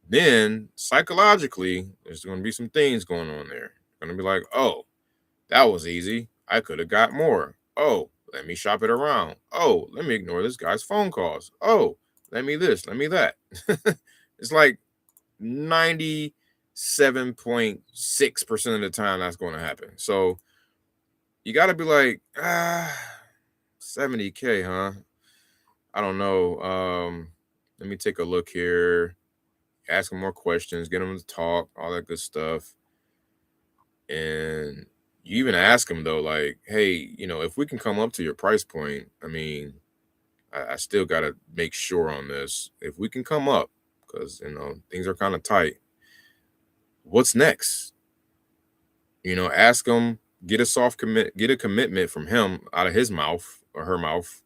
then psychologically, there's going to be some things going on there. Going to be like, oh, that was easy. I could have got more. Oh, let me shop it around. Oh, let me ignore this guy's phone calls. Oh, let me this, let me that. It's like 97.6% of the time that's going to happen. So you got to be like, 70K, huh? I don't know. Let me take a look here. Ask them more questions, get them to talk, all that good stuff. And you even ask them though, like, hey, if we can come up to your price point, I mean, I still got to make sure on this. If we can come up, because, things are kind of tight. What's next? Ask them, get a commitment from him out of his mouth or her mouth,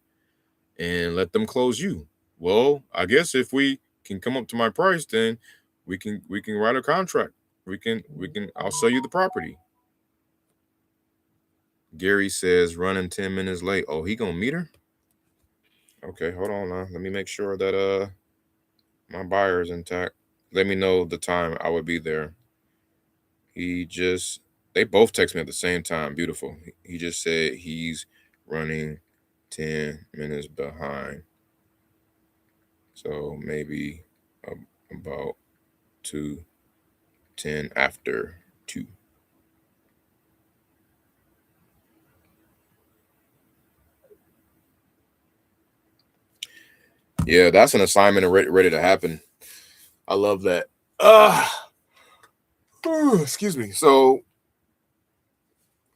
and let them close you. Well, I guess if we can come up to my price, then we can write a contract. I'll sell you the property. Gary says running 10 minutes late. Oh, he gonna meet her? Okay, hold on now. Let me make sure that my buyer is intact. Let me know the time I would be there. They both text me at the same time. Beautiful. He just said he's running 10 minutes behind. So maybe about 2:10 after 2. Yeah, that's an assignment ready to happen. I love that. Excuse me. So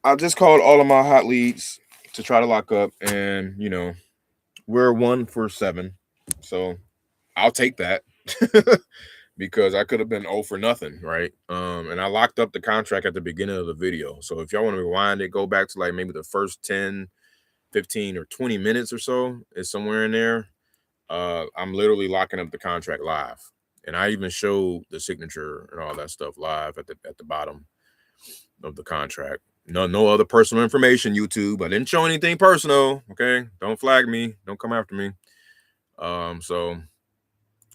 I just called all of my hot leads to try to lock up, and we're 1 for 7. So I'll take that. Because I could have been 0 for nothing, right? And I locked up the contract at the beginning of the video. So if y'all want to rewind it, go back to like maybe the first 10, 15, or 20 minutes or so, is somewhere in there. I'm literally locking up the contract live. And I even showed the signature and all that stuff live at the bottom of the contract. No other personal information, YouTube. I didn't show anything personal. Okay. Don't flag me. Don't come after me. So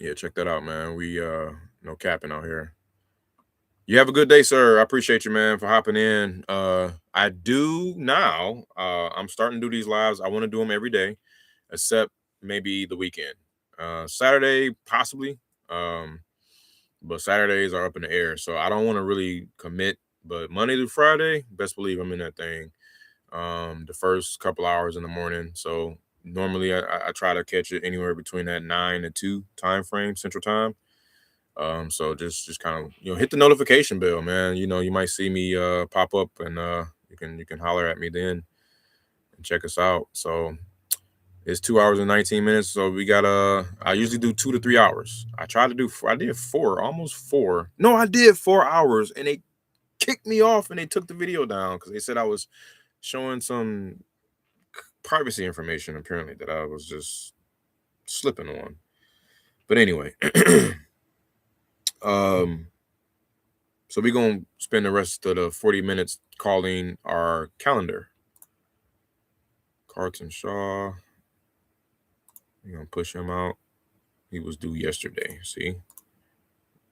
yeah, check that out, man. We no capping out here. You have a good day, sir. I appreciate you, man, for hopping in. I do now. I'm starting to do these lives. I want to do them every day, except maybe the weekend. Saturday, possibly. But Saturdays are up in the air, so I don't want to really commit. But Monday through Friday, best believe I'm in that thing. The first couple hours in the morning. So normally I try to catch it anywhere between that 9 and 2 time frame, Central Time. So just kind of hit the notification bell, man. You might see me pop up, and you can holler at me then and check us out. So it's 2 hours and 19 minutes. So we got I usually do 2 to 3 hours. I did 4, almost 4. No, I did 4 hours, and they kicked me off and they took the video down because they said I was showing some privacy information apparently that I was just slipping on. But anyway, so we're gonna spend the rest of the 40 minutes calling our calendar. Carlton Shaw. We're gonna push him out. He was due yesterday. See?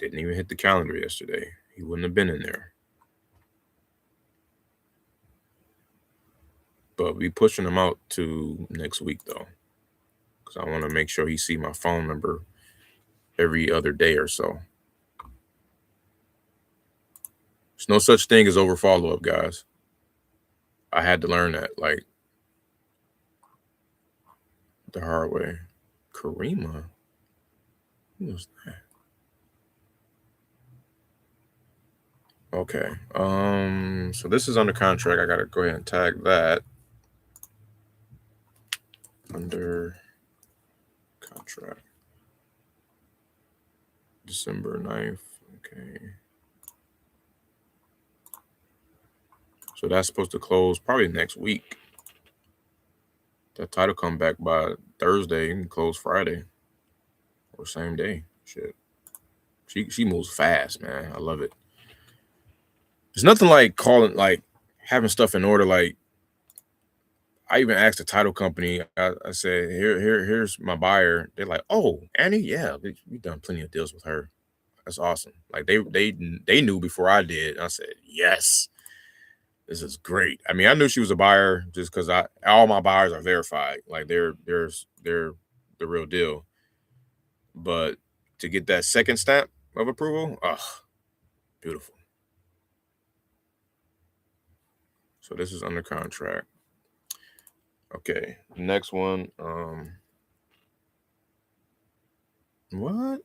Didn't even hit the calendar yesterday. He wouldn't have been in there. But we pushing him out to next week though. Because I want to make sure he see my phone number every other day or so. There's no such thing as over follow up, guys. I had to learn that, like, the hard way. Karima? Who was that? Okay. So this is under contract. I gotta go ahead and tag that under contract. December 9th. Okay. So that's supposed to close probably next week. That title come back by Thursday and close Friday or same day. Shit. She moves fast, man. I love it. There's nothing like having stuff in order. Like, I even asked the title company. I said, here's my buyer. They're like, oh, Annie, yeah, we've done plenty of deals with her. That's awesome. Like they knew before I did. I said, yes, this is great. I mean, I knew she was a buyer just because all my buyers are verified. Like they're the real deal. But to get that second stamp of approval, beautiful. So this is under contract. Okay, next one. What?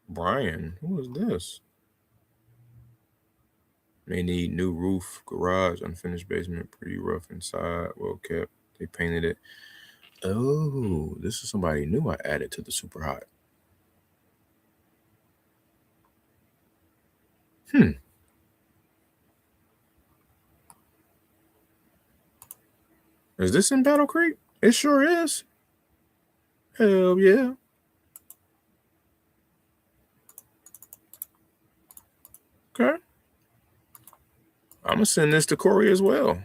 Brian, who is this? May need new roof, garage, unfinished basement, pretty rough inside, well kept. They painted it. Oh, this is somebody new I added to the super hot. Is this in Battle Creek? It sure is. Hell yeah. Okay. I'm going to send this to Corey as well.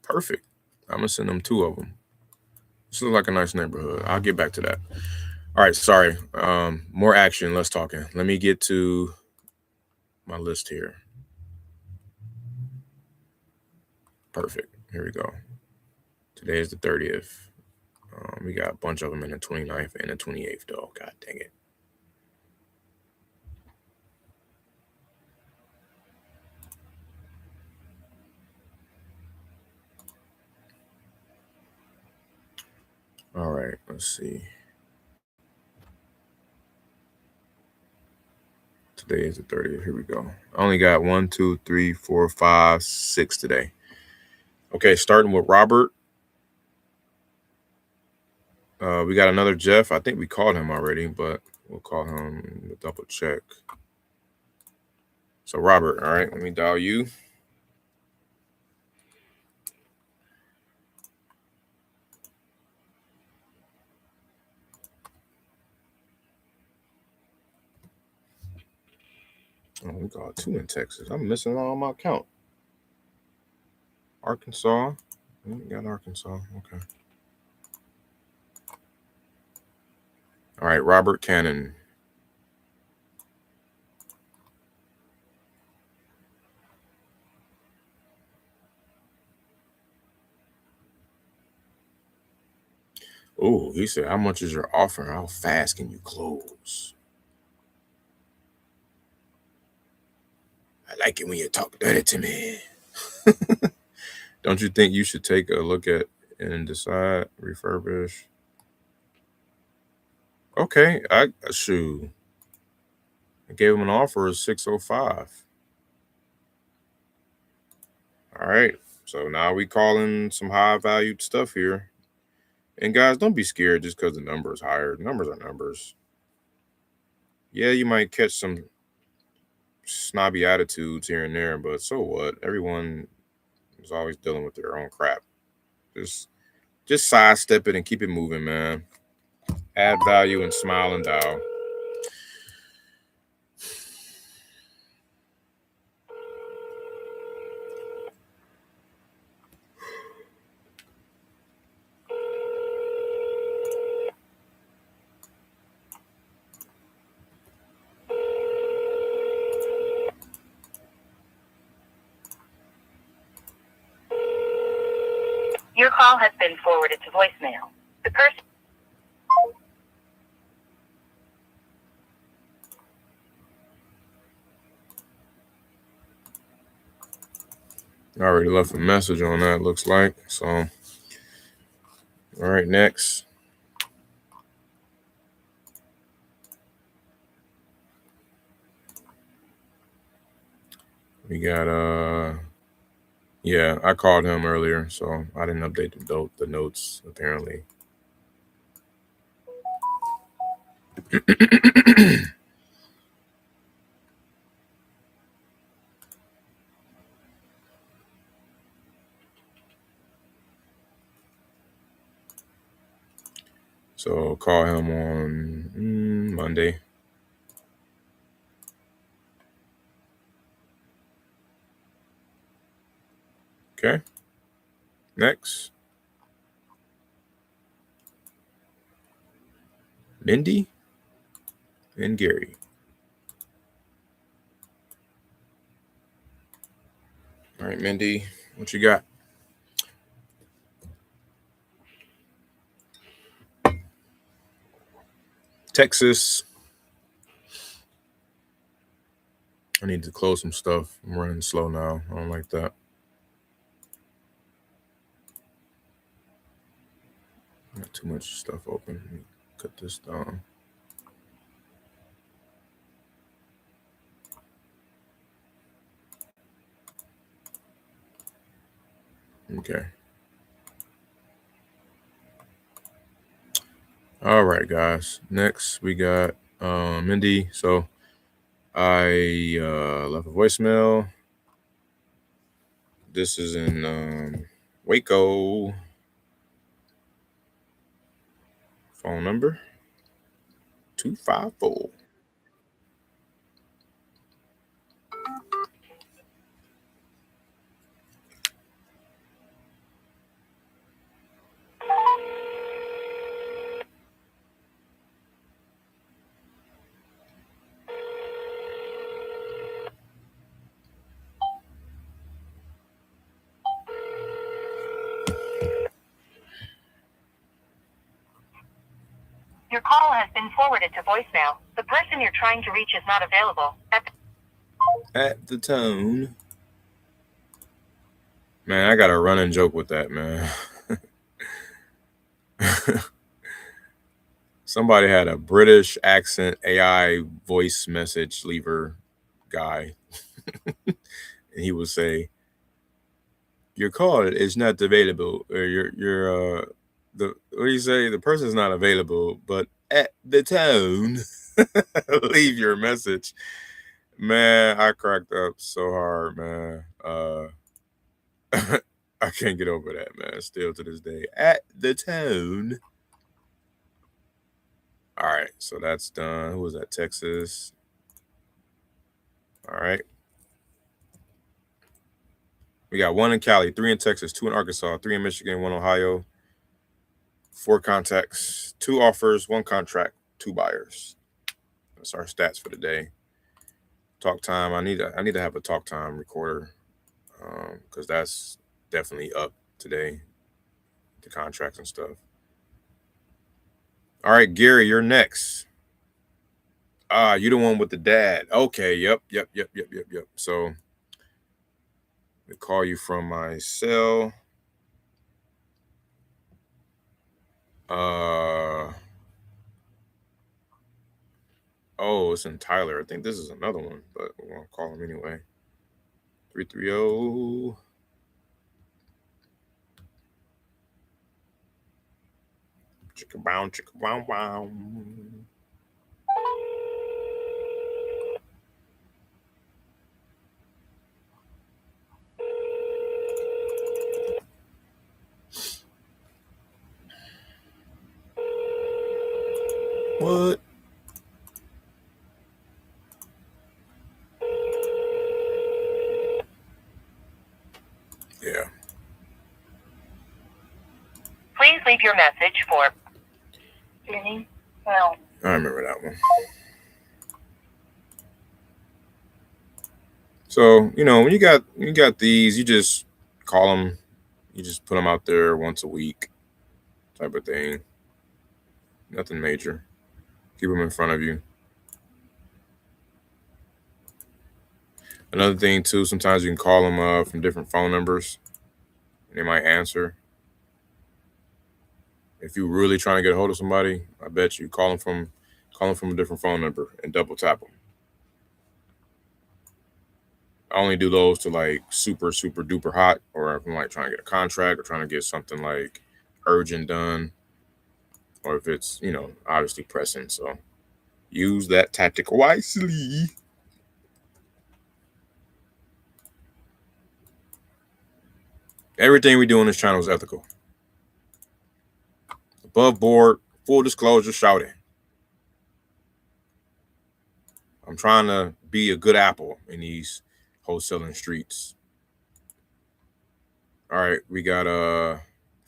Perfect. I'm going to send them 2 of them. This looks like a nice neighborhood. I'll get back to that. All right, sorry. More action, less talking. Let me get to my list here. Perfect. Here we go. Today is the 30th. We got a bunch of them in the 29th and the 28th, though. God dang it. All right, let's see. Today is the 30th. Here we go. I only got 1, 2, 3, 4, 5, 6 today. Okay, starting with Robert. We got another Jeff. I think we called him already, but we'll call him to double check. So Robert, all right, let me dial you. Oh, we got 2 in Texas. I'm missing all my count. Arkansas. We got Arkansas. Okay. All right, Robert Cannon. Oh, he said, how much is your offer? How fast can you close? I like it when you talk dirty to me. Don't you think you should take a look at and decide, refurbish? Okay, I gave him an offer of 605. All right, so now we calling some high valued stuff here. And guys, don't be scared just because the number is higher. Numbers are numbers. Yeah, you might catch some snobby attitudes here and there, but so what? Everyone is always dealing with their own crap. Just sidestep it and keep it moving, man. Add value and smile and dial. Your call has been forwarded to voicemail. The person. I already left a message on that, looks like. So, all right, next. We got, yeah, I called him earlier, so I didn't update the notes, apparently. So call him on Monday. Okay. Next. Mindy and Gary. All right, Mindy, what you got? Texas. I need to close some stuff. I'm running slow now. I don't like that. Got too much stuff open. Let me cut this down. Okay. All right, guys. Next, we got Mindy. So I left a voicemail. This is in Waco. Phone number 254. Your call has been forwarded to voicemail. The person you're trying to reach is not available. At the tone. Man, I got a running joke with that, man. Somebody had a British accent AI voice message lever guy. And he would say, your call is not available, or what do you say? The person's not available, but at the tone, leave your message. Man, I cracked up so hard, man. I can't get over that, man. Still to this day. At the tone. All right, so that's done. Who was that? Texas. All right. We got 1 in Cali, 3 in Texas, 2 in Arkansas, 3 in Michigan, 1 in Ohio, 4 contacts, 2 offers, 1 contract, 2 buyers. That's our stats for the day. Talk time. I need to have a talk time recorder because that's definitely up today. The contracts and stuff. All right, Gary, you're next. You the one with the dad. Okay, yep. So I call you from my cell. Oh, it's in Tyler. I think this is another one, but we're gonna call him anyway. 330. Chicka bow, chicka wow wow. What? Yeah. Please leave your message for Jenny. Well, I remember that one. So, when you got these, you just call them, you just put them out there once a week type of thing. Nothing major. Keep them in front of you. Another thing too, sometimes you can call them from different phone numbers, and they might answer. If you're really trying to get a hold of somebody, I bet you call them from a different phone number and double tap them. I only do those to like super duper hot, or if I'm like trying to get a contract or trying to get something like urgent done, or if it's obviously pressing. So use that tactic wisely. Everything we do on this channel is ethical, above board, full disclosure, shouting. I'm trying to be a good apple in these wholesaling streets. All right, we got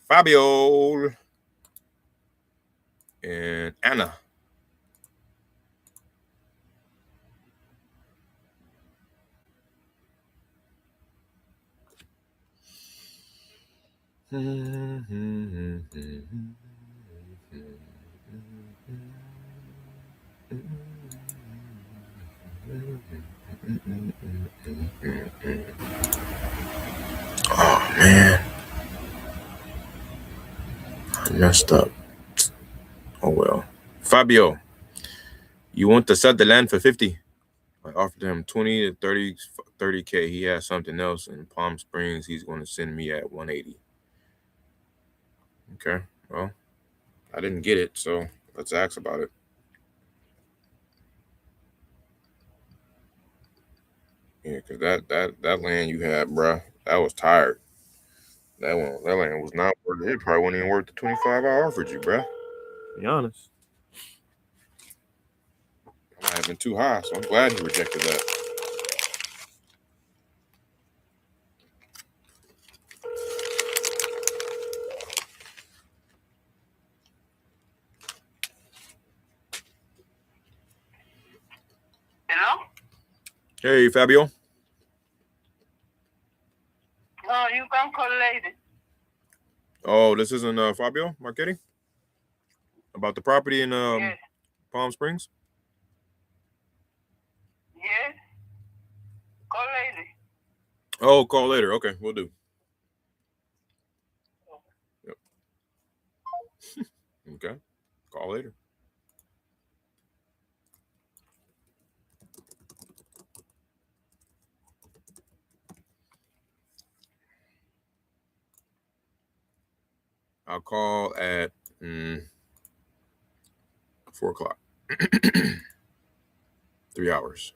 Fabio and Anna. Oh man, I messed up. Oh well. Fabio, you want to sell the land for 50? I offered him 20 to 30K. He has something else in Palm Springs. He's going to send me at 180. Okay. Well, I didn't get it, so let's ask about it. Yeah, because that land you had, bruh, that was tired. That land was not worth it. It probably wasn't even worth the 25 I offered you, bruh. To be honest. It might have been too high, so I'm glad he rejected that. Hello? Hey, Fabio. Oh, you can call lady. Oh, this isn't Fabio Marchetti? About the property in Yes. Palm Springs? Yes. Call lady. Oh, call later. Okay, we'll do. Yep. Okay, call later. I'll call at 4 o'clock. 3 hours.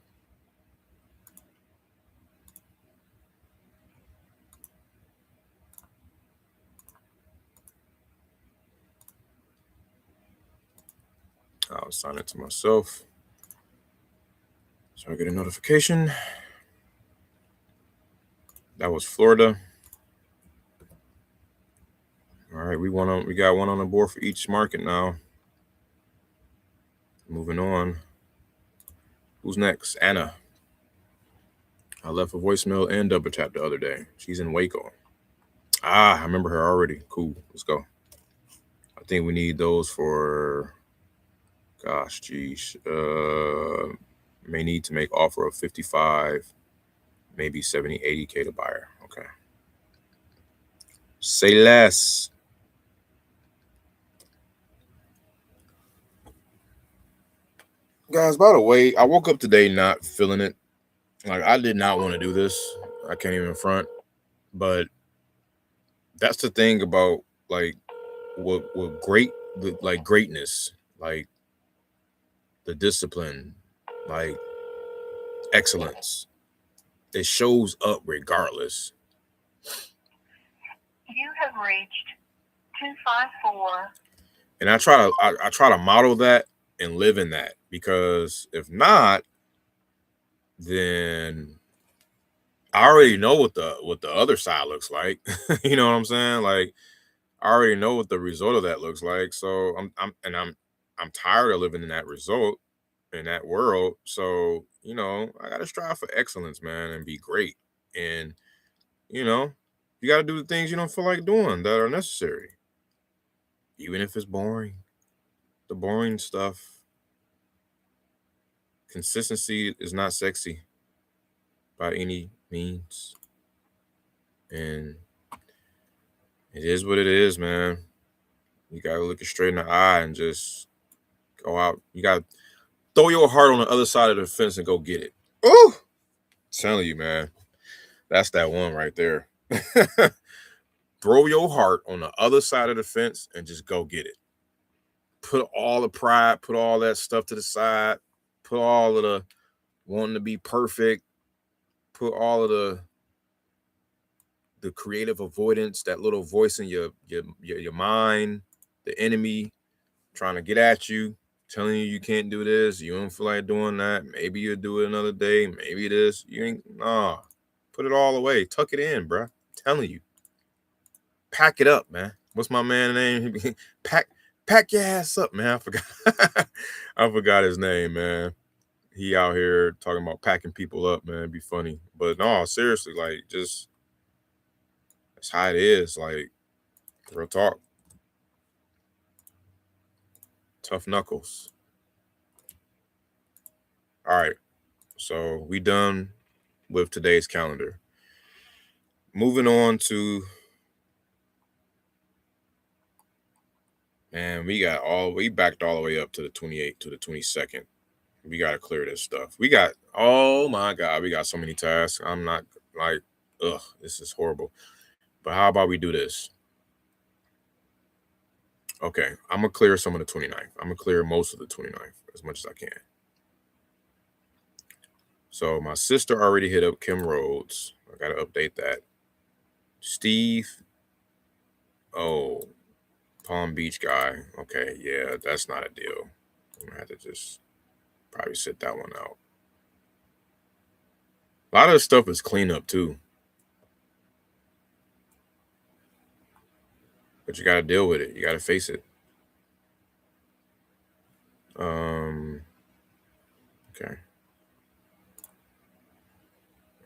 I'll assign it to myself so I get a notification. That was Florida. All right, we got one on the board for each market now. Moving on. Who's next? Anna. I left a voicemail and double tap the other day. She's in Waco. Ah, I remember her already. Cool. Let's go. I think we need those for, gosh, geez. May need to make offer of 55, maybe 70, 80K to buyer. Okay. Say less. Guys, by the way, I woke up today not feeling it. Like, I did not want to do this. I can't even front. But that's the thing about, like, what greatness, like the discipline, like excellence. It shows up regardless. You have reached 254. And I try to model that and live in that, because if not, then I already know what the other side looks like. You know what I'm saying? Like, I already know what the result of that looks like. So I'm tired of living in that result, in that world. So, I gotta strive for excellence, man, and be great. And you gotta do the things you don't feel like doing that are necessary. Even if it's boring. The boring stuff. Consistency is not sexy by any means. And it is what it is, man. You got to look it straight in the eye and just go out. You got to throw your heart on the other side of the fence and go get it. Oh, telling you, man. That's that one right there. Throw your heart on the other side of the fence and just go get it. Put all the pride, put all that stuff to the side, put all of the wanting to be perfect, put all of the creative avoidance, that little voice in your mind, the enemy trying to get at you, telling you can't do this, you don't feel like doing that, maybe you'll do it another day, maybe this, you ain't, nah. Put it all away, tuck it in, bro. I'm telling you. Pack it up, man. What's my man's name? Pack your ass up, man. I forgot. I forgot his name, man. He out here talking about packing people up, man. It'd be funny. But no, seriously, like, just that's how it is. Like, real talk. Tough knuckles. All right. So we done with today's calendar. Moving on to, man, we backed all the way up to the 28th to the 22nd. We got to clear this stuff. Oh my God, we got so many tasks. I'm not like, this is horrible. But how about we do this? Okay, I'm going to clear some of the 29th. I'm going to clear most of the 29th as much as I can. So my sister already hit up Kim Rhodes. I got to update that. Steve. Oh, Palm Beach guy. Okay, yeah, that's not a deal. I'm going to have to just probably sit that one out. A lot of the stuff is cleanup too. But you got to deal with it. You got to face it. Okay.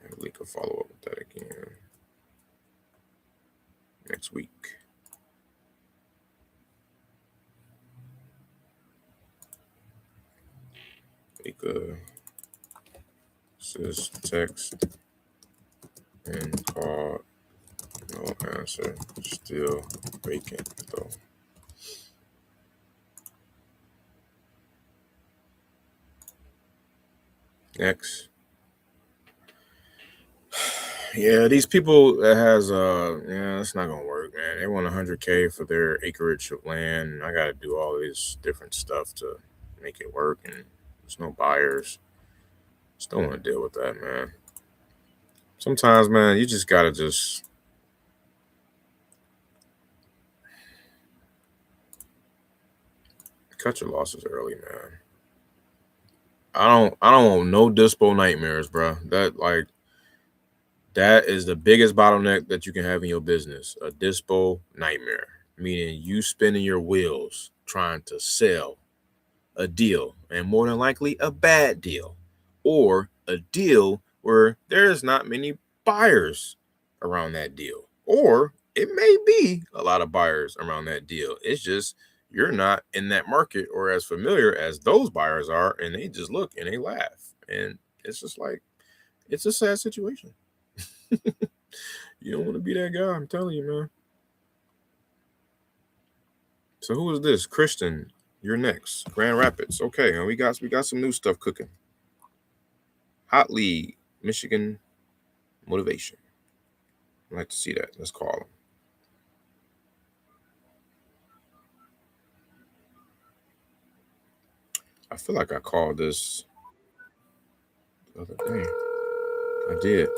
And we can follow up with that again next week. Mika says text and call, no answer, still vacant though. Next. Yeah, these people that has it's not gonna work, man. They want 100K for their acreage of land. I gotta do all this different stuff to make it work, and there's no buyers. Just don't want to deal with that, man. Sometimes, man, you just gotta just cut your losses early, man. I don't want no dispo nightmares, bro. That is the biggest bottleneck that you can have in your business. A dispo nightmare, meaning you spinning your wheels trying to sell a deal, and more than likely a bad deal, or a deal where there's not many buyers around that deal, or it may be a lot of buyers around that deal. It's just you're not in that market or as familiar as those buyers are, and they just look and they laugh, and it's just like, it's a sad situation. You don't want to be that guy, I'm telling you, man. So who is this? Christian, you're next. Grand Rapids. Okay, and we got some new stuff cooking. Hot League, Michigan Motivation. I'd like to see that. Let's call him. I feel like I called this the other day. I did.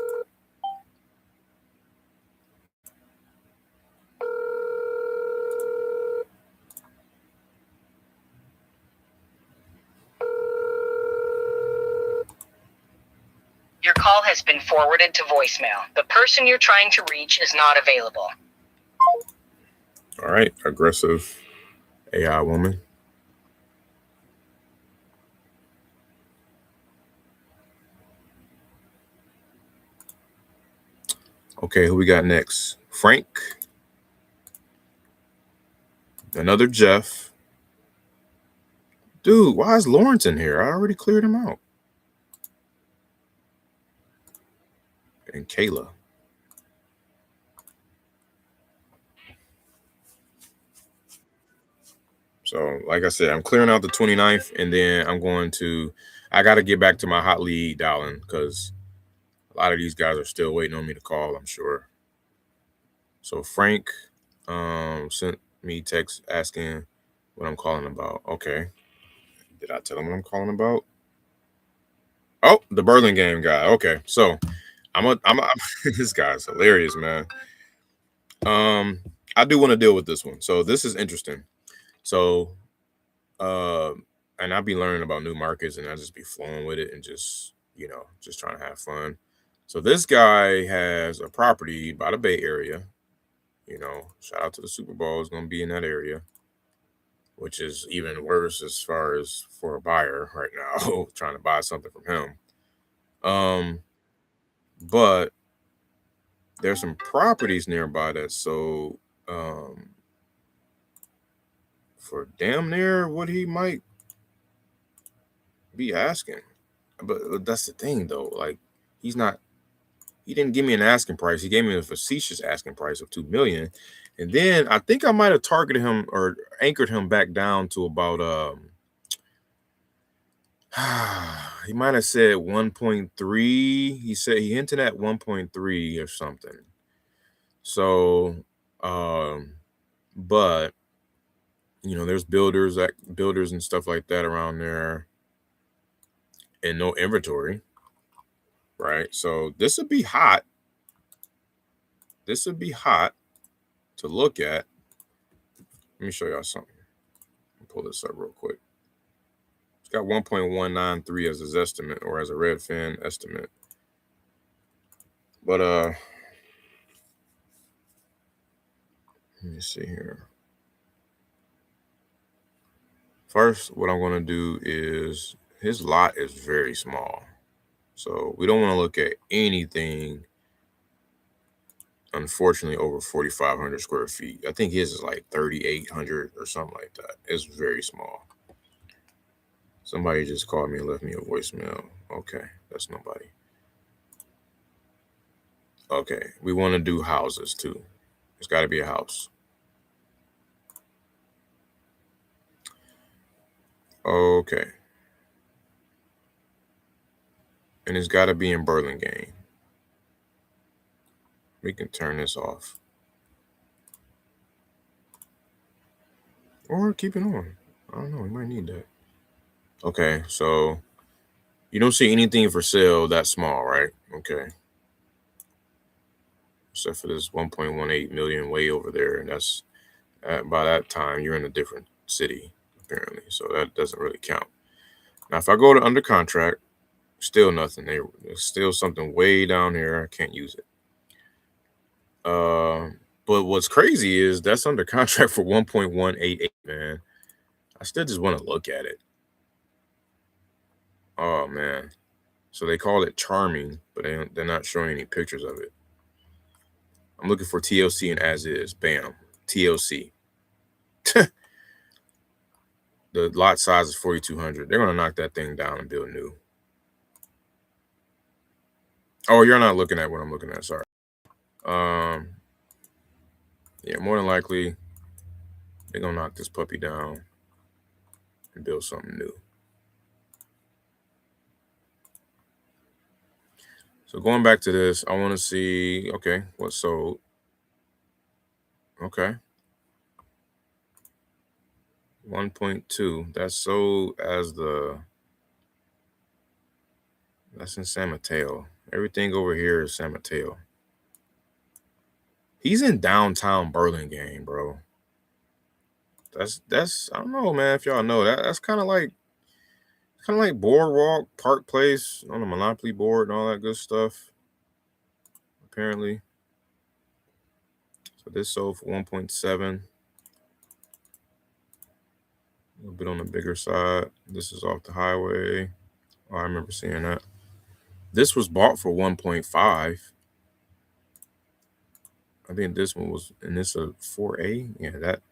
Your call has been forwarded to voicemail. The person you're trying to reach is not available. All right, aggressive AI woman. Okay, who we got next? Frank. Another Jeff. Dude, why is Lawrence in here? I already cleared him out. and Kayla. So, like I said, I'm clearing out the 29th, and then I got to get back to my hot lead dialing because a lot of these guys are still waiting on me to call, I'm sure. So Frank sent me text asking what I'm calling about. Okay. Did I tell him what I'm calling about? Oh, the Burlingame guy. Okay. So this guy's hilarious, man. I do want to deal with this one. So this is interesting. So and I'll be learning about new markets and I'll just be flowing with it and just trying to have fun. So this guy has a property by the Bay Area. Shout out to the Super Bowl is going to be in that area, which is even worse as far as for a buyer right now trying to buy something from him. But there's some properties nearby that sold for damn near what he might be asking. But that's the thing though, like he didn't give me an asking price. He gave me a facetious asking price of $2 million. And then I think I might have targeted him or anchored him back down to about he might have said 1.3. He said he hinted at 1.3 or something. So but there's builders and stuff like that around there and no inventory. Right. So this would be hot. This would be hot to look at. Let me show y'all something. Pull this up real quick. It's got 1.193 as his estimate or as a Redfin estimate. But let me see here. First, what I'm going to do is his lot is very small. So we don't want to look at anything, unfortunately, over 4,500 square feet. I think his is like 3,800 or something like that. It's very small. Somebody just called me and left me a voicemail. Okay, that's nobody. Okay, we want to do houses too. It's got to be a house. Okay. And it's got to be in Burlingame. We can turn this off. Or keep it on. I don't know. We might need that. Okay, so you don't see anything for sale that small, right? Okay. Except for this 1.18 million way over there. And that's by that time you're in a different city, apparently. So that doesn't really count. Now, if I go to under contract, still nothing. There's still something way down here. I can't use it. But what's crazy is that's under contract for 1.188, man. I still just want to look at it. Oh man. So they call it charming, but they're not showing any pictures of it. I'm looking for TLC and as is. Bam. TLC. The lot size is 4,200. They're gonna knock that thing down and build new. Oh, you're not looking at what I'm looking at. Sorry. Yeah, more than likely they're gonna knock this puppy down and build something new. So going back to this, I want to see, okay, what sold? Okay. 1.2. That's sold as that's in San Mateo. Everything over here is San Mateo. He's in downtown Burlingame, bro. That's I don't know, man. If y'all know that's kind of like Boardwalk, Park Place on the Monopoly board and all that good stuff. Apparently. So this sold for 1.7. A little bit on the bigger side. This is off the highway. Oh, I remember seeing that. This was bought for 1.5. I think this one was, and this a 4A. Yeah, that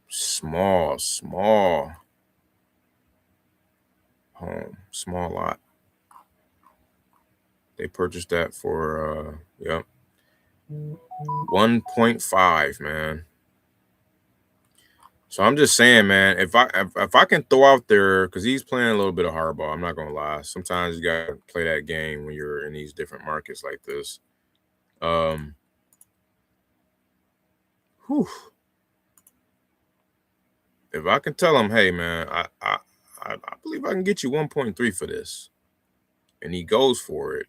small home, small lot. They purchased that for 1.5, man. So I'm just saying, man, if I can throw out there, because he's playing a little bit of hardball, I'm not gonna lie. Sometimes you gotta play that game when you're in these different markets like this. Whew. If I can tell him, hey man, I believe I can get you 1.3 for this, and he goes for it,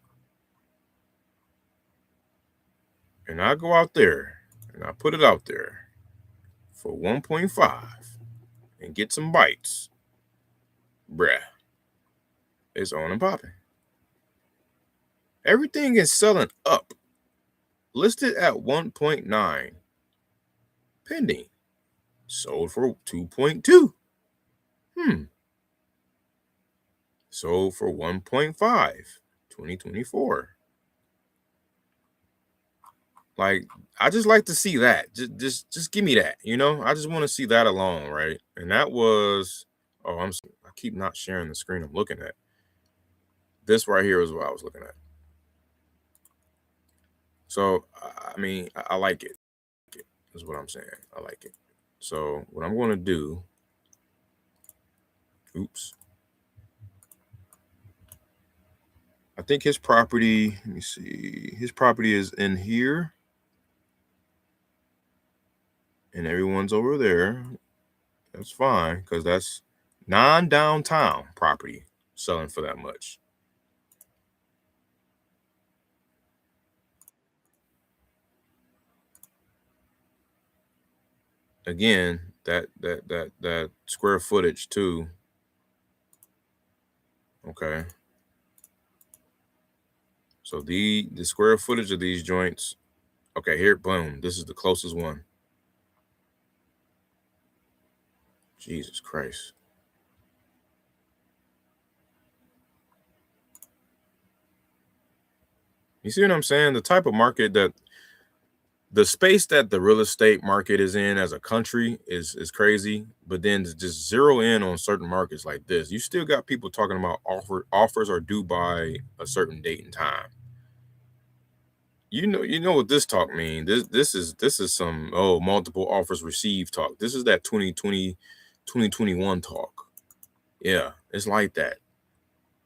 and I go out there and I put it out there for 1.5 and get some bites, bruh, it's on and popping. Everything is selling up. Listed at 1.9. Pending. Sold for 2.2. Sold for 1.5. 2024. Like, I just like to see that. Just give me that, you know? I just want to see that alone, right? And that was, I keep not sharing the screen I'm looking at. This right here is what I was looking at. So, I mean, I like it. Is what I'm saying. I like it. So, what I'm going to do, I think his property, let me see, his property is in here. And everyone's over there. That's fine, because that's non-downtown property selling for that much. Again, that square footage too. Okay. So the square footage of these joints. Okay, here, boom. This is the closest one. Jesus Christ. You see what I'm saying? The type of market that the space that the real estate market is in as a country is crazy. But then to just zero in on certain markets like this, you still got people talking about offers are due by a certain date and time. You know what this talk means. This is some multiple offers received talk. This is that 2020, 2021 talk. Yeah, it's like that.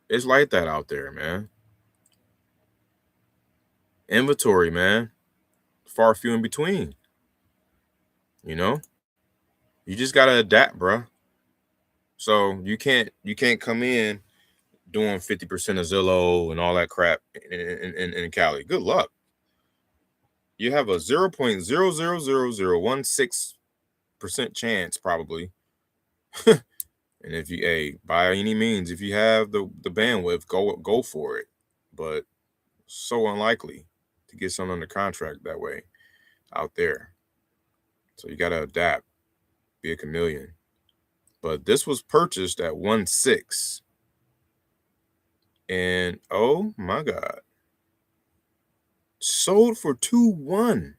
It's like that out there, man. Inventory, man. Far few in between. You know? You just gotta adapt, bro. So you can't come in doing 50% of Zillow and all that crap in Cali. Good luck. You have a 0.00016% chance probably. And if you by any means, if you have the bandwidth, go for it. But so unlikely to get something under contract that way out there. So you gotta adapt, be a chameleon. But this was purchased at 1.6. And oh my God. Sold for 2.1.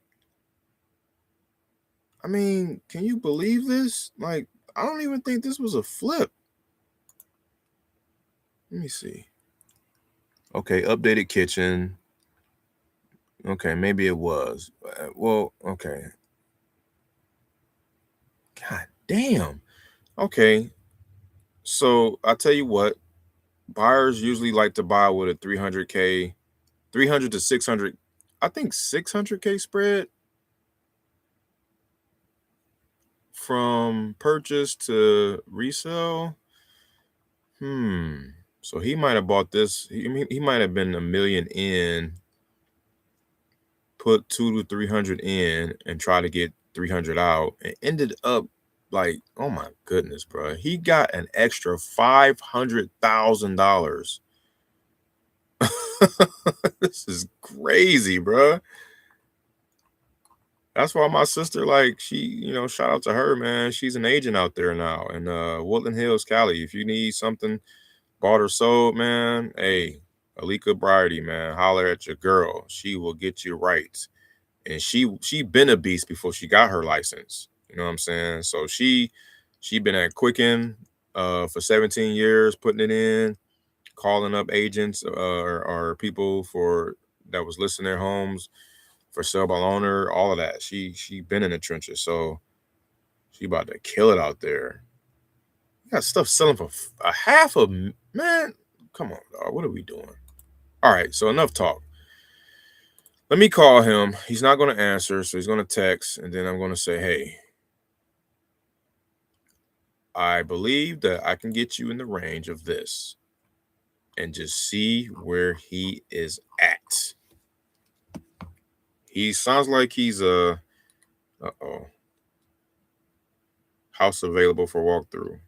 I mean, can you believe this? Like, I don't even think this was a flip. Let me see. Okay, updated kitchen. Okay, maybe it was. Well, okay. God damn. Okay. So I'll tell you what, buyers usually like to buy with a 300K, 300 to 600, I think 600K spread from purchase to resale. So he might have bought this. He might have been $1 million in, put 200 to 300 in, and try to get 300 out, and ended up like, oh my goodness, bro. He got an extra $500,000. This is crazy, bro. That's why my sister, like, she, shout out to her, man. She's an agent out there now in Woodland Hills, Cali. If you need something bought or sold, man, hey, Alika Bridey, man, holler at your girl. She will get you right. And she been a beast before she got her license. You know what I'm saying? So she been at Quicken for 17 years, putting it in. calling up agents or people that was listing their homes for sale by owner, all of that. She been in the trenches, so she about to kill it out there. You got stuff selling for a half a man. Come on, dog. What are we doing? All right, so enough talk. Let me call him. He's not going to answer, so he's going to text, and then I'm going to say, hey, I believe that I can get you in the range of this, and just see where he is at. He sounds like he's house available for walkthrough.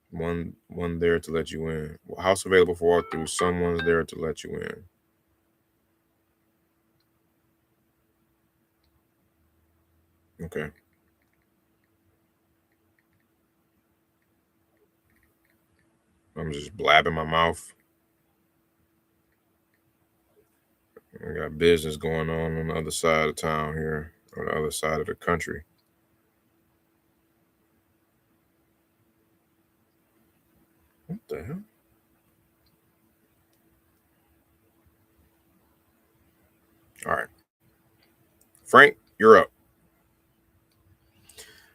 One there to let you in. House available for walkthrough. Someone's there to let you in. Okay. I'm just blabbing my mouth. I got business going on the other side of town here, or the other side of the country. What the hell? All right. Frank, you're up.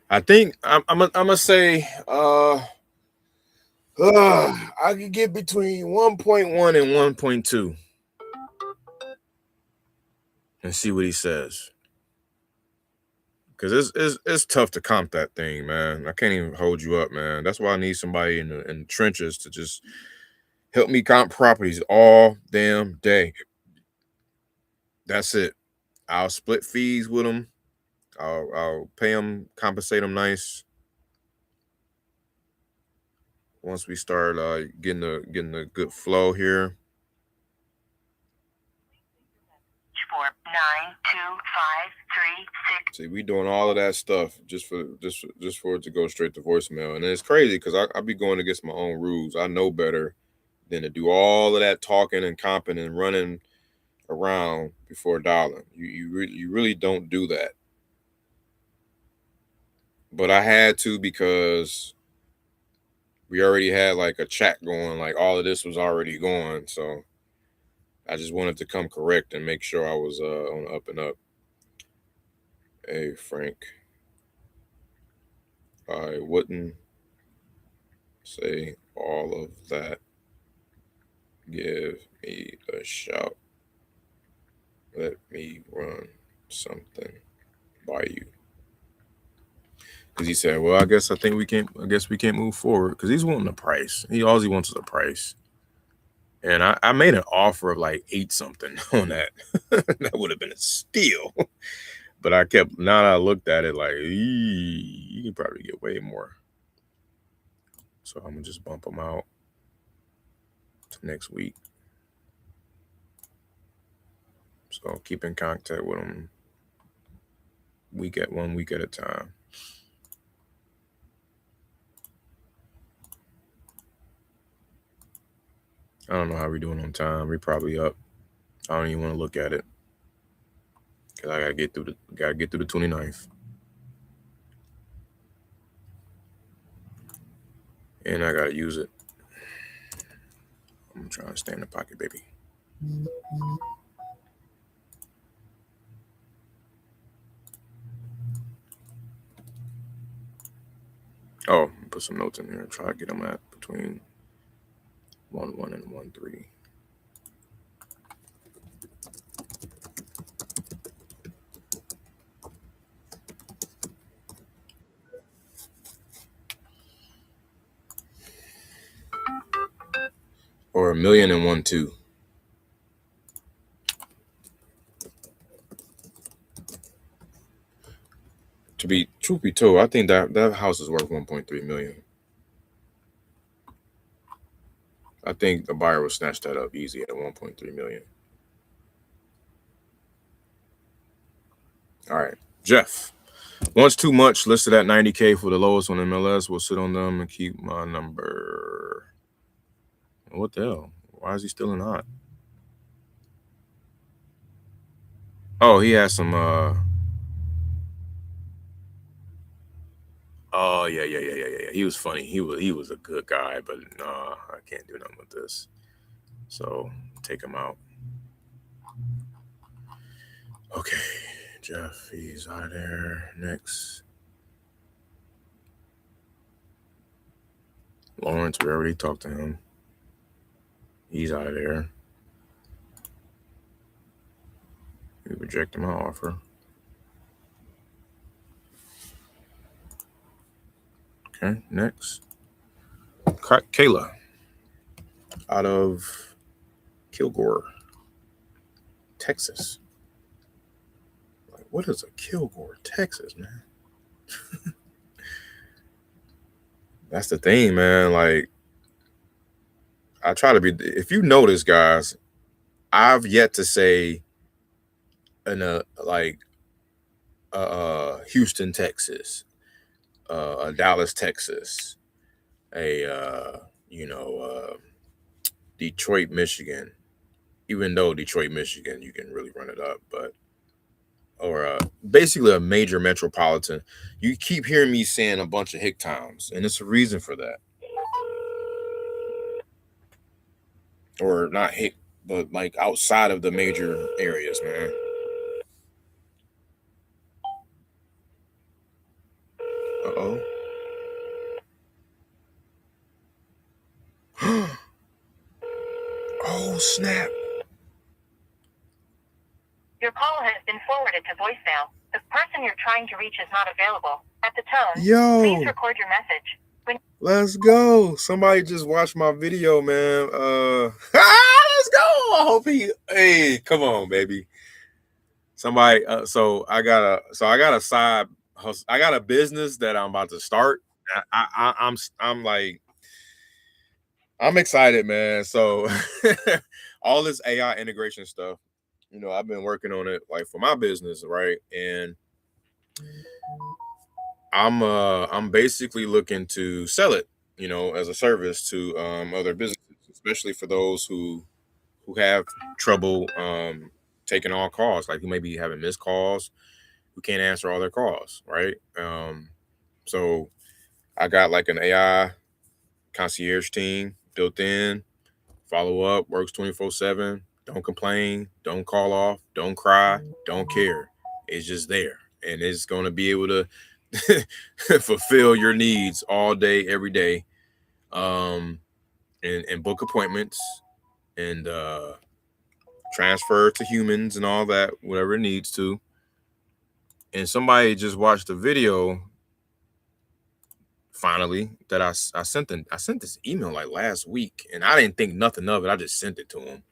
I think I'm gonna say I could get between 1.1 and 1.2 and see what he says. Because it's tough to comp that thing, man. I can't even hold you up, man. That's why I need somebody in the trenches to just help me comp properties all damn day. That's it. I'll split fees with them. I'll pay them, compensate them nice. Once we start getting a good flow here. 49253. See, we doing all of that stuff just for it to go straight to voicemail, and it's crazy because I be going against my own rules. I know better than to do all of that talking and comping and running around before dialing. You really don't do that. But I had to because we already had like a chat going, like all of this was already going, so I just wanted to come correct and make sure I was on the up and up. Hey Frank, I wouldn't say all of that. Give me a shout. Let me run something by you. Because he said, well, I guess we can't move forward because he's wanting a price. All he wants is a price. And I made an offer of like 8 something on that. That would have been a steal. But now that I looked at it like, you can probably get way more. So I'm going to just bump him out to next week. So keep in contact with him one week at a time. I don't know how we're doing on time. We're probably up. I don't even want to look at it because I gotta get through the 29th, and I gotta use it. I'm trying to stay in the pocket, baby. Oh, put some notes in here and try to get them at between 1.1 and 1.3. Or 1 million and 1.2. Truth be told, I think that house is worth 1.3 million. I think the buyer will snatch that up easy at 1.3 million. All right, Jeff. Once too much listed at 90K for the lowest on MLS. We'll sit on them and keep my number. What the hell? Why is he still in hot? Oh, he has some Oh yeah. He was funny. He was a good guy, but nah, I can't do nothing with this. So take him out. Okay, Jeff, he's out of there. Next, Lawrence, we already talked to him. He's out of there. We rejected my offer. Okay, next. Kayla out of Kilgore, Texas. Like, what is a Kilgore, Texas, man? That's the thing, man. Like, I try to be. If you notice, guys, I've yet to say in a Houston, Texas, Dallas, Texas, a Detroit, Michigan. Even though Detroit, Michigan, you can really run it up, but or basically a major metropolitan. You keep hearing me saying a bunch of hick towns, and it's a reason for that. Or not hick, but like outside of the major areas, man. Uh-oh. Oh, snap. Your call has been forwarded to voicemail. The person you're trying to reach is not available. At the tone, please record your message. Let's go. Somebody just watched my video, man. Let's go. I hope hey, come on, baby. Somebody, so I got a side hustle. I got a business that I'm about to start. I'm excited, man. So all this AI integration stuff, I've been working on it like for my business, right? And I'm basically looking to sell it, as a service to other businesses, especially for those who have trouble taking all calls, like who may be having missed calls, who can't answer all their calls, right? So I got like an AI concierge team built in. Follow up, works 24/7. Don't complain, don't call off, don't cry, don't care. It's just there, and it's going to be able to fulfill your needs all day, every day, and book appointments and transfer to humans and all that, whatever it needs to. And somebody just watched a video finally that I sent them. I sent this email like last week, and I didn't think nothing of it. I just sent it to him,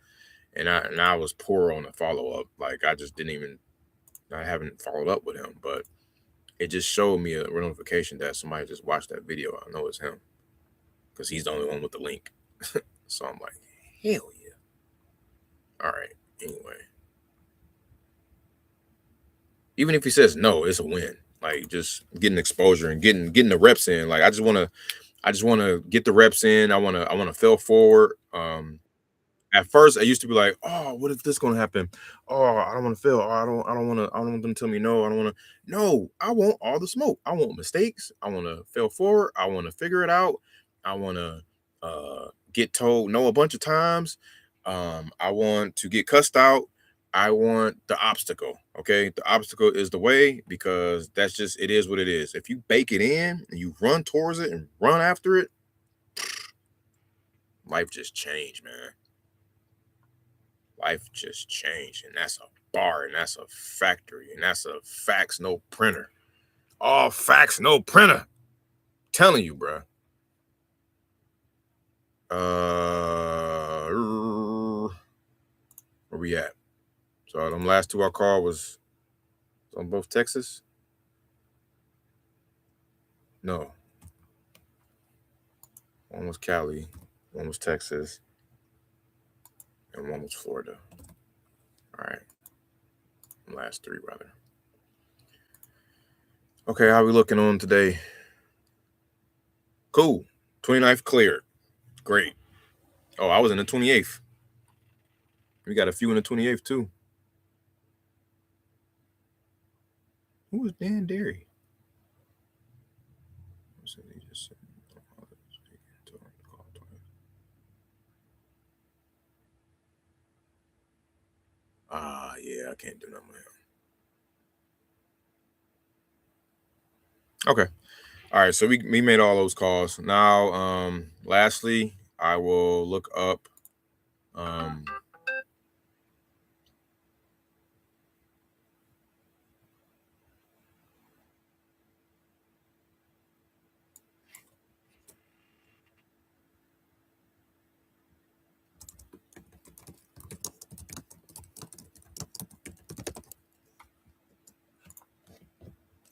and I was poor on the follow up. Like I just I haven't followed up with him, but it just showed me a notification that somebody just watched that video. I know it's him because he's the only one with the link. So I'm like, hell yeah. All right. Anyway, even if he says no, it's a win. Like just getting exposure and getting the reps in. Like I just want to get the reps in. I want to fail forward. At first I used to be like, oh, what if this gonna happen? Oh, I don't want to fail. Oh, I don't want them to tell me no. I don't want to. No, I want all the smoke. I want mistakes. I want to fail forward. I want to figure it out. I want to get told no a bunch of times. I want to get cussed out. I want the obstacle. Okay. The obstacle is the way, because that's just, it is what it is. If you bake it in and you run towards it and run after it, life just changed, man. Life just changed. And that's a bar, and that's a factory, and that's a fax, no printer. All fax, no printer. Telling you, bro. Where we at? So them last two I called was on both Texas? No. One was Cali, one was Texas, and one was Florida. All right. Last three, rather. Okay, how we looking on today? Cool. 29th cleared. Great. Oh, I was in the 28th. We got a few in the 28th, too. Who was Dan Derry? I can't do nothing with him. Okay. All right. So we made all those calls. Now, lastly, I will look up.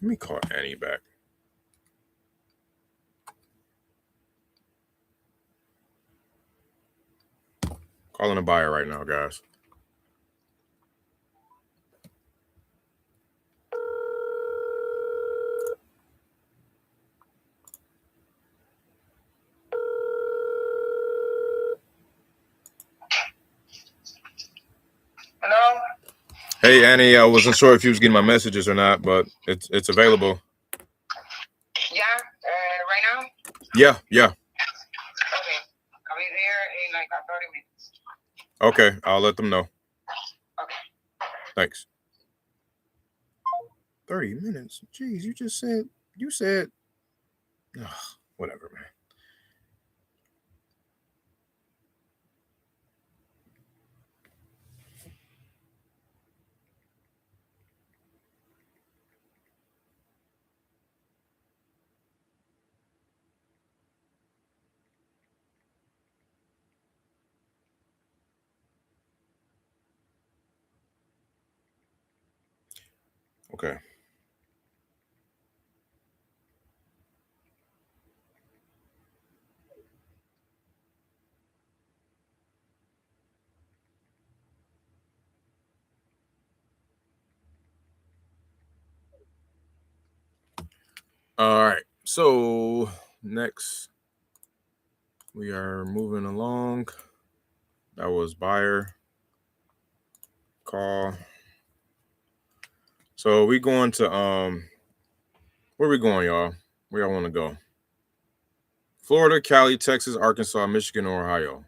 Let me call Annie back. Calling a buyer right now, guys. Hello? Hey, Annie, I wasn't sure if you was getting my messages or not, but it's available. Yeah, right now? Yeah. Okay. I'll be there in like 30 minutes. Okay, I'll let them know. Okay. Thanks. 30 minutes? Jeez, you said, whatever, man. Okay. All right. So next, we are moving along. That was buyer call. So we going to where we going, y'all? Where y'all want to go? Florida, Cali, Texas, Arkansas, Michigan, or Ohio?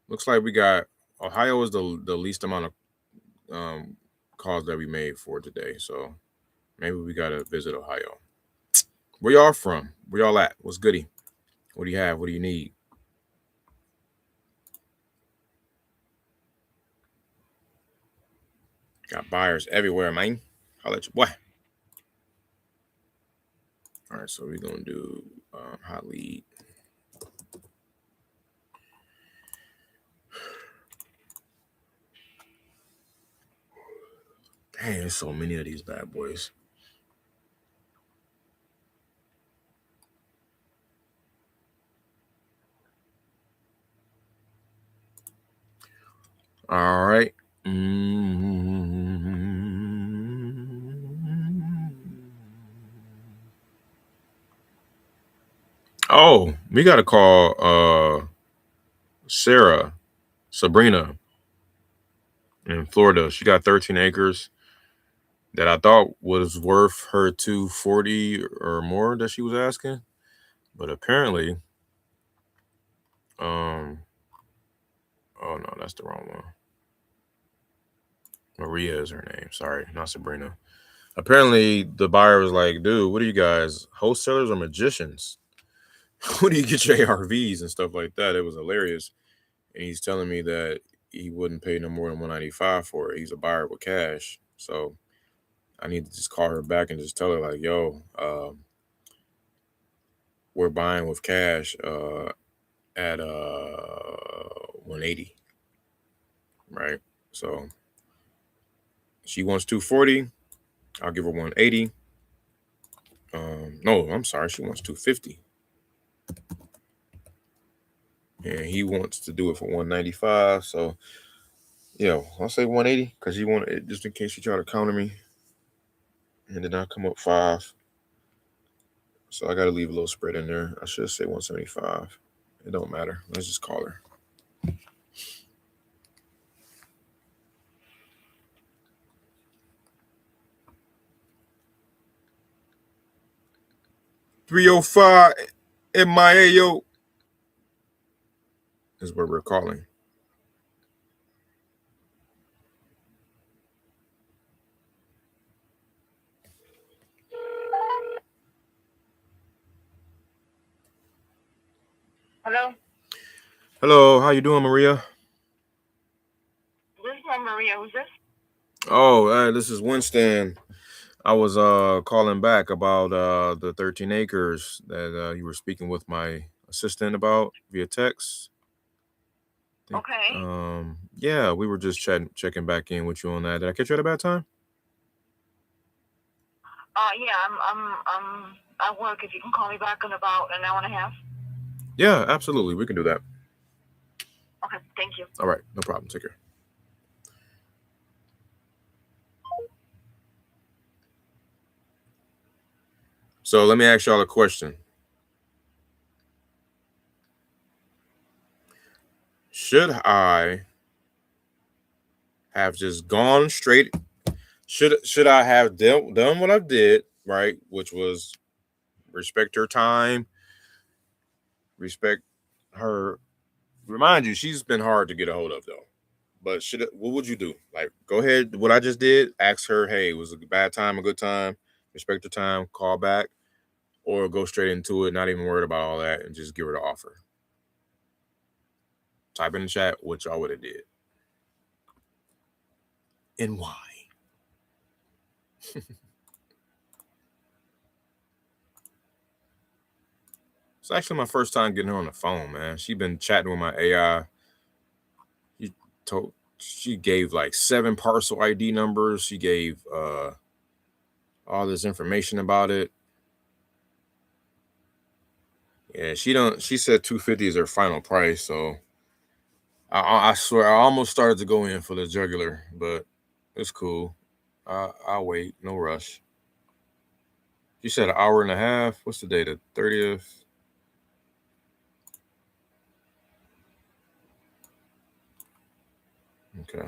Looks like we got Ohio is the least amount of calls that we made for today. So maybe we gotta visit Ohio. Where y'all from? Where y'all at? What's goody? What do you have? What do you need? Got buyers everywhere, man. Holla at your boy. All right, so we're gonna do hot lead. Dang, there's so many of these bad boys. All right. Oh, we gotta call Sabrina in Florida. She got 13 acres that I thought was worth her 240 or more that she was asking, but apparently, oh no, that's the wrong one. Maria is her name. Sorry, not Sabrina. Apparently, the buyer was like, "Dude, what are you guys, wholesalers or magicians? Who do you get your ARVs and stuff like that?" It was hilarious, and he's telling me that he wouldn't pay no more than $195 for it. He's a buyer with cash, so I need to just call her back and just tell her like, "Yo, we're buying with cash at 180, right?" So she wants 240. I'll give her 180. No, I'm sorry, she wants 250. And he wants to do it for 195. So yeah, I'll say 180 because you want it just in case you try to counter me. And then I'll come up 5. So I gotta leave a little spread in there. I should say 175. It don't matter. Let's just call her. $305 MIA is what we're calling. Hello? Hello, how you doing, Maria? This is not Maria. Who's this? Oh, this is Winston. I was calling back about the 13 acres that you were speaking with my assistant about via text. Okay. Yeah, we were just checking back in with you on that. Did I catch you at a bad time? Yeah, I'm at work. If you can call me back in about an hour and a half. Yeah, absolutely. We can do that. Okay, thank you. All right, no problem. Take care. So let me ask y'all a question. Should I have just gone straight? Should I have done what I did, right? Which was respect her time, respect her. Remind you, she's been hard to get a hold of though. But what would you do? Like, go ahead. What I just did, ask her, hey, was it a bad time, a good time? Respect her time, call back, or go straight into it, not even worried about all that, and just give her the offer. Type in the chat what y'all would have did. And why? It's actually my first time getting her on the phone, man. She been chatting with my AI. She gave like 7 parcel ID numbers. She gave all this information about it. Yeah, she said 250 is her final price, so I swear I almost started to go in for the jugular, but it's cool. I'll wait, no rush. She said an hour and a half. What's the date? The 30th. Okay.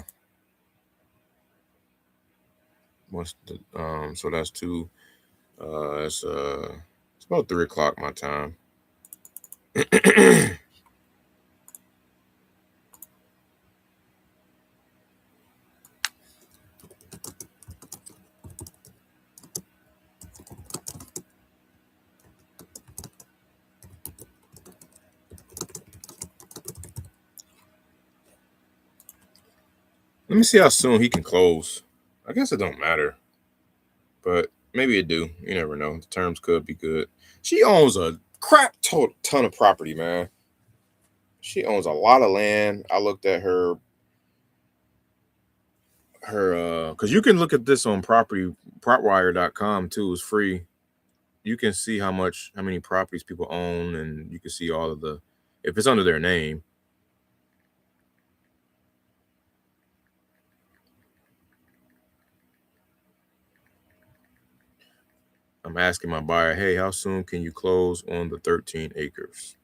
What's the so that's 2 it's about 3 o'clock my time. Let me see how soon he can close. I guess it don't matter, but maybe it do. You never know. The terms could be good. She owns a crap ton of property, man. She owns a lot of land. I looked at her because you can look at this on propwire.com too. It's free. You can see how many properties people own, and you can see all of the, if it's under their name. I'm asking my buyer, hey, how soon can you close on the 13 acres?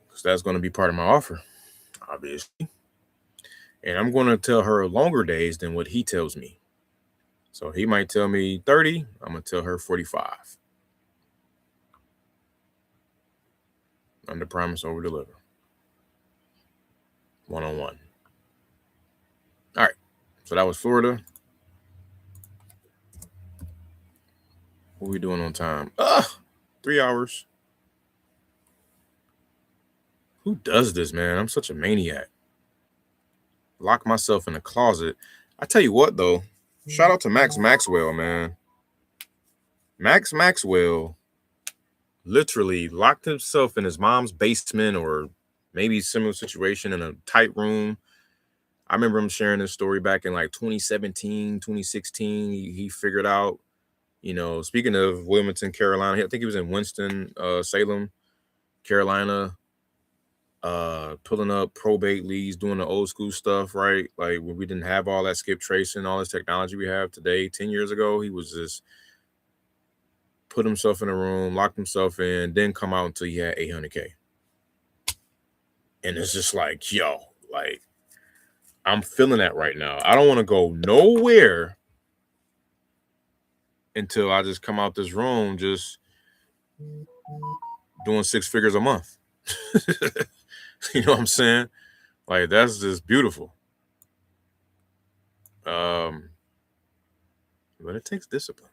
Because that's going to be part of my offer, obviously. And I'm going to tell her longer days than what he tells me. So he might tell me 30. I'm going to tell her 45. Under promise, over deliver. One-on-one. All right. So that was Florida. What are we doing on time? 3 hours. Who does this, man? I'm such a maniac. Lock myself in a closet. I tell you what, though. Shout out to Max Maxwell, man. Max Maxwell literally locked himself in his mom's basement, or maybe similar situation, in a tight room. I remember him sharing this story back in like 2017, 2016. He figured out, speaking of Wilmington, Carolina, I think he was in Winston-Salem, Carolina, pulling up probate leads, doing the old school stuff, right? Like when we didn't have all that skip tracing, all this technology we have today. 10 years ago, he was just put himself in a room, locked himself in, didn't come out until he had 800K. And it's just like, yo, like, I'm feeling that right now. I don't want to go nowhere until I just come out this room just doing 6 figures a month. You know what I'm saying? Like, that's just beautiful. But it takes discipline.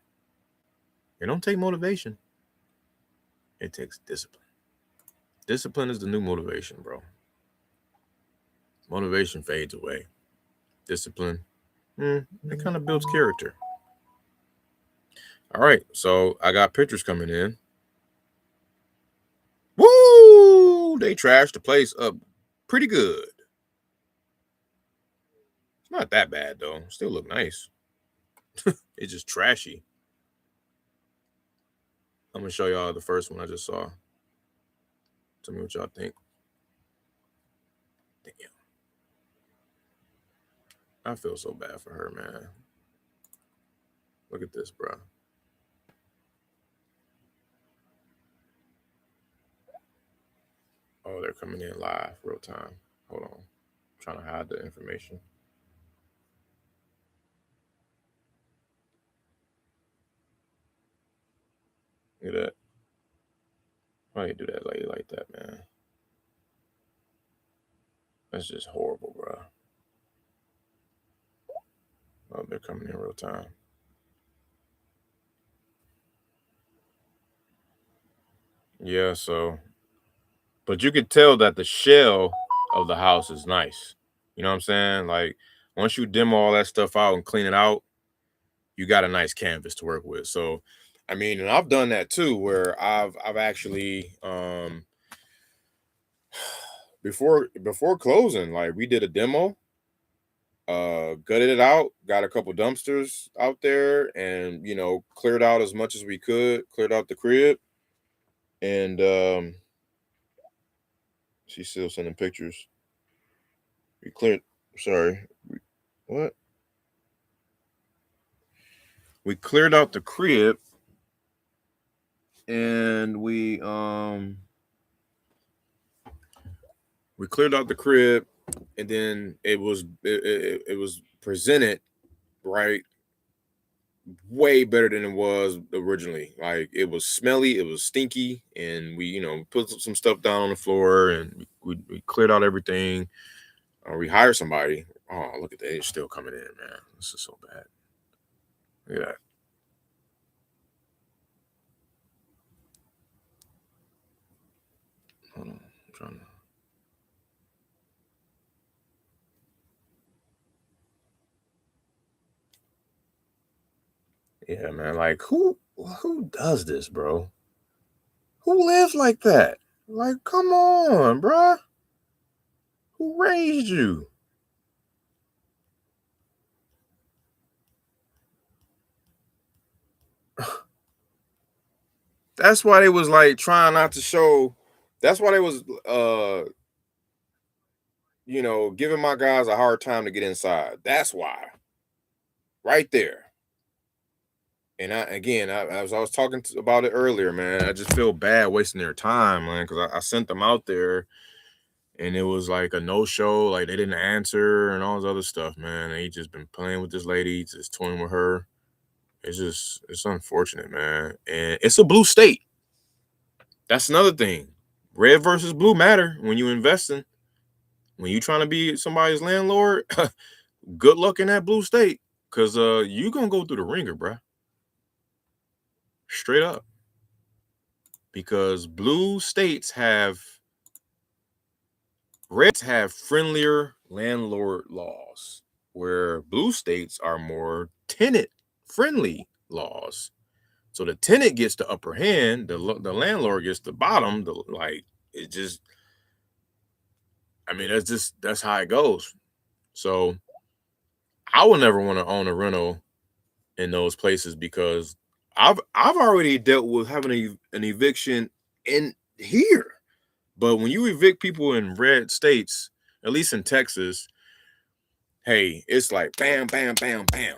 It don't take motivation. It takes discipline. Discipline is the new motivation, bro. Motivation fades away. Discipline, it kind of builds character. All right, so I got pictures coming in. Woo! They trashed the place up pretty good. It's not that bad, though. Still look nice. It's just trashy. I'm going to show y'all the first one I just saw. Tell me what y'all think. Damn. I feel so bad for her, man. Look at this, bro. Oh, they're coming in live, real time. Hold on. I'm trying to hide the information. Look at that. Why you do that like that, man? That's just horrible, bro. Oh, they're coming in real time. Yeah, so, but you could tell that the shell of the house is nice. You know what I'm saying? Like, once you demo all that stuff out and clean it out, you got a nice canvas to work with. So, I mean, and I've done that too, where I've actually before closing, like, we did a demo, gutted it out, got a couple dumpsters out there, and, you know, cleared out as much as we could, cleared out the crib, and she's still sending pictures. We cleared, sorry, what? We cleared out the crib, and we cleared out the crib, and then it was presented right way better than it was originally. Like, it was smelly, it was stinky, and we, you know, put some stuff down on the floor, and we cleared out everything. We hired somebody. Oh, look at that. It's still coming in, man. This is so bad. Look at that. Hold on. I'm trying to. Yeah, man. Like, who does this, bro? Who lives like that? Like, come on, bro. Who raised you? That's why they was like trying not to show. That's why they was you know, giving my guys a hard time to get inside. That's why. Right there. And I was talking about it earlier, man. I just feel bad wasting their time, man, because I sent them out there, and it was like a no-show. Like, they didn't answer and all this other stuff, man. They just been playing with this lady, just toying with her. It's unfortunate, man. And it's a blue state. That's another thing. Red versus blue matter when you investing. When you trying to be somebody's landlord, good luck in that blue state, because you gonna go through the ringer, bruh. Straight up. Because blue states reds have friendlier landlord laws, where blue states are more tenant friendly laws. So the tenant gets the upper hand, the landlord gets the bottom. It just, I mean, that's how it goes. So I would never want to own a rental in those places, because I've already dealt with having an eviction in here. But when you evict people in red states, at least in Texas, hey, it's like bam, bam, bam, bam.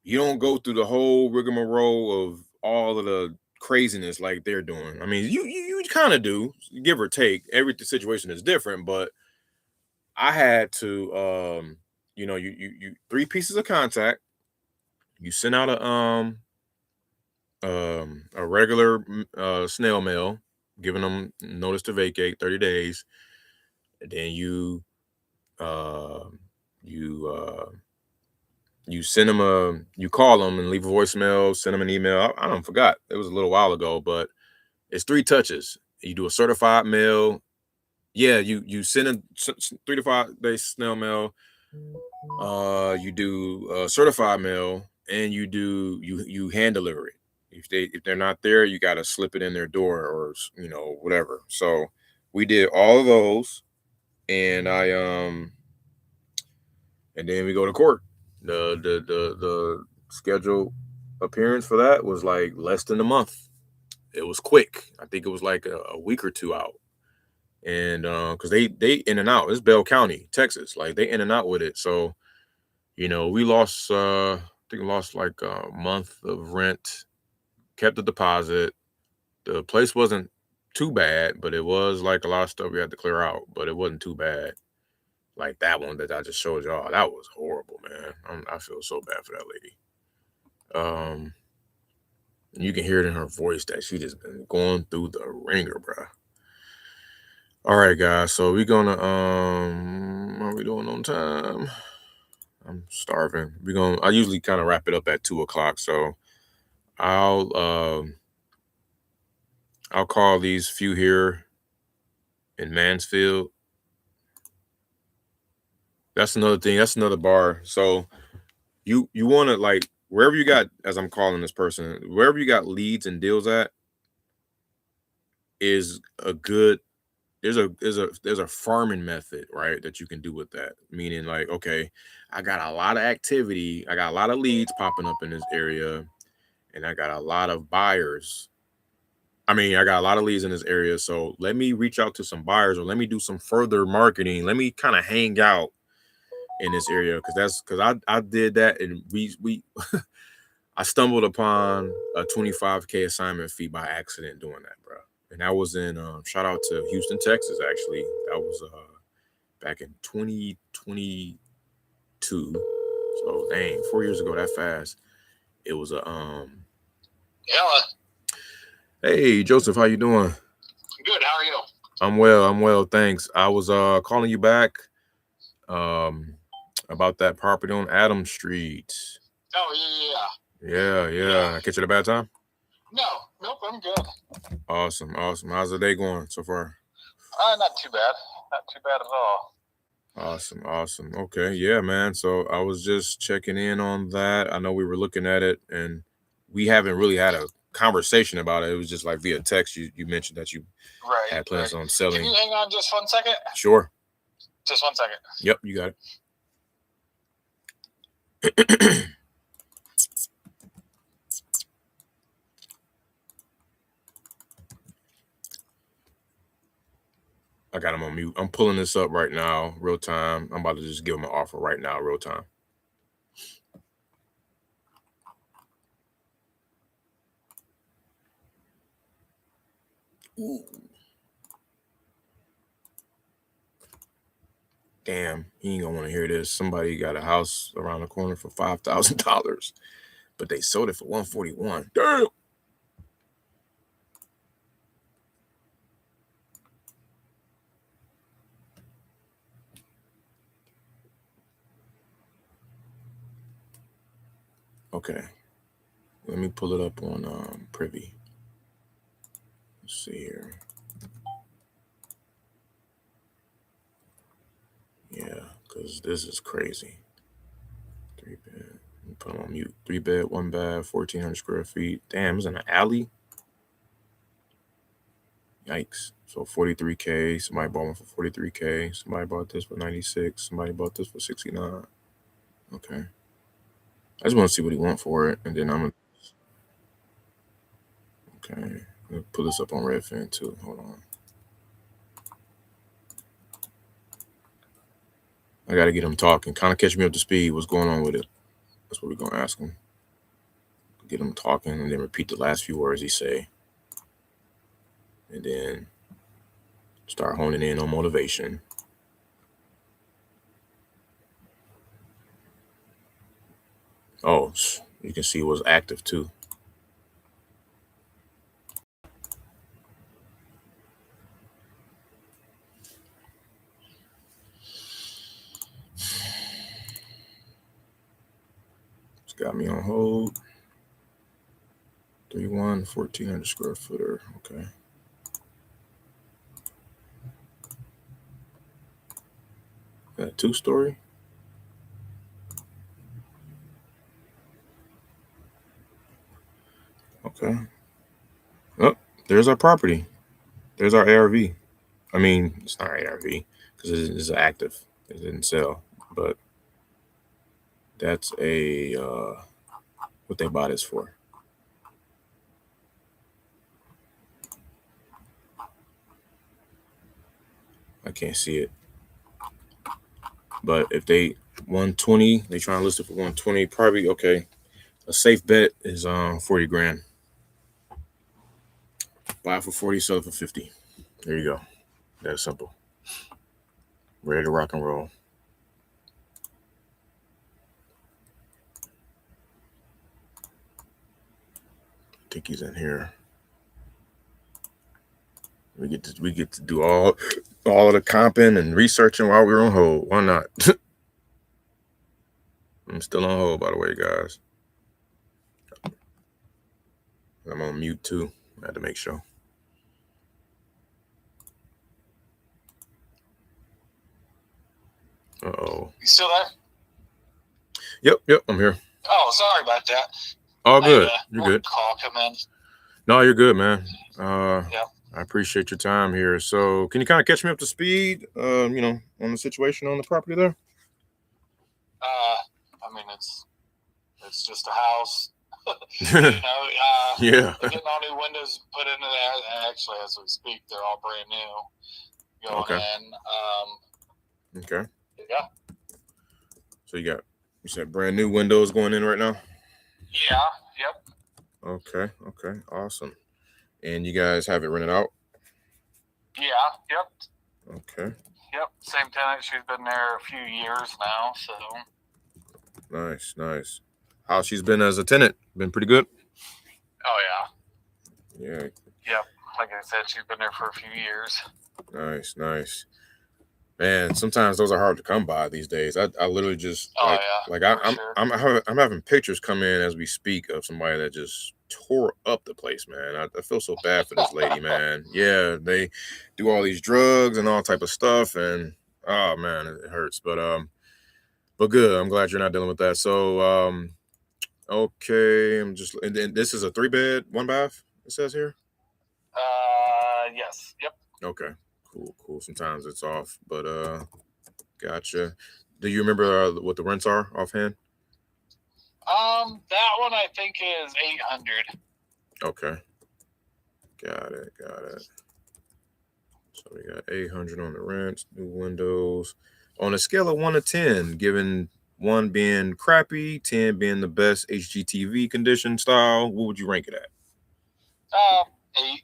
You don't go through the whole rigmarole of all of the craziness like they're doing. I mean, you kind of do, give or take. Every situation is different, but I had to you 3 pieces of contact. You send out a regular snail mail, giving them notice to vacate 30 days. And then you send them you call them and leave a voicemail, send them an email. I don't forgot. It was a little while ago, but it's 3 touches. You do a certified mail. Yeah, you send a 3 to 5 day snail mail. You do certified mail, and you hand deliver it. If they're not there, you got to slip it in their door or whatever. So we did all of those, and and then we go to court. The scheduled appearance for that was like less than a month. It was quick. I think it was like a week or 2 out. And because they in and out. It's Bell County, Texas. Like they in and out with it. So we lost. I think we lost like a month of rent. Kept the deposit. The place wasn't too bad, but it was like a lot of stuff we had to clear out. But it wasn't too bad. Like that one that I just showed y'all, that was horrible, man. I feel so bad for that lady. You can hear it in her voice that she just been going through the ringer, bro. All right, guys. So we're gonna are we doing on time? I'm starving. I usually kind of wrap it up at 2:00. So I'll call these few here in Mansfield. That's another thing. That's another bar. So you want to, like, wherever you got, as I'm calling this person, wherever you got leads and deals at is a good, there's a farming method, right, that you can do with that. Meaning, like, okay, I got a lot of activity, I got a lot of leads popping up in this area, and I got a lot of buyers. I got a lot of leads in this area, so let me reach out to some buyers, or let me do some further marketing. Let me kind of hang out in this area, because I did that, and we I stumbled upon a $25K assignment fee by accident doing that, bro. And that was in shout out to Houston, Texas. Actually, that was back in 2022. So dang, 4 years ago, that fast. It was a Hello. Hey Joseph, how you doing? Good. How are you? I'm well, thanks. I was calling you back about that property on Adams Street. Oh Yeah. I catch you at a bad time? Nope, I'm good. Awesome. How's the day going so far? Not too bad. Not too bad at all. Awesome. Okay, yeah, man. So I was just checking in on that. I know we were looking at it, and we haven't really had a conversation about it. It was just like via text. You mentioned that you had plans on selling. Can you hang on just 1 second? Sure. Just 1 second. Yep, you got it. I got him on mute. I'm pulling this up right now, real time. I'm about to just give him an offer right now, real time. Ooh. Damn, he ain't gonna want to hear this. Somebody got a house around the corner for $5,000, but they sold it for $141. Damn. Okay, let me pull it up on Privy. Let's see here. Yeah, because this is crazy. 3 bed. Put them on mute. 3 bed, 1 bath, 1,400 square feet. Damn, it's in an alley. Yikes. So $43K. Somebody bought one for $43K. Somebody bought this for $96. Somebody bought this for $69. Okay. I just want to see what he wants for it, and then I'm gonna. Okay. I'm gonna put this up on Redfin too. Hold on. I gotta get him talking. Kind of catch me up to speed. What's going on with it? That's what we're gonna ask him. Get him talking, and then repeat the last few words he say, and then start honing in on motivation. Oh, you can see it was active too. It's got me on hold. 3-1, 1,400 square footer. Okay. That 2-story. Okay. Oh, there's our property. There's our ARV. I mean, it's not ARV because it's active. It didn't sell, but that's a what they bought this for. I can't see it. But if they 120, they trying to list it for 120. Probably okay. A safe bet is 40 grand. Buy for 40, sell it for 50. There you go. That's simple. Ready to rock and roll. I think he's in here. We get to do all of the comping and researching while we're on hold. Why not? I'm still on hold, by the way, guys. I'm on mute too. I had to make sure. Uh-oh. You still there? Yep, I'm here. Oh, sorry about that. All good. You're good. Call come in. No, you're good, man. Yeah. I appreciate your time here. So can you kind of catch me up to speed, on the situation on the property there? I mean, it's just a house. Yeah. They're getting all new windows put into that. Actually, as we speak, they're all brand new going in. Okay. Yeah. So you said brand new windows going in right now? Yeah. Yep. Okay. Awesome. And you guys have it rented out? Yeah. Yep. Okay. Yep. Same tenant. She's been there a few years now. So. Nice. How she's been as a tenant? Been pretty good? Oh yeah. Yeah. Yep. Like I said, she's been there for a few years. Nice. Man, sometimes those are hard to come by these days. I literally just I'm having pictures come in as we speak of somebody that just tore up the place, man. I feel so bad for this lady, man. Yeah, they do all these drugs and all type of stuff, and oh man, it hurts. But good. I'm glad you're not dealing with that. So okay, and this is a 3-bed, 1-bath. It says here. Yes. Yep. Okay. Cool. Sometimes it's off, but gotcha. Do you remember what the rents are offhand? That one I think is 800. Okay. Got it. So we got 800 on the rents, new windows. On a scale of 1 to 10, given 1 being crappy, 10 being the best HGTV condition style, what would you rank it at? 8.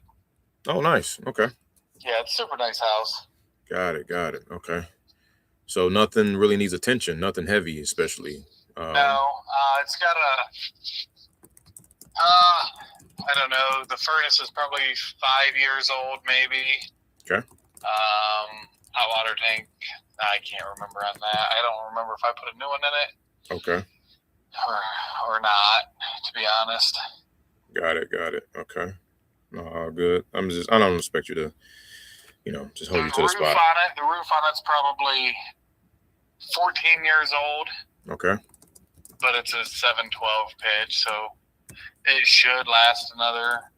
Oh, nice. Okay. Yeah, it's a super nice house. Got it. Okay. So nothing really needs attention, nothing heavy, especially. No, it's got I don't know. The furnace is probably 5 years old, maybe. Okay. Hot water tank, I can't remember on that. I don't remember if I put a new one in it. Okay. Or not, to be honest. Got it. Okay. No, good. I don't expect you to, just hold you to the spot. The roof on it's probably 14 years old. Okay. But it's a 712 pitch, so it should last another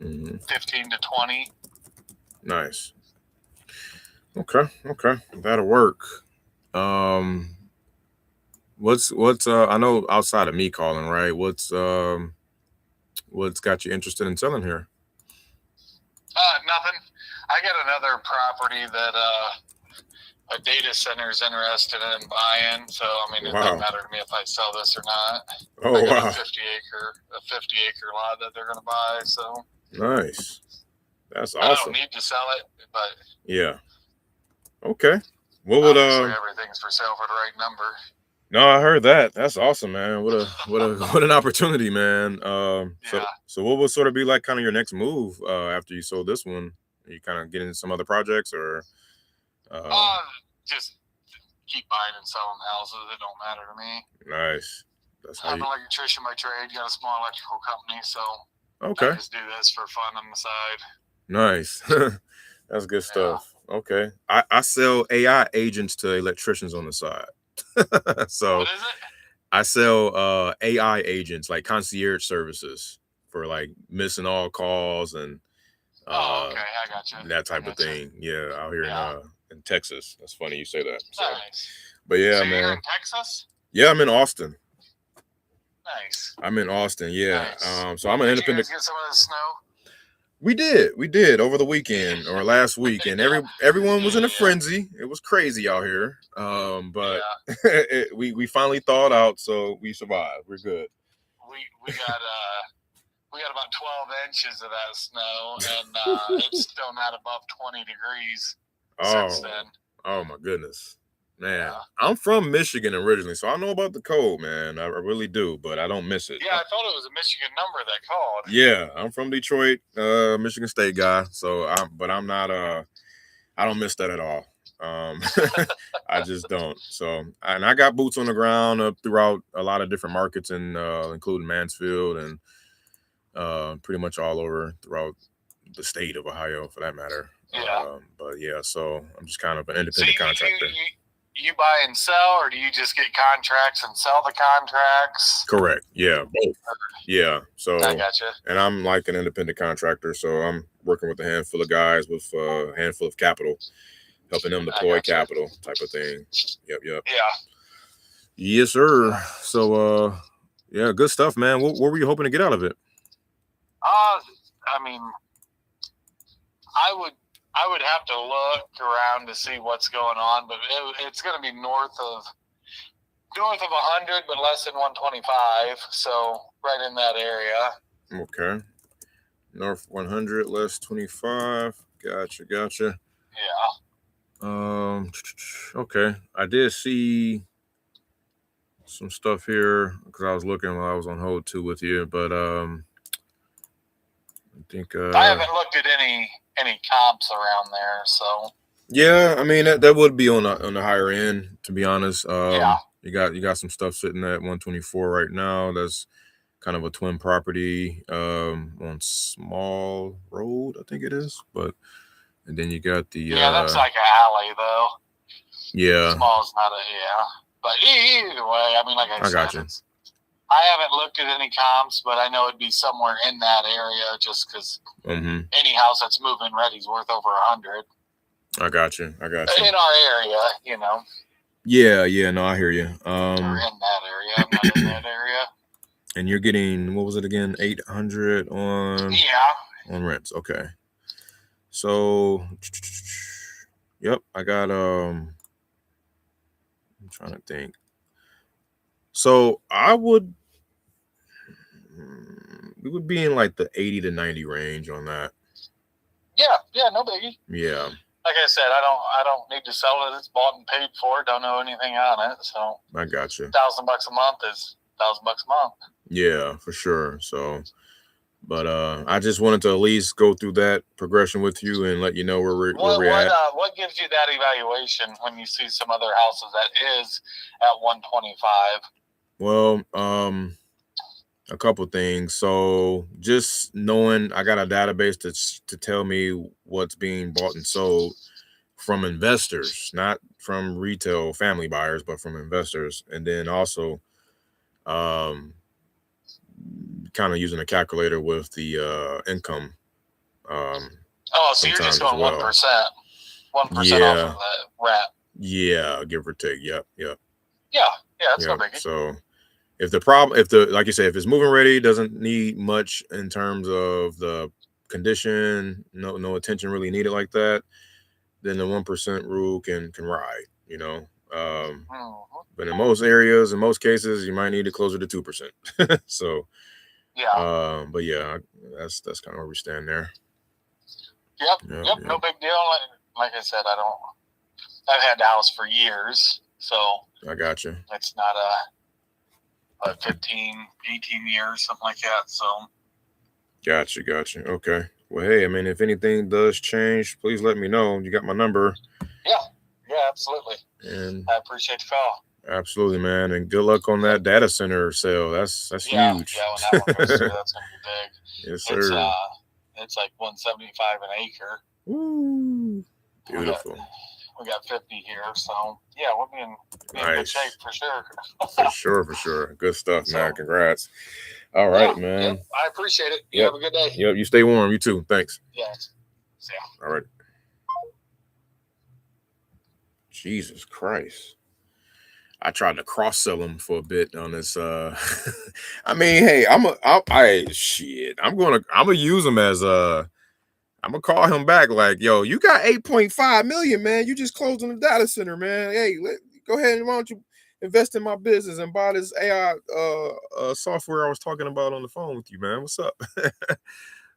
15 to 20. Nice. Okay. That'll work. What's I know outside of me calling, right? What's got you interested in selling here? Nothing. I got another property that a data center is interested in buying. So I mean, it doesn't matter to me if I sell this or not. Oh, I got a 50 acre lot that they're going to buy. So nice. That's awesome. I don't need to sell it, but yeah. Okay. What would everything's for sale for the right number. No, I heard that. That's awesome, man. What an opportunity, man. So what would sort of be like kind of your next move after you sold this one? Are you kind of getting into some other projects or just keep buying and selling houses. It don't matter to me. Nice. That's how I'm an electrician by trade, got a small electrical company, so okay. I just do this for fun on the side. Nice. That's good stuff. Okay. I sell AI agents to electricians on the side. So what is it? I sell AI agents, like concierge services for like missing all calls and okay, I got you. That type of thing. Yeah, out here in Texas. That's funny you say that. So, nice. But yeah, so man. You're in Texas? Yeah, I'm in Austin. Nice. I'm in Austin. Yeah. Nice. So I'm an independent. Did you guys get some of the snow? We did over the weekend or last week, and everyone was in a frenzy. It was crazy out here. But we finally thawed out, so we survived. We're good. We got about 12 inches of that snow, and it's still not above 20 degrees since then. Oh my goodness, man! Yeah. I'm from Michigan originally, so I know about the cold, man. I really do, but I don't miss it. Yeah, I thought it was a Michigan number that called. Yeah, I'm from Detroit, Michigan State guy. So I'm not. I don't miss that at all. I just don't. So, and I got boots on the ground up throughout a lot of different markets, and including Mansfield and pretty much all over throughout the state of Ohio, for that matter. Yeah. But yeah, so I'm just kind of an independent contractor. You buy and sell, or do you just get contracts and sell the contracts? Correct. Yeah, both. Yeah. So I gotcha. And I'm like an independent contractor, so I'm working with a handful of guys with a handful of capital, helping them deploy capital type of thing. Yep. Yeah. Yes, sir. So yeah, good stuff, man. What were you hoping to get out of it? I mean, I would have to look around to see what's going on, but it's going to be north of 100, but less than 125. So right in that area. Okay. North 100, less 25. Gotcha. Yeah. Okay. I did see some stuff here because I was looking while I was on hold too with you, but I think I haven't looked at any comps around there, so yeah, I mean that would be on the higher end, to be honest. Yeah. You got some stuff sitting at 124 right now. That's kind of a twin property on Small Road, I think it is. And then you got the that's like an alley though. Yeah. Small's not but either way, I mean, like I said, got you. I haven't looked at any comps, but I know it'd be somewhere in that area just because any house that's move-in ready is worth over 100. I got you. In our area, you know. Yeah, no, I hear you. Or in that area. I'm not in that area. And you're getting, what was it again? 800 on rents. Okay. So, yep, I got I'm trying to think. So we would be in like the 80 to 90 range on that. Yeah, no biggie. Yeah. Like I said, I don't need to sell it. It's bought and paid for. Don't know anything on it, so I got you. $1,000 a month is $1,000 a month. Yeah, for sure. So, but I just wanted to at least go through that progression with you and let you know where we're at. What gives you that evaluation when you see some other houses that is at 125? Well, a couple things. So just knowing I got a database to tell me what's being bought and sold from investors, not from retail family buyers, but from investors. And then also kind of using a calculator with the income. So you're just going 1%. 1% off of that rent. Yeah, give or take. Yep. Yeah, that's no biggie. So if like you say, if it's moving ready, doesn't need much in terms of the condition, no attention really needed like that, then the 1% rule can ride, you know. But in most areas, in most cases, you might need to closer to 2%. So but yeah, that's kind of where we stand there. Yep. No big deal. Like I said, I've had the house for years, so I got you. It's not a 15, 18 years, something like that. So. Gotcha. Okay. Well, hey, I mean, if anything does change, please let me know. You got my number. Yeah, absolutely. And I appreciate the call. Absolutely, man. And good luck on that data center sale. That's huge. Yeah, when that one goes through, that's gonna be big. Yes, sir. It's like $175 an acre. Woo. Beautiful. We got 50 here, so yeah, we'll be in good shape for sure. for sure. Good stuff, man. Congrats. All right, man. Yep. I appreciate it. You have a good day. Yep. You stay warm. You too. Thanks. Yes. See ya. All right. Jesus Christ. I tried to cross sell him for a bit on this. I mean, hey, I'm gonna use him as I'm gonna call him back like, yo, you got 8.5 million, man. You just closed on the data center, man. Hey, go ahead and why don't you invest in my business and buy this AI software I was talking about on the phone with you, man. What's up?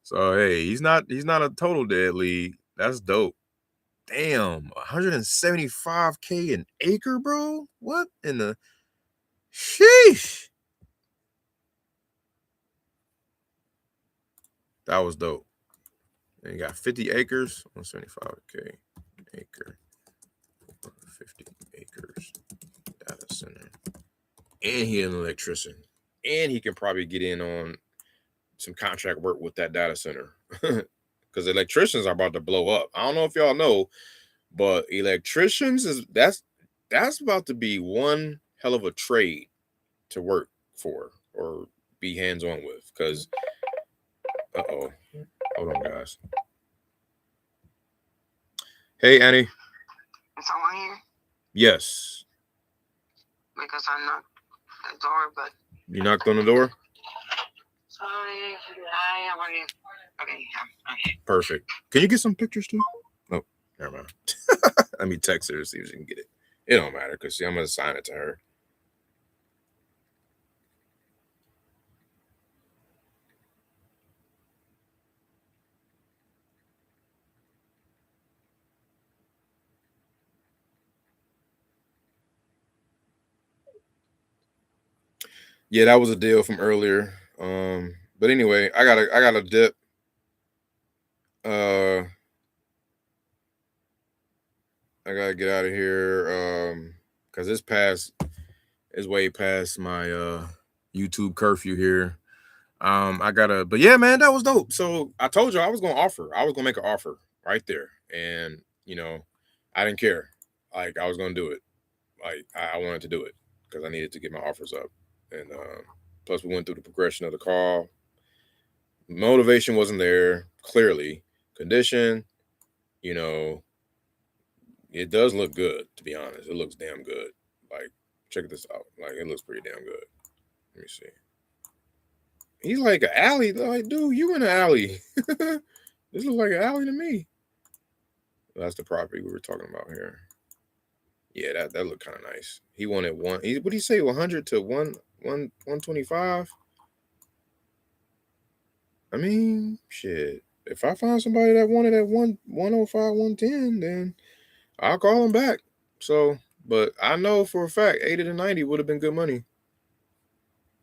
So hey, he's not a total dead lead. That's dope. Damn, 175K an acre, bro. What in the sheesh? That was dope. And you got 50 acres, 175K an acre, 50 acres data center. And he an electrician. And he can probably get in on some contract work with that data center. Because electricians are about to blow up. I don't know if y'all know, but electricians that's about to be one hell of a trade to work for or be hands-on with. Because hold on, guys. Hey, Annie. Is someone here? Yes. Because I knocked the door, but you knocked on the door? Sorry, I already. Okay. Perfect. Can you get some pictures too? Oh, never mind. Let me text her to see if she can get it. It don't matter because I'm gonna assign it to her. Yeah, that was a deal from earlier. But anyway, I got a dip. I gotta get out of here. Because it's way past my YouTube curfew here. But yeah, man, that was dope. So I told you I was gonna make an offer right there. And I didn't care. Like I was gonna do it. Like I wanted to do it because I needed to get my offers up. And plus we went through the progression of the call. Motivation wasn't there, clearly. Condition, it does look good, to be honest. It looks damn good. Like, check this out. Like, it looks pretty damn good. Let me see. He's like an alley. Like, dude, you in an alley. This looks like an alley to me. That's the property we were talking about here. Yeah, that looked kind of nice. He wanted what did he say? 100 to 125? I mean, shit. If I find somebody that wanted at 105, 110, then I'll call them back. So, but I know for a fact 80 to 90 would have been good money.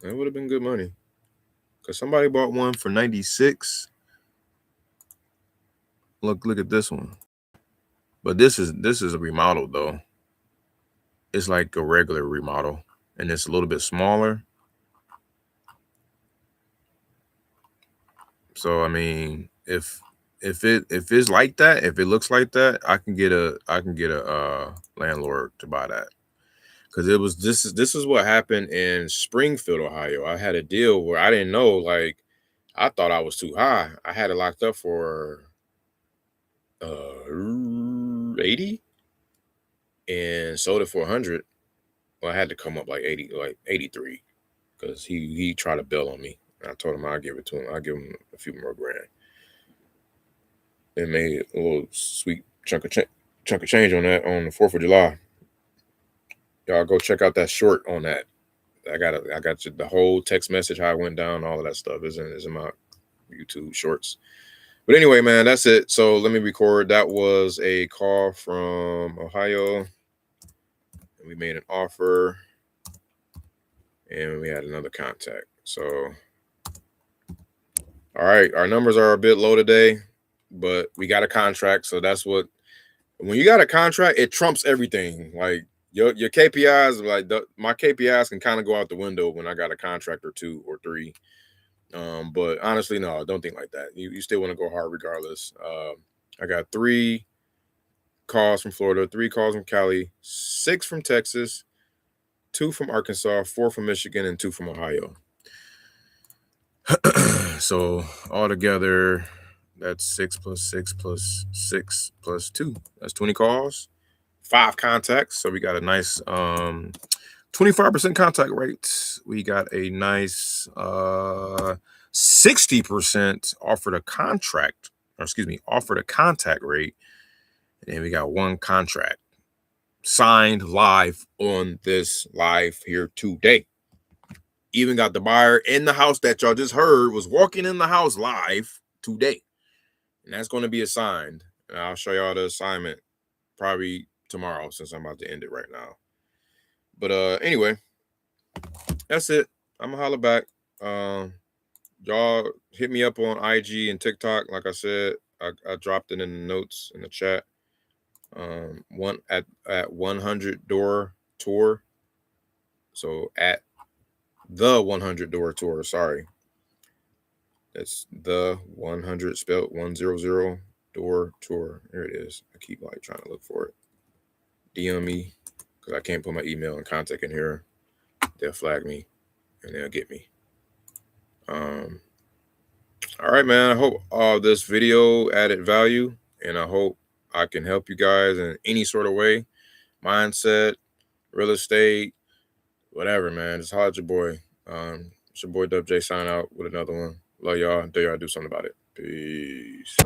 That would have been good money. Because somebody bought one for 96. Look at this one. But this is a remodel though. It's like a regular remodel. And it's a little bit smaller. So I mean, if it's like that, if it looks like that, I can get a landlord to buy that. Because this is what happened in Springfield, Ohio. I had a deal where I didn't know, like I thought I was too high. I had it locked up for 80 and sold it for 100. Well, I had to come up like 80, like 83, because he tried to bill on me. I told him I'll give it to him. I'll give him a few more grand. It made a little sweet chunk of change on that on the 4th of July. Y'all go check out that short on that. I got you the whole text message, how it went down, all of that stuff is in my YouTube shorts. But anyway, man, that's it. So let me record. That was a call from Ohio. And we made an offer. And we had another contact. So, all right, our numbers are a bit low today, but we got a contract. So that's what, when you got a contract, it trumps everything. Like your KPIs, like my KPIs can kind of go out the window when I got a contract or 2 or 3. But honestly, no, don't think like that. You still want to go hard regardless. I got 3 calls from Florida, 3 calls from Cali, 6 from Texas, 2 from Arkansas, 4 from Michigan, and 2 from Ohio. So altogether, that's 6 plus 6 plus 6 plus 2. That's 20 calls, 5 contacts. So we got a nice 25% contact rate. We got a nice 60% offered a contact rate. And then we got 1 contract signed live on this live here today. Even got the buyer in the house that y'all just heard was walking in the house live today. And that's going to be assigned. And I'll show y'all the assignment probably tomorrow since I'm about to end it right now. But anyway, that's it. I'm going to holler back. Y'all hit me up on IG and TikTok. Like I said, I dropped it in the notes in the chat. One at 100 Door Tour. So at the 100 Door Tour, sorry. That's the 100 spelled 100 Door Tour. There it is. I keep like trying to look for it. DM me because I can't put my email and contact in here. They'll flag me and they'll get me. All right, man. I hope this video added value, and I hope I can help you guys in any sort of way. Mindset, real estate, whatever, man. Just holler at your boy. It's your boy Dub J sign out with another one. Love y'all. Dare y'all do something about it. Peace.